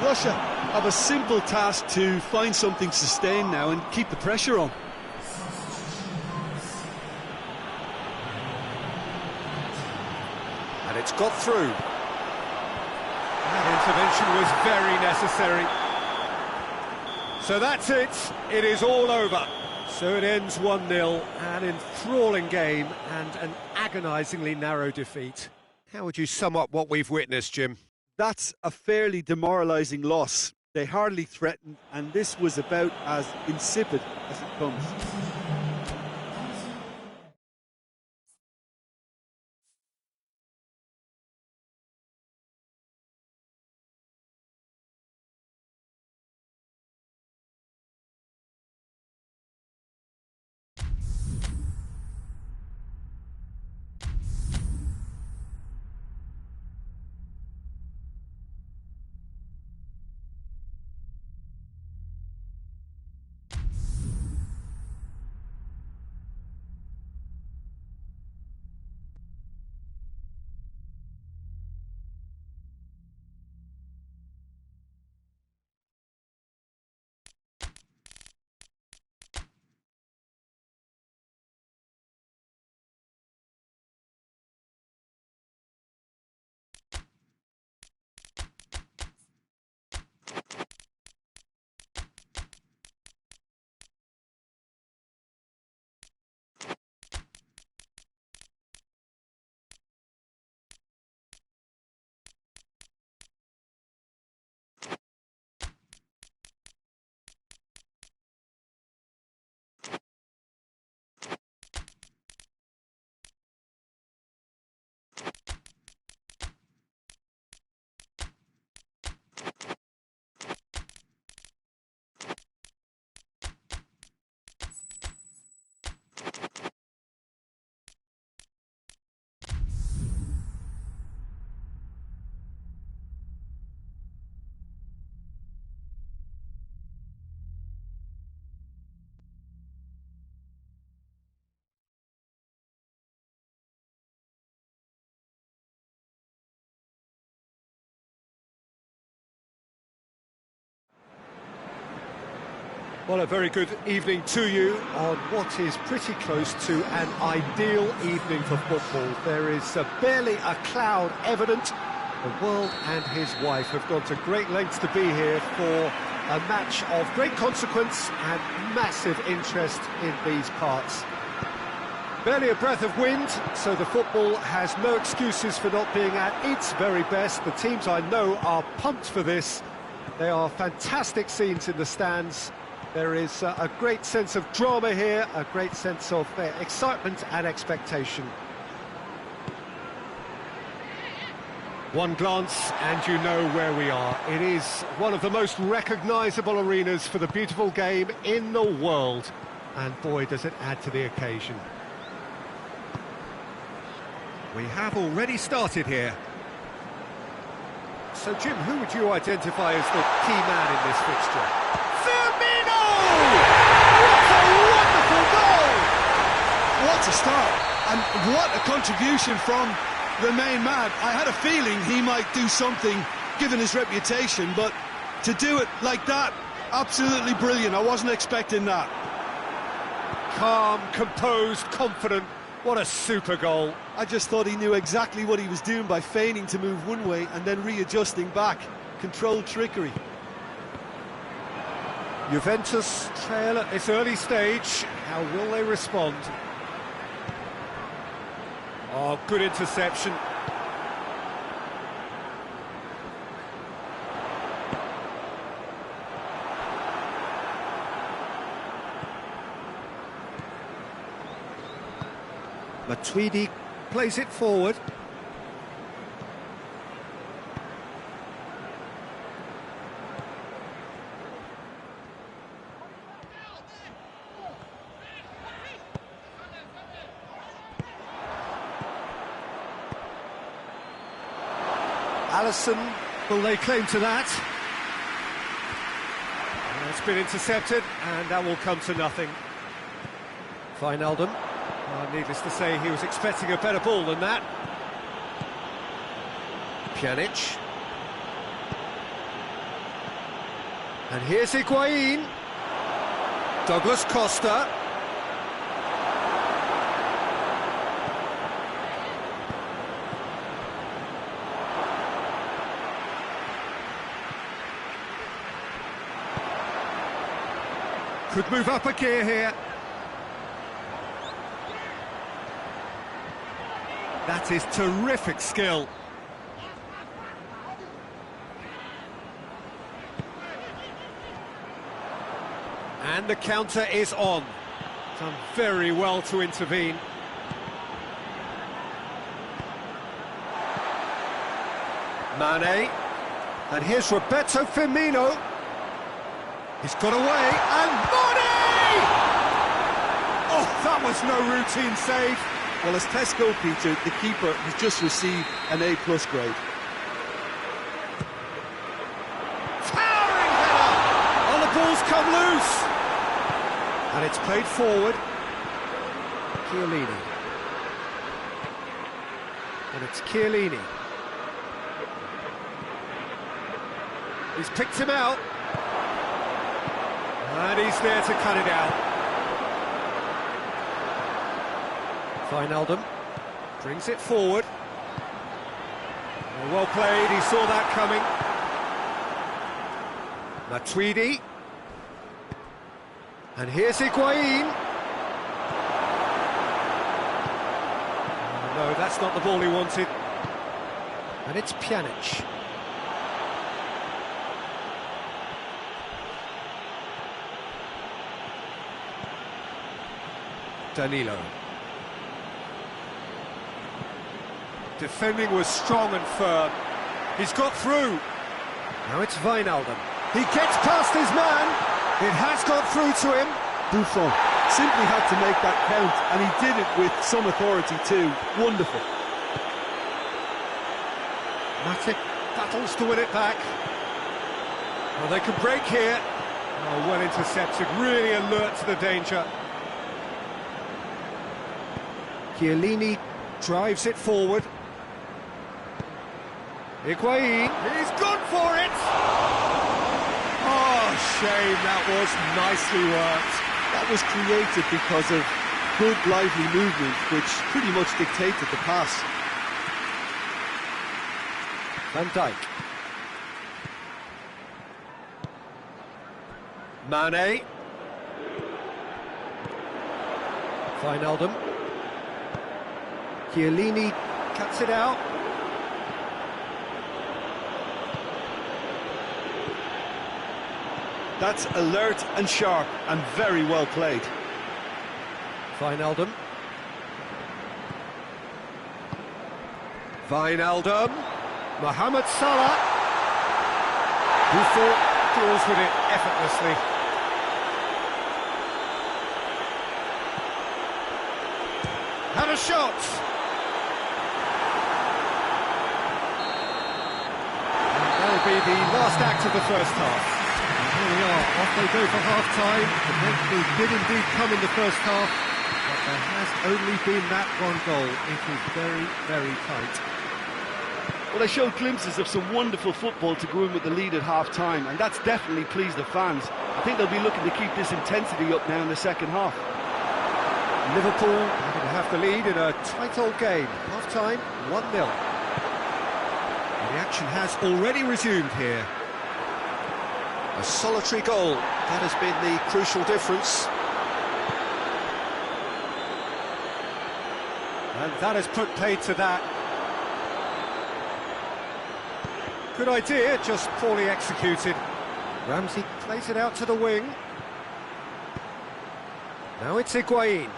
Speaker 3: Russia have a simple task to find something sustained now and keep the pressure on.
Speaker 1: And it's got through. That intervention was very necessary. So that's it. It is all over. So it ends 1-0, an enthralling game and an agonisingly narrow defeat. How would you sum up what we've witnessed, Jim?
Speaker 3: That's a fairly demoralising loss. They hardly threatened, and this was about as insipid as it comes.
Speaker 1: Well, a very good evening to you on what is pretty close to an ideal evening for football. There is barely a cloud evident. The world and his wife have gone to great lengths to be here for a match of great consequence and massive interest in these parts. Barely a breath of wind, so the football has no excuses for not being at its very best. The teams I know are pumped for this. They are fantastic scenes in the stands. There is a great sense of drama here, a great sense of excitement and expectation. One glance and you know where we are. It is one of the most recognisable arenas for the beautiful game in the world. And boy, does it add to the occasion. We have already started here. So, Jim, who would you identify as the key man in this fixture? Firmino! What a wonderful goal!
Speaker 2: What a start, and what a contribution from the main man. I had a feeling he might do something, given his reputation, but to do it like that, absolutely brilliant. I wasn't expecting that.
Speaker 1: Calm, composed, confident. What a super goal.
Speaker 3: I just thought he knew exactly what he was doing by feigning to move one way and then readjusting back. Controlled trickery.
Speaker 1: Juventus trail at this early stage. How will they respond? Oh, good interception. Matuidi plays it forward. Alisson, will they claim to that? And it's been intercepted, and that will come to nothing. Wijnaldum. Needless to say, he was expecting a better ball than that. Pjanic. And here's Higuain. Douglas Costa. Could move up a gear here. That is terrific skill. And the counter is on. Done very well to intervene. Mane. And here's Roberto Firmino. He's got away, and Mane! Oh, that was no routine save.
Speaker 3: Well, as tests go, Peter, the keeper has just received an A+ grade.
Speaker 1: Towering header! Oh, the ball's come loose! And it's played forward. Chiellini. And it's Chiellini. He's picked him out. And he's there to cut it out. Wijnaldum brings it forward. Well played, he saw that coming. Matuidi. And here's Higuain. Oh, no, that's not the ball he wanted. And it's Pjanic. Danilo. Defending was strong and firm. He's got through. Now it's Wijnaldum. He gets past his man. It has got through to him.
Speaker 3: Buffon simply had to make that count, and he did it with some authority too. Wonderful.
Speaker 1: Matic battles to win it back. Well, they can break here. Oh, well intercepted, really alert to the danger. Chiellini drives it forward. Higuain, he's gone for it! Oh, shame, that was nicely worked.
Speaker 3: That was created because of good, lively movement, which pretty much dictated the pass.
Speaker 1: Van Dijk. Mane. Wijnaldum. Chiellini cuts it out.
Speaker 2: That's alert and sharp and very well played.
Speaker 1: Wijnaldum. Wijnaldum. Mohamed Salah. Buffon deals with it effortlessly. Had a shot. And that'll be the last act of the first half. And here we are, off they go for half-time. The breakthrough did indeed come in the first half, but there has only been that one goal. It is very, very tight.
Speaker 3: Well, they showed glimpses of some wonderful football to go in with the lead at half-time, and that's definitely pleased the fans. I think they'll be looking to keep this intensity up now in the second half.
Speaker 1: Liverpool going to have the lead in a tight old game. Half-time, 1-0. The action has already resumed here. A solitary goal, that has been the crucial difference. And that has put paid to that. Good idea, just poorly executed. Ramsey plays it out to the wing. Now it's Higuain.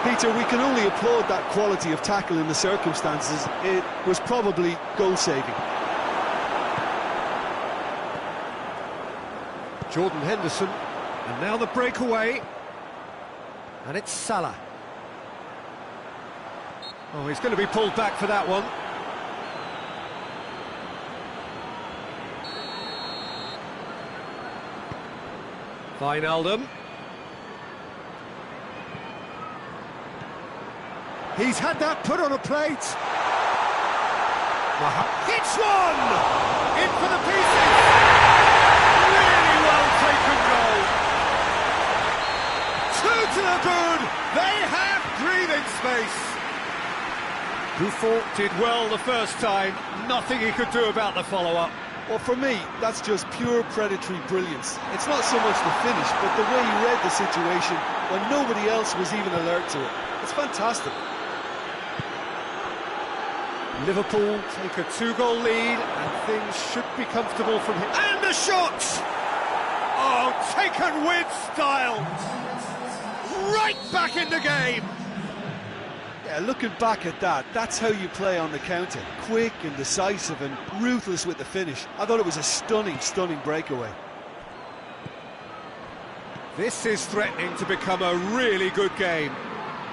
Speaker 2: Peter, we can only applaud that quality of tackle in the circumstances. It was probably goal-saving.
Speaker 1: Jordan Henderson, and now the breakaway. And it's Salah. Oh, he's going to be pulled back for that one. Wijnaldum. He's had that put on a plate. Hits one! In for the pieces! Really well taken goal. Two to the good. They have breathing space. Buffon did well the first time. Nothing he could do about the follow-up.
Speaker 2: Well, for me, that's just pure predatory brilliance. It's not so much the finish, but the way he read the situation when nobody else was even alert to it. It's fantastic.
Speaker 1: Liverpool take a 2-goal lead, and things should be comfortable from him. And the shot! Oh, taken with style! Right back in the game!
Speaker 2: Yeah, looking back at that, that's how you play on the counter. Quick and decisive and ruthless with the finish. I thought it was a stunning, stunning breakaway.
Speaker 1: This is threatening to become a really good game.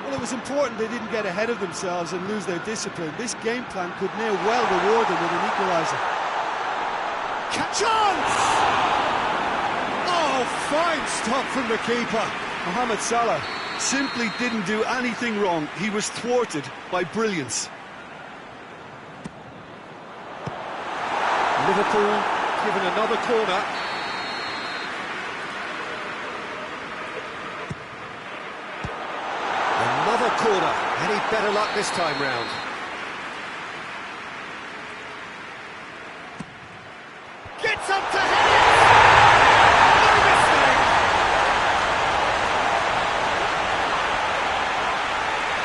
Speaker 2: Well, it was important they didn't get ahead of themselves and lose their discipline. This game plan could now well reward them with an equaliser.
Speaker 1: Chance! Oh, fine stop from the keeper.
Speaker 2: Mohamed Salah simply didn't do anything wrong. He was thwarted by brilliance.
Speaker 1: Liverpool given another corner. Another corner. Any better luck this time round? Gets up to head it! No mistake!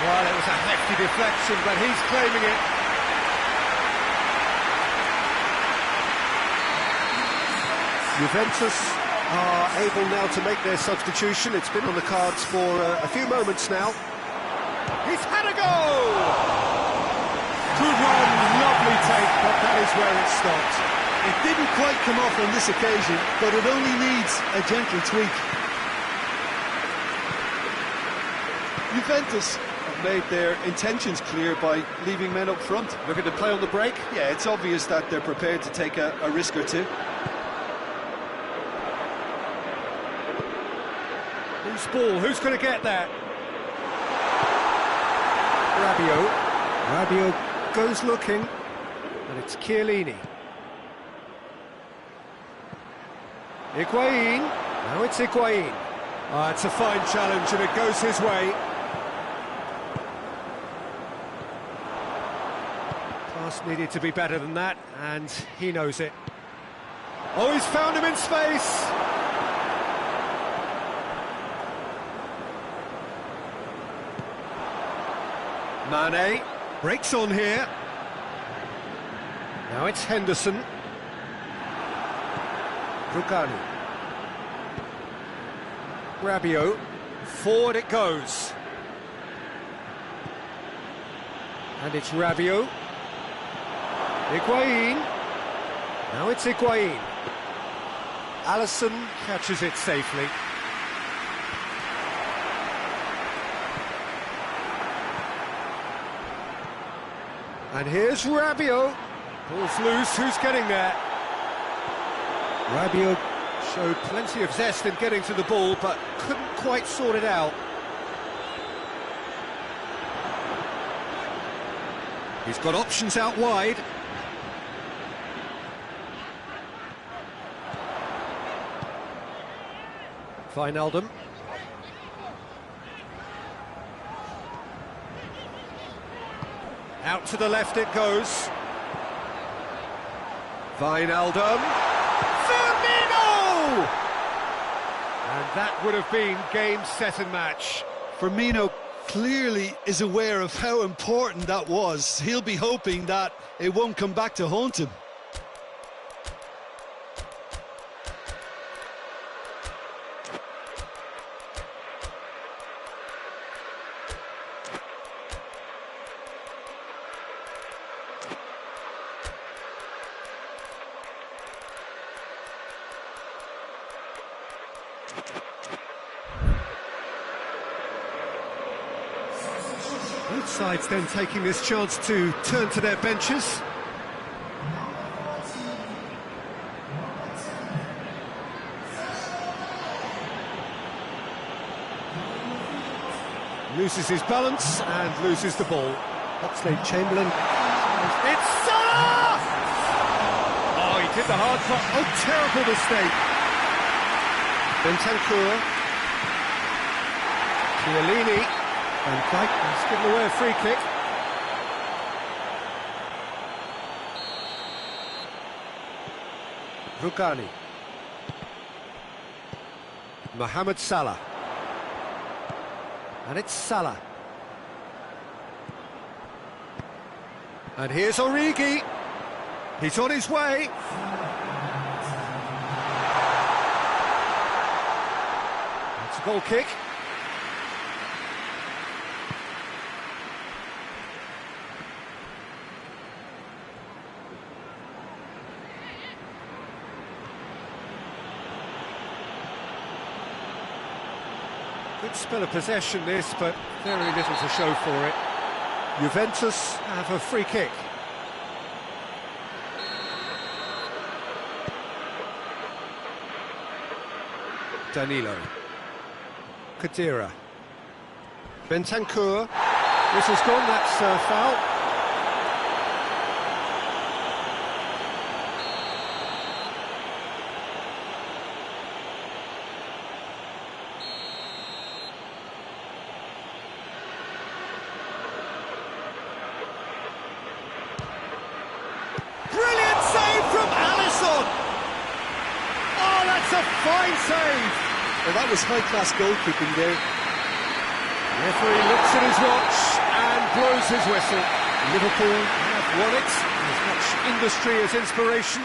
Speaker 1: Well, it was a hefty deflection, but he's claiming it. Juventus are able now to make their substitution. It's been on the cards for a few moments now. He's had a go! Good run, lovely take, but that is where it stopped.
Speaker 2: It didn't quite come off on this occasion, but it only needs a gentle tweak. Juventus have made their intentions clear by leaving men up front.
Speaker 1: Looking to play on the break?
Speaker 3: Yeah, it's obvious that they're prepared to take a risk or two.
Speaker 1: Loose ball, who's going to get that? Rabiot goes looking, and it's Chiellini. Higuain, now it's Higuain. It's a fine challenge, and it goes his way. Pass needed to be better than that, and he knows it. Oh, he's found him in space! Mane breaks on here. Now it's Henderson. Rugani. Rabiot, forward it goes. And it's Rabiot. Higuain. Now it's Higuain. Alisson catches it safely. And here's Rabiot. Pulls loose, who's getting there? Rabiot showed plenty of zest in getting to the ball, but couldn't quite sort it out. He's got options out wide. Wijnaldum. Out to the left it goes. Wijnaldum. Firmino! And that would have been game, set and match.
Speaker 2: Firmino clearly is aware of how important that was. He'll be hoping that it won't come back to haunt him.
Speaker 1: Both sides then taking this chance to turn to their benches. Loses his balance and loses the ball. Oxlade-Chamberlain. It's Salah! Oh, he did the hard part. Oh, terrible mistake. Bentancur. Chiellini. And he's given away a free kick. Rugani. Mohamed Salah. And it's Salah. And here's Origi. He's on his way. It's a goal kick. Good spell of possession this, but very little to show for it. Juventus have a free kick. Danilo. Khedira. Bentancur. This has gone, that's a foul. Brilliant save from Alisson! Oh, that's a fine save!
Speaker 2: Well, that was high-class goalkeeping there.
Speaker 1: The referee looks at his watch and blows his whistle. Liverpool have won it. As much industry as inspiration.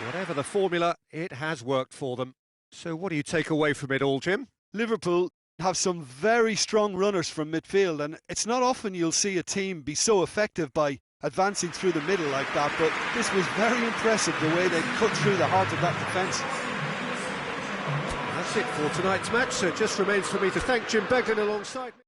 Speaker 1: Whatever the formula, it has worked for them. So what do you take away from it all, Jim?
Speaker 2: Liverpool have some very strong runners from midfield, and it's not often you'll see a team be so effective by advancing through the middle like that, but this was very impressive, the way they cut through the heart of that defence.
Speaker 1: That's it for tonight's match, so it just remains for me to thank Jim Beglin alongside me.